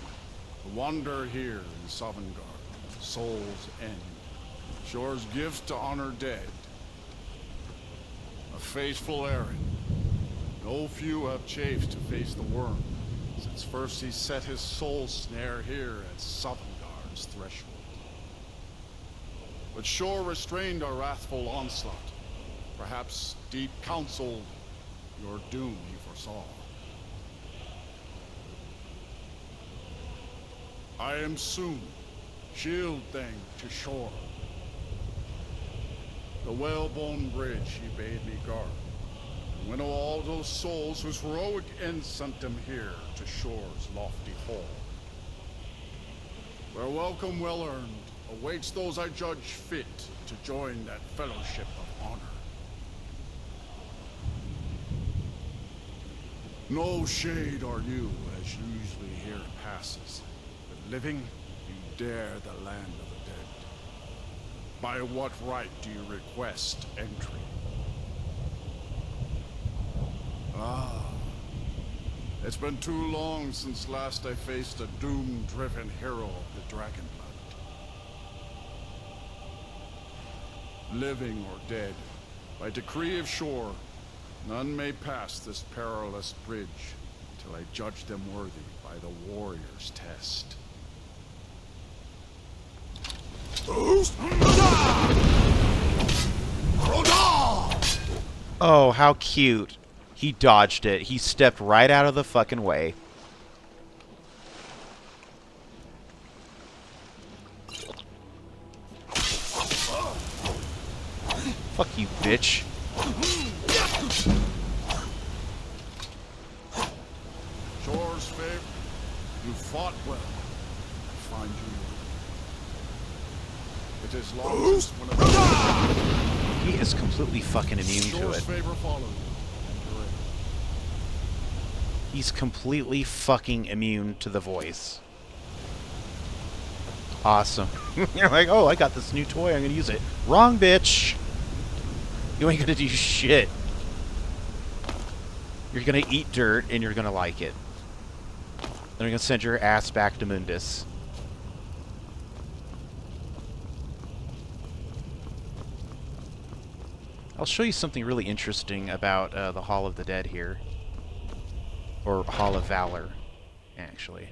To wander here in Sovngarde, Soul's End. Shore's gift to honor dead. A faithful errand. No few have chafed to face the worm, since first he set his soul snare here at Sovngarde's threshold. But Shore restrained our wrathful onslaught. Perhaps deep counseled your doom he foresaw. I am Tsun, shield thing to Shore. The whalebone bridge he bade me guard. And winnow all those souls whose heroic end sent them here to Shore's lofty hall. Where welcome well earned awaits those I judge fit to join that fellowship of honor. No shade are you, as usually here passes, but living, you dare the land of the dead. By what right do you request entry? Ah, it's been too long since last I faced a doom-driven hero of the Dragonblood. Living or dead, by decree of Shore, none may pass this perilous bridge till I judge them worthy by the warrior's test. Oh, how cute. He dodged it. He stepped right out of the fucking way. Fuck you, bitch. Shore's favor, you fought well. I find you. It is long since one of He is completely fucking immune to Shore's it. favor followed. He's completely fucking immune to the voice. Awesome. You're like, oh, I got this new toy, I'm gonna use it. Wrong, bitch! You ain't gonna do shit. You're gonna eat dirt, and you're gonna like it. Then you're gonna send your ass back to Mundus. I'll show you something really interesting about the Hall of the Dead here. Or Hall of Valor, actually.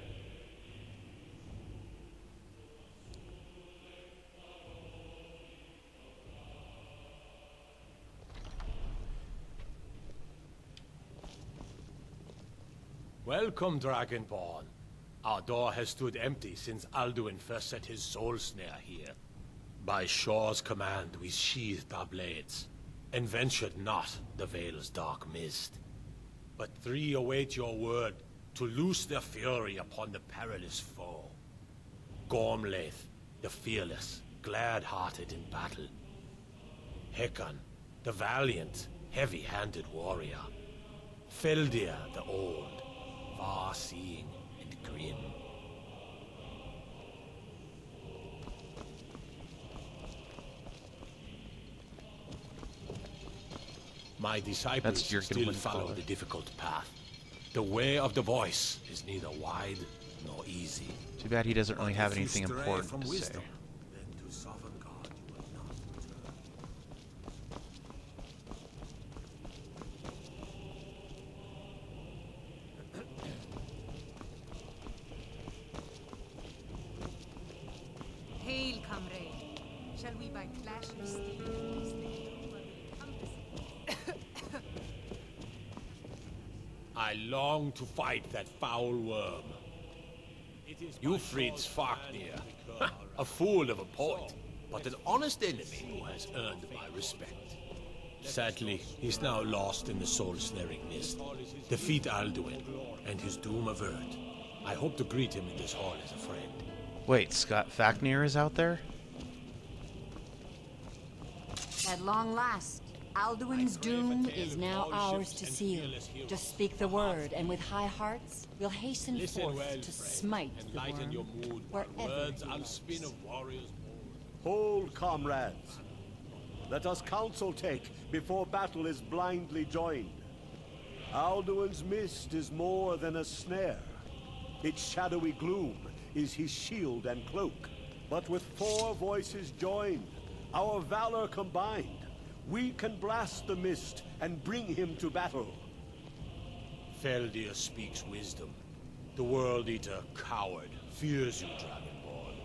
Welcome, Dragonborn. Our door has stood empty since Alduin first set his soul snare here. By Shore's command, we sheathed our blades, and ventured not the Vale's dark mist. But three await your word to loose their fury upon the perilous foe. Gormlaith, the fearless, glad-hearted in battle. Hekon, the valiant, heavy-handed warrior. Feldir, the old, far-seeing and grim. My disciples still follow the difficult path. The way of the voice is neither wide nor easy. Too bad he doesn't really have anything important to say. Then to Sovngarde you will not return. Hail, comrade. Shall we by clash of steel? I long to fight that foul worm. You freed Fafnir, a fool of a poet, but an honest enemy who has earned my respect. Sadly, he's now lost in the soul-snaring mist. Defeat Alduin, and his doom avert. I hope to greet him in this hall as a friend. Wait, Fafnir is out there? At long last, Alduin's doom is now ours to seal. Just speak the word, and with high hearts, we'll hasten forth to smite the worm, wherever he lives. Hold, comrades. Let us counsel take before battle is blindly joined. Alduin's mist is more than a snare. Its shadowy gloom is his shield and cloak. But with 4 voices joined, our valor combined, we can blast the mist and bring him to battle. Feldir speaks wisdom. The World Eater, coward, fears you, Dragonborn.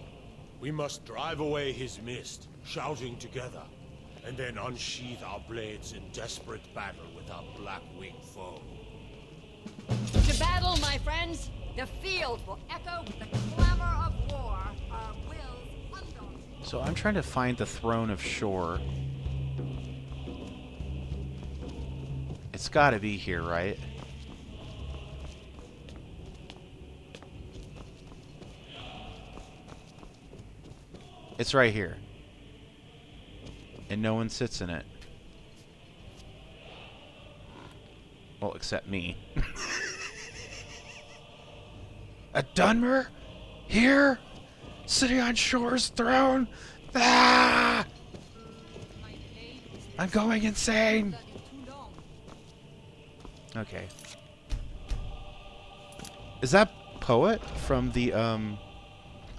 We must drive away his mist, shouting together, and then unsheath our blades in desperate battle with our black-winged foe. To battle, my friends! The field will echo with the clamor of war. Our wills undaunted. So I'm trying to find the Throne of Shore. It's gotta be here, right? It's right here. And no one sits in it. Well, except me. A Dunmer? Here? Sitting on Shore's throne? Ah! I'm going insane! Okay. Is that poet from the,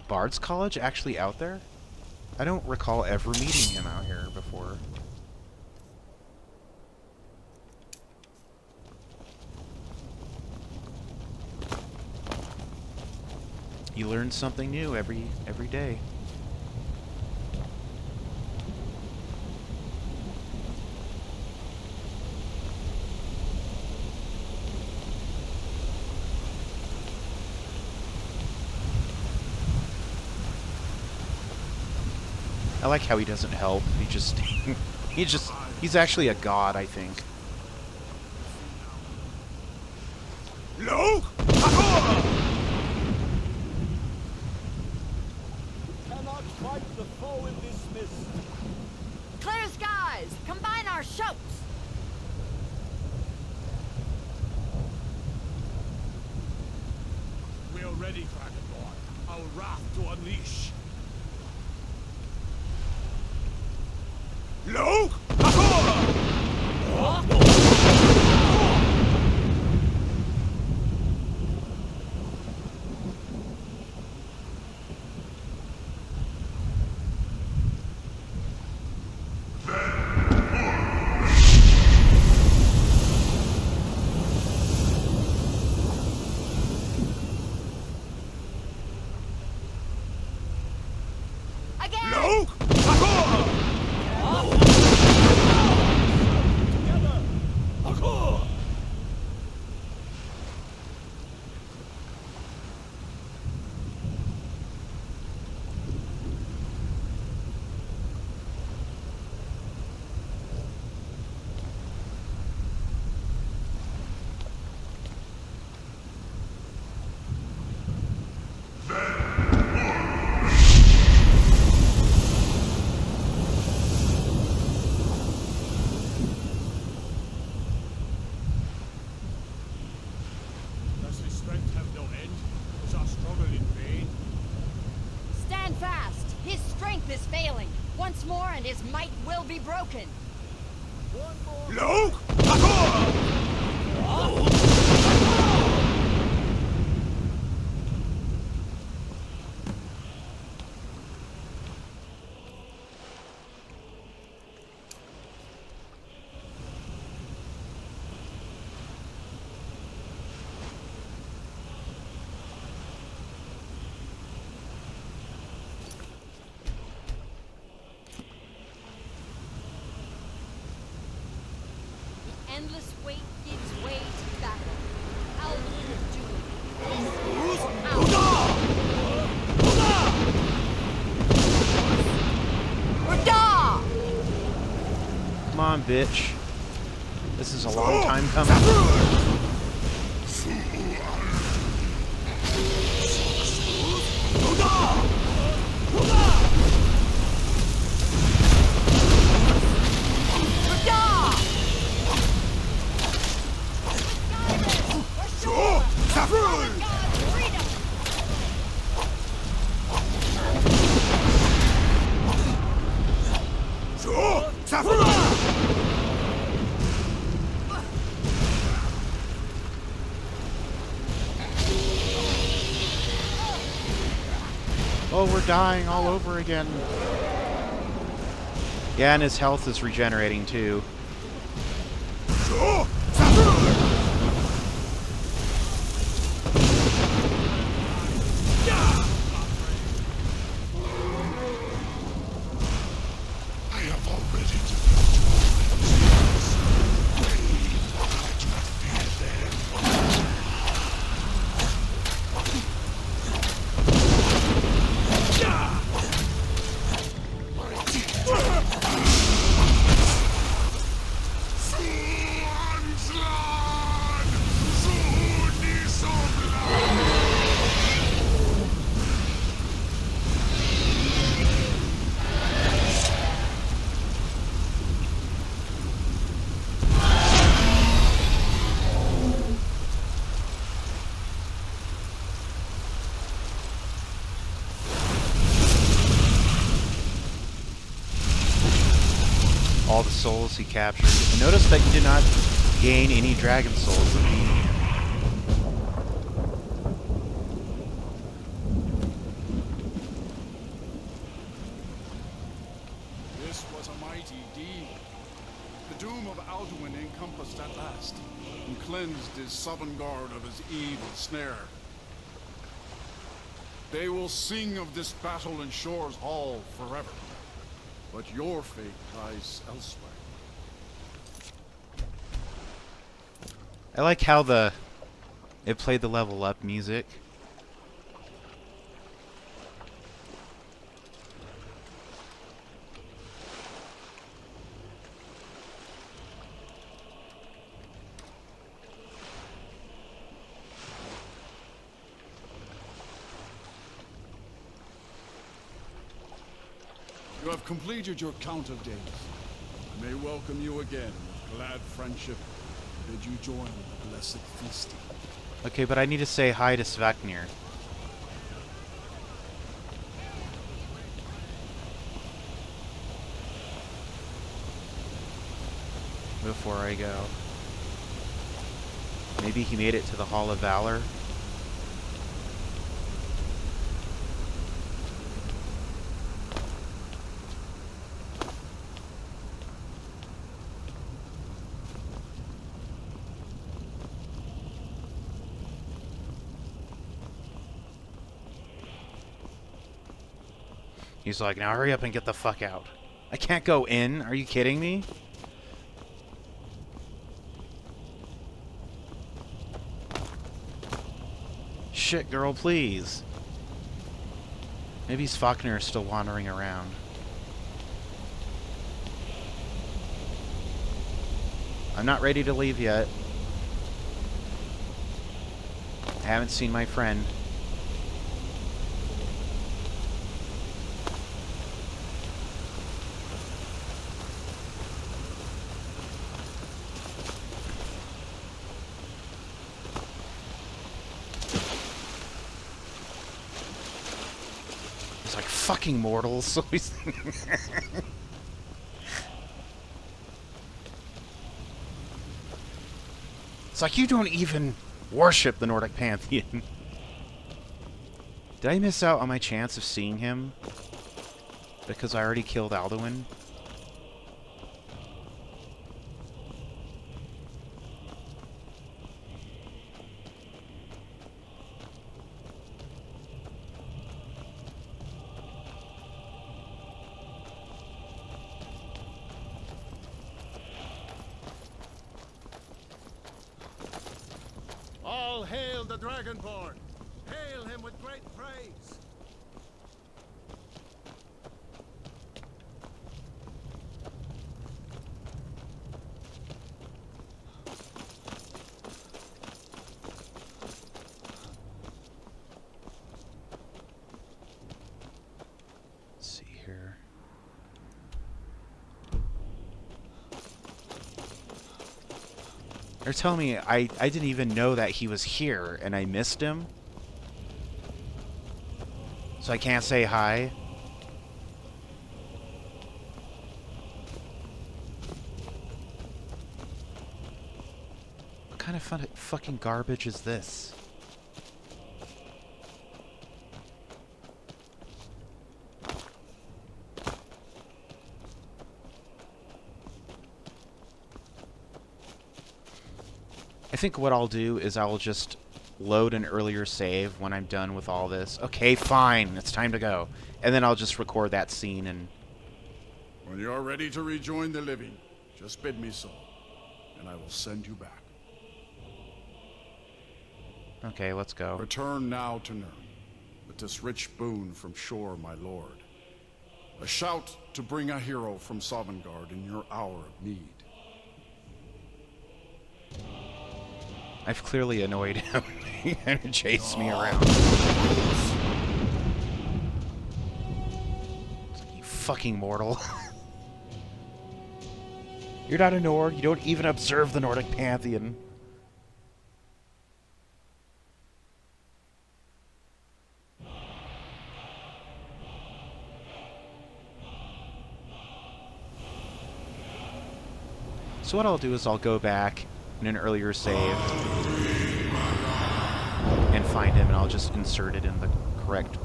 Bard's College actually out there? I don't recall ever meeting him out here before. You learn something new every day. I like how he doesn't help. He's actually a god, I think. Look! Cannot fight the foe in this mist. Clear skies! Combine our shouts! We are ready, Dragonborn. Our wrath to unleash. Look! Is failing. Once more and his might will be broken. Look! Endless wait gives way to battle. Alduin doom. Come on, bitch. This is a long time coming. Oh, we're dying all over again. Yeah, and his health is regenerating too. All the souls he captured. And notice that you did not gain any dragon souls from me. This was a mighty deed. The doom of Alduin encompassed at last, and cleansed his Sovngarde of his evil snare. They will sing of this battle in Shore's Hall forever. But your fate lies elsewhere. I like how it played the level up music. You have completed your count of days. I may welcome you again with glad friendship. Bid you join the blessed feasting. Okay, but I need to say hi to Sovngarde. Before I go. Maybe he made it to the Hall of Valor. He's like, now hurry up and get the fuck out. I can't go in. Are you kidding me? Shit, girl, please. Maybe Sovngarde is still wandering around. I'm not ready to leave yet. I haven't seen my friend. Fucking mortals. So he's it's like you don't even worship the Nordic pantheon. Did I miss out on my chance of seeing him because I already killed Alduin? All hail the Dragonborn! Hail him with great praise! Let's see here. They're telling me I didn't even know that he was here and I missed him. So I can't say hi. What kind of fucking garbage is this? think what I'll do is I'll just load an earlier save when I'm done with all this. Okay, fine. It's time to go. And then I'll just record that scene and... When you are ready to rejoin the living, just bid me so, and I will send you back. Okay, let's go. Return now to Nurn, with this rich boon from shore, my lord. A shout to bring a hero from Sovngarde in your hour of need. I've clearly annoyed him. He kind of chased me around. It's like, you fucking mortal. You're not a Nord. You don't even observe the Nordic Pantheon. So what I'll do is I'll go back in an earlier save and find him, and I'll just insert it in the correct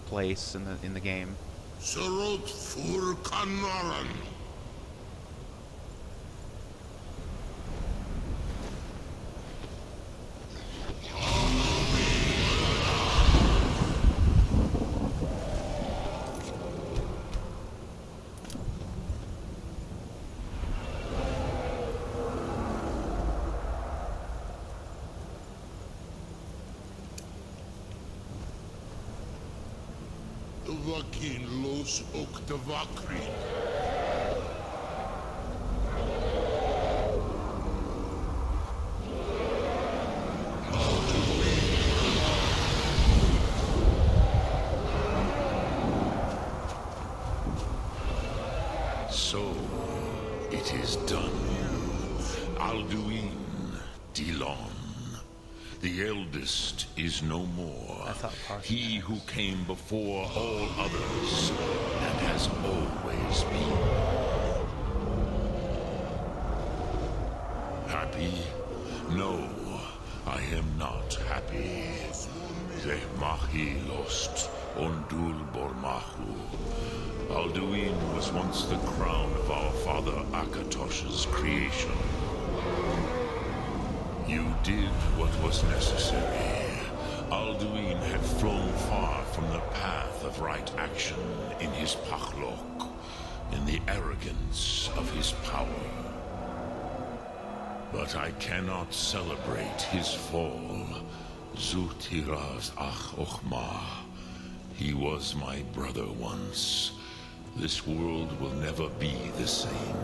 place in the game. Sorot fur kanaran. Vakin los Oktavakri. So, it is done. Alduin, Dilon. The eldest is no more. He who came before all others, and has always been. Happy? No, I am not happy. Ze mahi lost, ondul bormahu. Alduin was once the crown of our father Akatosh's creation. You did what was necessary. Alduin had flown far from the path of right action in his pachlok, in the arrogance of his power. But I cannot celebrate his fall. Zutiraz ach ochma. He was my brother once. This world will never be the same.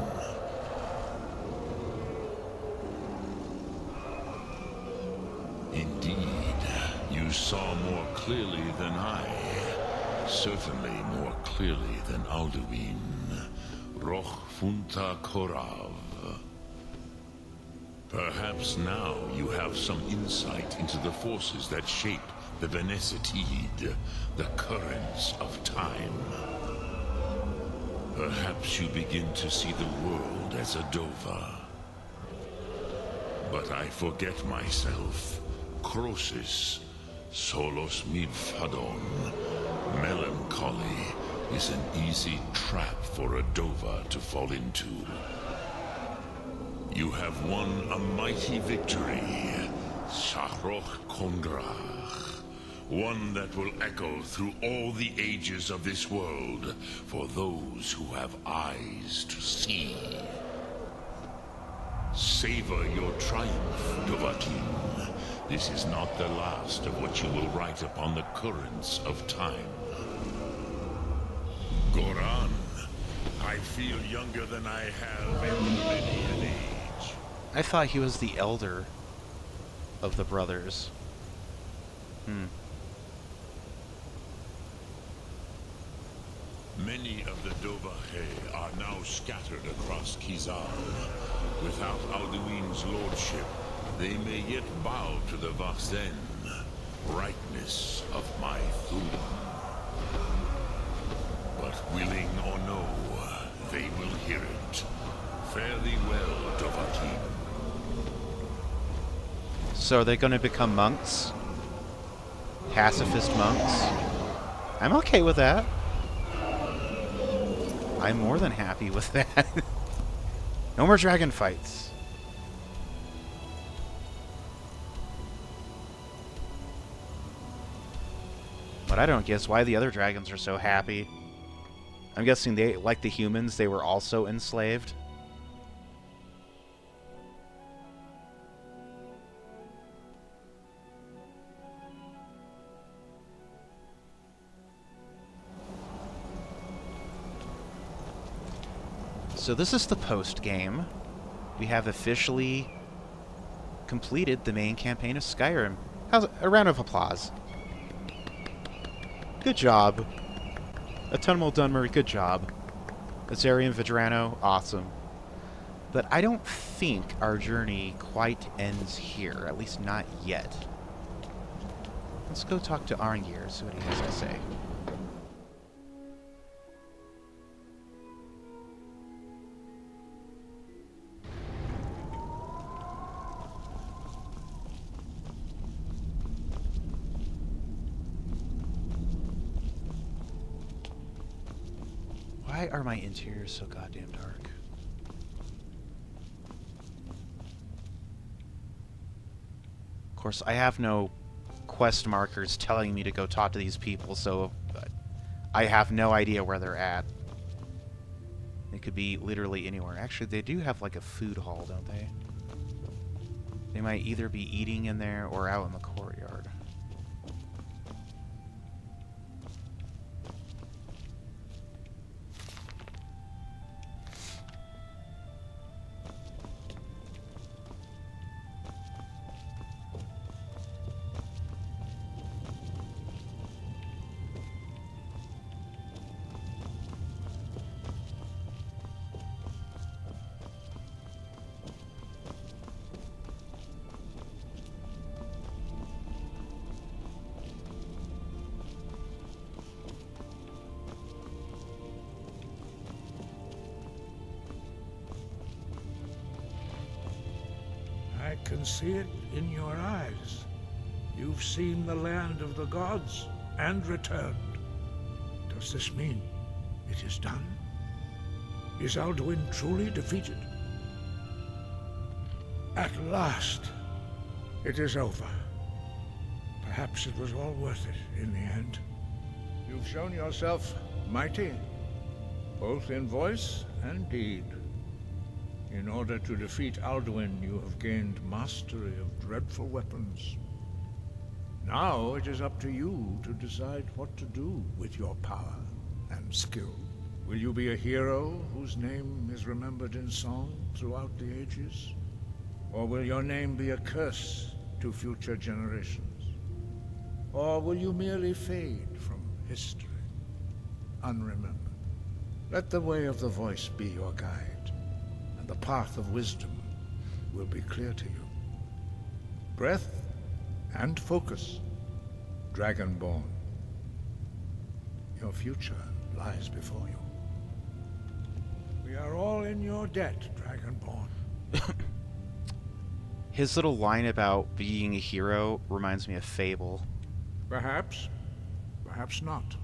Indeed, you saw more clearly than I. Certainly more clearly than Alduin. Roch funta korav. Perhaps now you have some insight into the forces that shape the Benesitid, the currents of time. Perhaps you begin to see the world as a Dova. But I forget myself. Crosis, solos midfadon. Melancholy is an easy trap for a Dova to fall into. You have won a mighty victory, Shahroch Kongrach. One that will echo through all the ages of this world for those who have eyes to see. Savor your triumph, Dovahkiin. This is not the last of what you will write upon the currents of time. Goran, I feel younger than I have in many an age. I thought he was the elder of the brothers. Many of the Dovahe are now scattered across Kizar. Without Alduin's lordship, they may yet bow to the Vasen, brightness of my Thun. But willing or no, they will hear it. Fare thee well, Dovahkiin. So are they going to become monks? Pacifist monks? I'm okay with that. I'm more than happy with that. No more dragon fights. What I don't guess why the other dragons are so happy. I'm guessing they, like the humans, they were also enslaved. So this is the post game. We have officially completed the main campaign of Skyrim. How's it? A round of applause. Good job. Autumnal Dunmer, good job. Azarian Vidrano, awesome. But I don't think our journey quite ends here, at least not yet. Let's go talk to Arngir, see what he has to say. Why are my interiors so goddamn dark? Of course, I have no quest markers telling me to go talk to these people, so I have no idea where they're at. They could be literally anywhere. Actually, they do have like a food hall, don't they? They might either be eating in there or out in the courtyard. I can see it in your eyes. You've seen the land of the gods and returned. Does this mean it is done? Is Alduin truly defeated? At last, it is over. Perhaps it was all worth it in the end. You've shown yourself mighty, both in voice and deed. In order to defeat Alduin, you have gained mastery of dreadful weapons. Now it is up to you to decide what to do with your power and skill. Will you be a hero whose name is remembered in song throughout the ages? Or will your name be a curse to future generations? Or will you merely fade from history, unremembered? Let the way of the voice be your guide. The path of wisdom will be clear to you. Breath and focus, Dragonborn. Your future lies before you. We are all in your debt, Dragonborn. His little line about being a hero reminds me of Fable. Perhaps, perhaps not.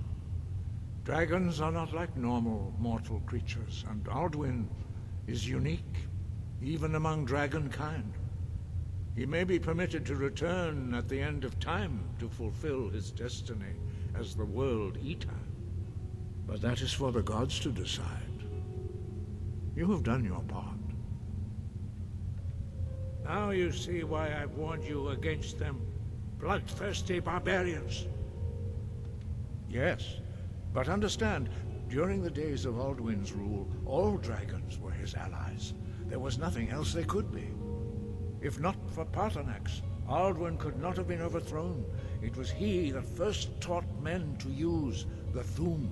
Dragons are not like normal mortal creatures, and Alduin is unique, even among dragonkind. He may be permitted to return at the end of time to fulfill his destiny as the World Eater. But that is for the gods to decide. You have done your part. Now you see why I warned you against them, bloodthirsty barbarians. Yes, but understand, during the days of Alduin's rule, all dragons were his allies. There was nothing else they could be. If not for Paarthurnax, Alduin could not have been overthrown. It was he that first taught men to use the Thum.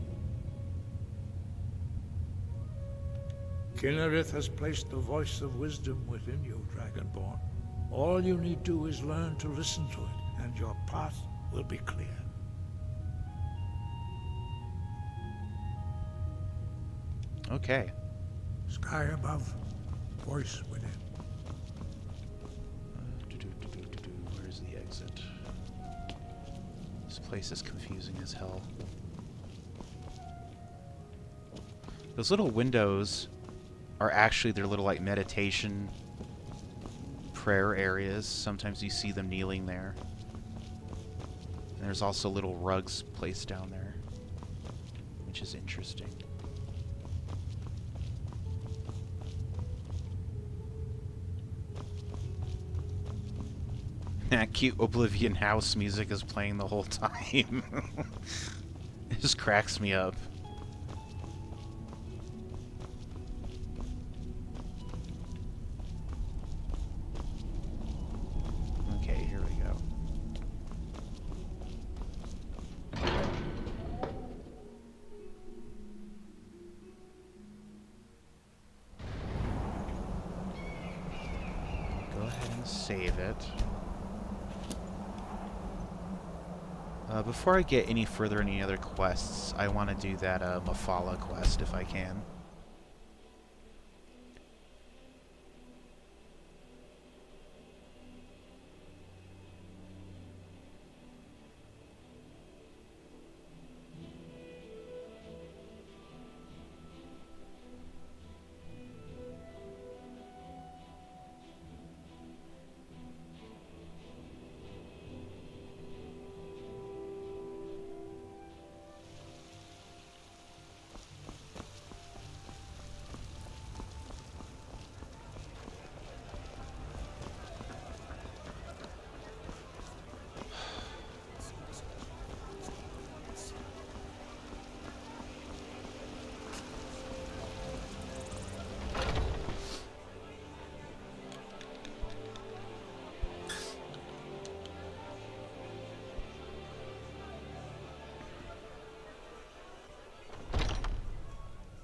Kynareth has placed the voice of wisdom within you, Dragonborn. All you need do is learn to listen to it, and your path will be clear. Okay. Sky above, voice within. Where's the exit? This place is confusing as hell. Those little windows are actually their little like meditation prayer areas. Sometimes you see them kneeling there. There's also little rugs placed down there, which is interesting. That cute Oblivion house music is playing the whole time. It just cracks me up. Okay, here we go. Go ahead and save it. Before I get any further in any other quests, I want to do that Mafala quest if I can.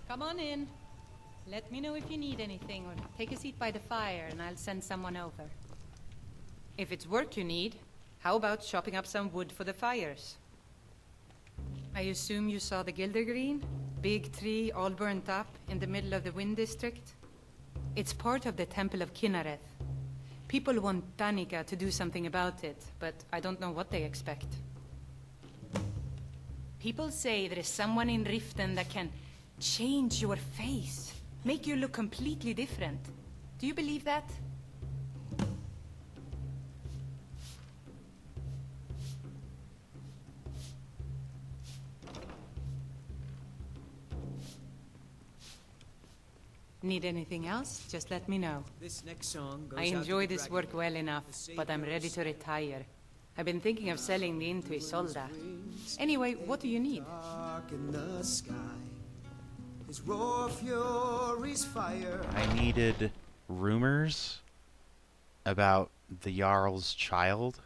Come on in. Let me know if you need anything, or take a seat by the fire and I'll send someone over. If it's work you need, how about chopping up some wood for the fires? I assume you saw the Gildergreen? Big tree all burnt up in the middle of the Wind District? It's part of the Temple of Kinnareth. People want Danica to do something about it, but I don't know what they expect. People say there is someone in Riften that can change your face, make you look completely different. Do you believe that? Need anything else? Just let me know. This next song goes I enjoy this work well enough, but I'm ready to retire. I've been thinking of selling the inn to Isolda. Anyway, what do you need? Dark in the sky. His raw fury's fire. I needed rumors about the Jarl's child.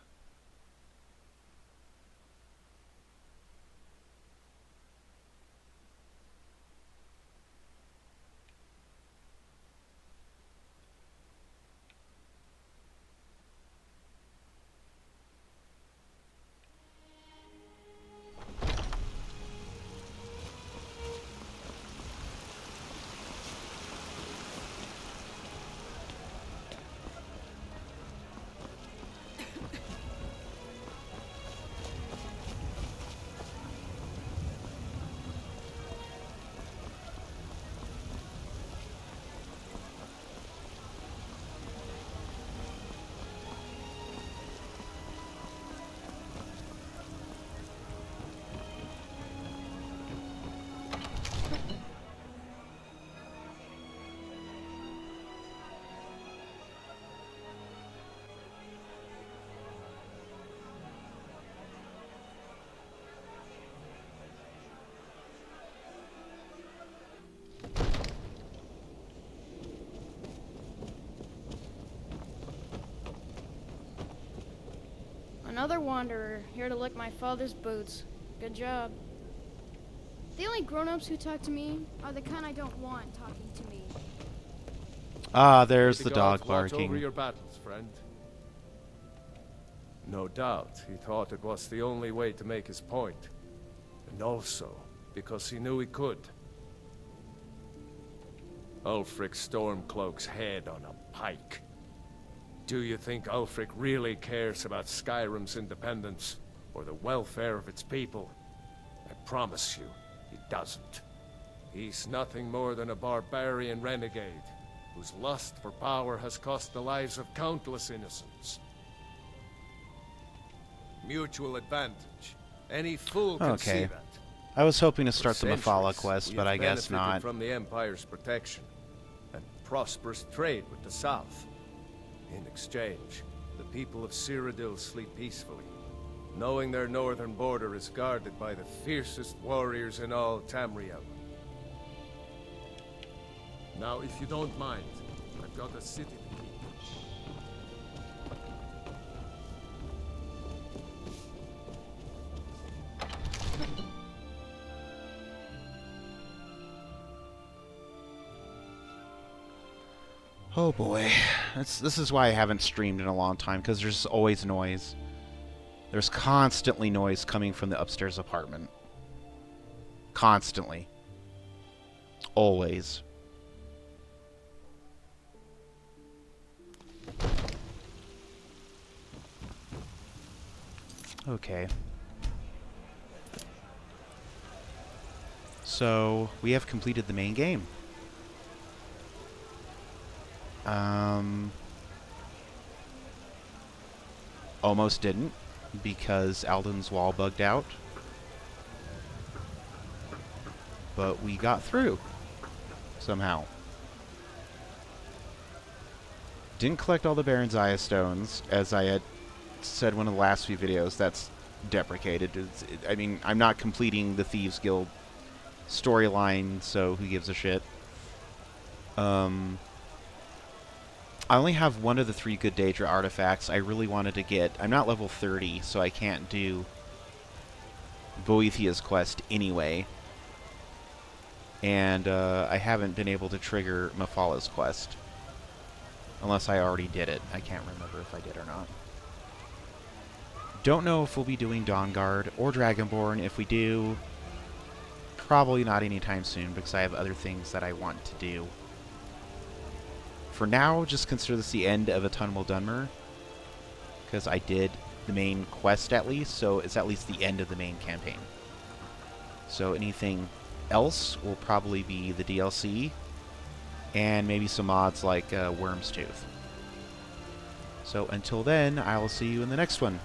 Another wanderer, here to lick my father's boots. Good job. The only grown-ups who talk to me are the kind I don't want talking to me. Ah, there's the gods dog watch barking. over your battles, friend. No doubt, he thought it was the only way to make his point. And also, because he knew he could. Ulfric Stormcloak's head on a pike. Do you think Ulfric really cares about Skyrim's independence, or the welfare of its people? I promise you, he doesn't. He's nothing more than a barbarian renegade, whose lust for power has cost the lives of countless innocents. mutual advantage. Any fool can see Okay. that. I was hoping to For start the Mafala centuries, quest, we but have I guess benefited not. from the Empire's protection and prosperous trade with the South. In exchange, the people of Cyrodiil sleep peacefully, knowing their northern border is guarded by the fiercest warriors in all Tamriel. Now, if you don't mind, I've got a city to keep. Oh boy. This is why I haven't streamed in a long time, because there's always noise. There's constantly noise coming from the upstairs apartment. Constantly. Always. Okay. So, we have completed the main game. Almost didn't, because Alden's wall bugged out. But we got through. Somehow. Didn't collect all the Baron's Eye stones, as I had said in one of the last few videos. That's deprecated. I mean, I'm not completing the Thieves Guild storyline, so who gives a shit? I only have one of the 3 good Daedra artifacts. I really wanted to get... I'm not level 30, so I can't do Boethiah's quest anyway. And I haven't been able to trigger Mafala's quest. Unless I already did it. I can't remember if I did or not. Don't know if we'll be doing Dawnguard or Dragonborn. If we do, probably not anytime soon, because I have other things that I want to do. For now, just consider this the end of Autumnal Dunmer, because I did the main quest at least, so it's at least the end of the main campaign. So anything else will probably be the DLC, and maybe some mods like Worm's Tooth. So until then, I will see you in the next one.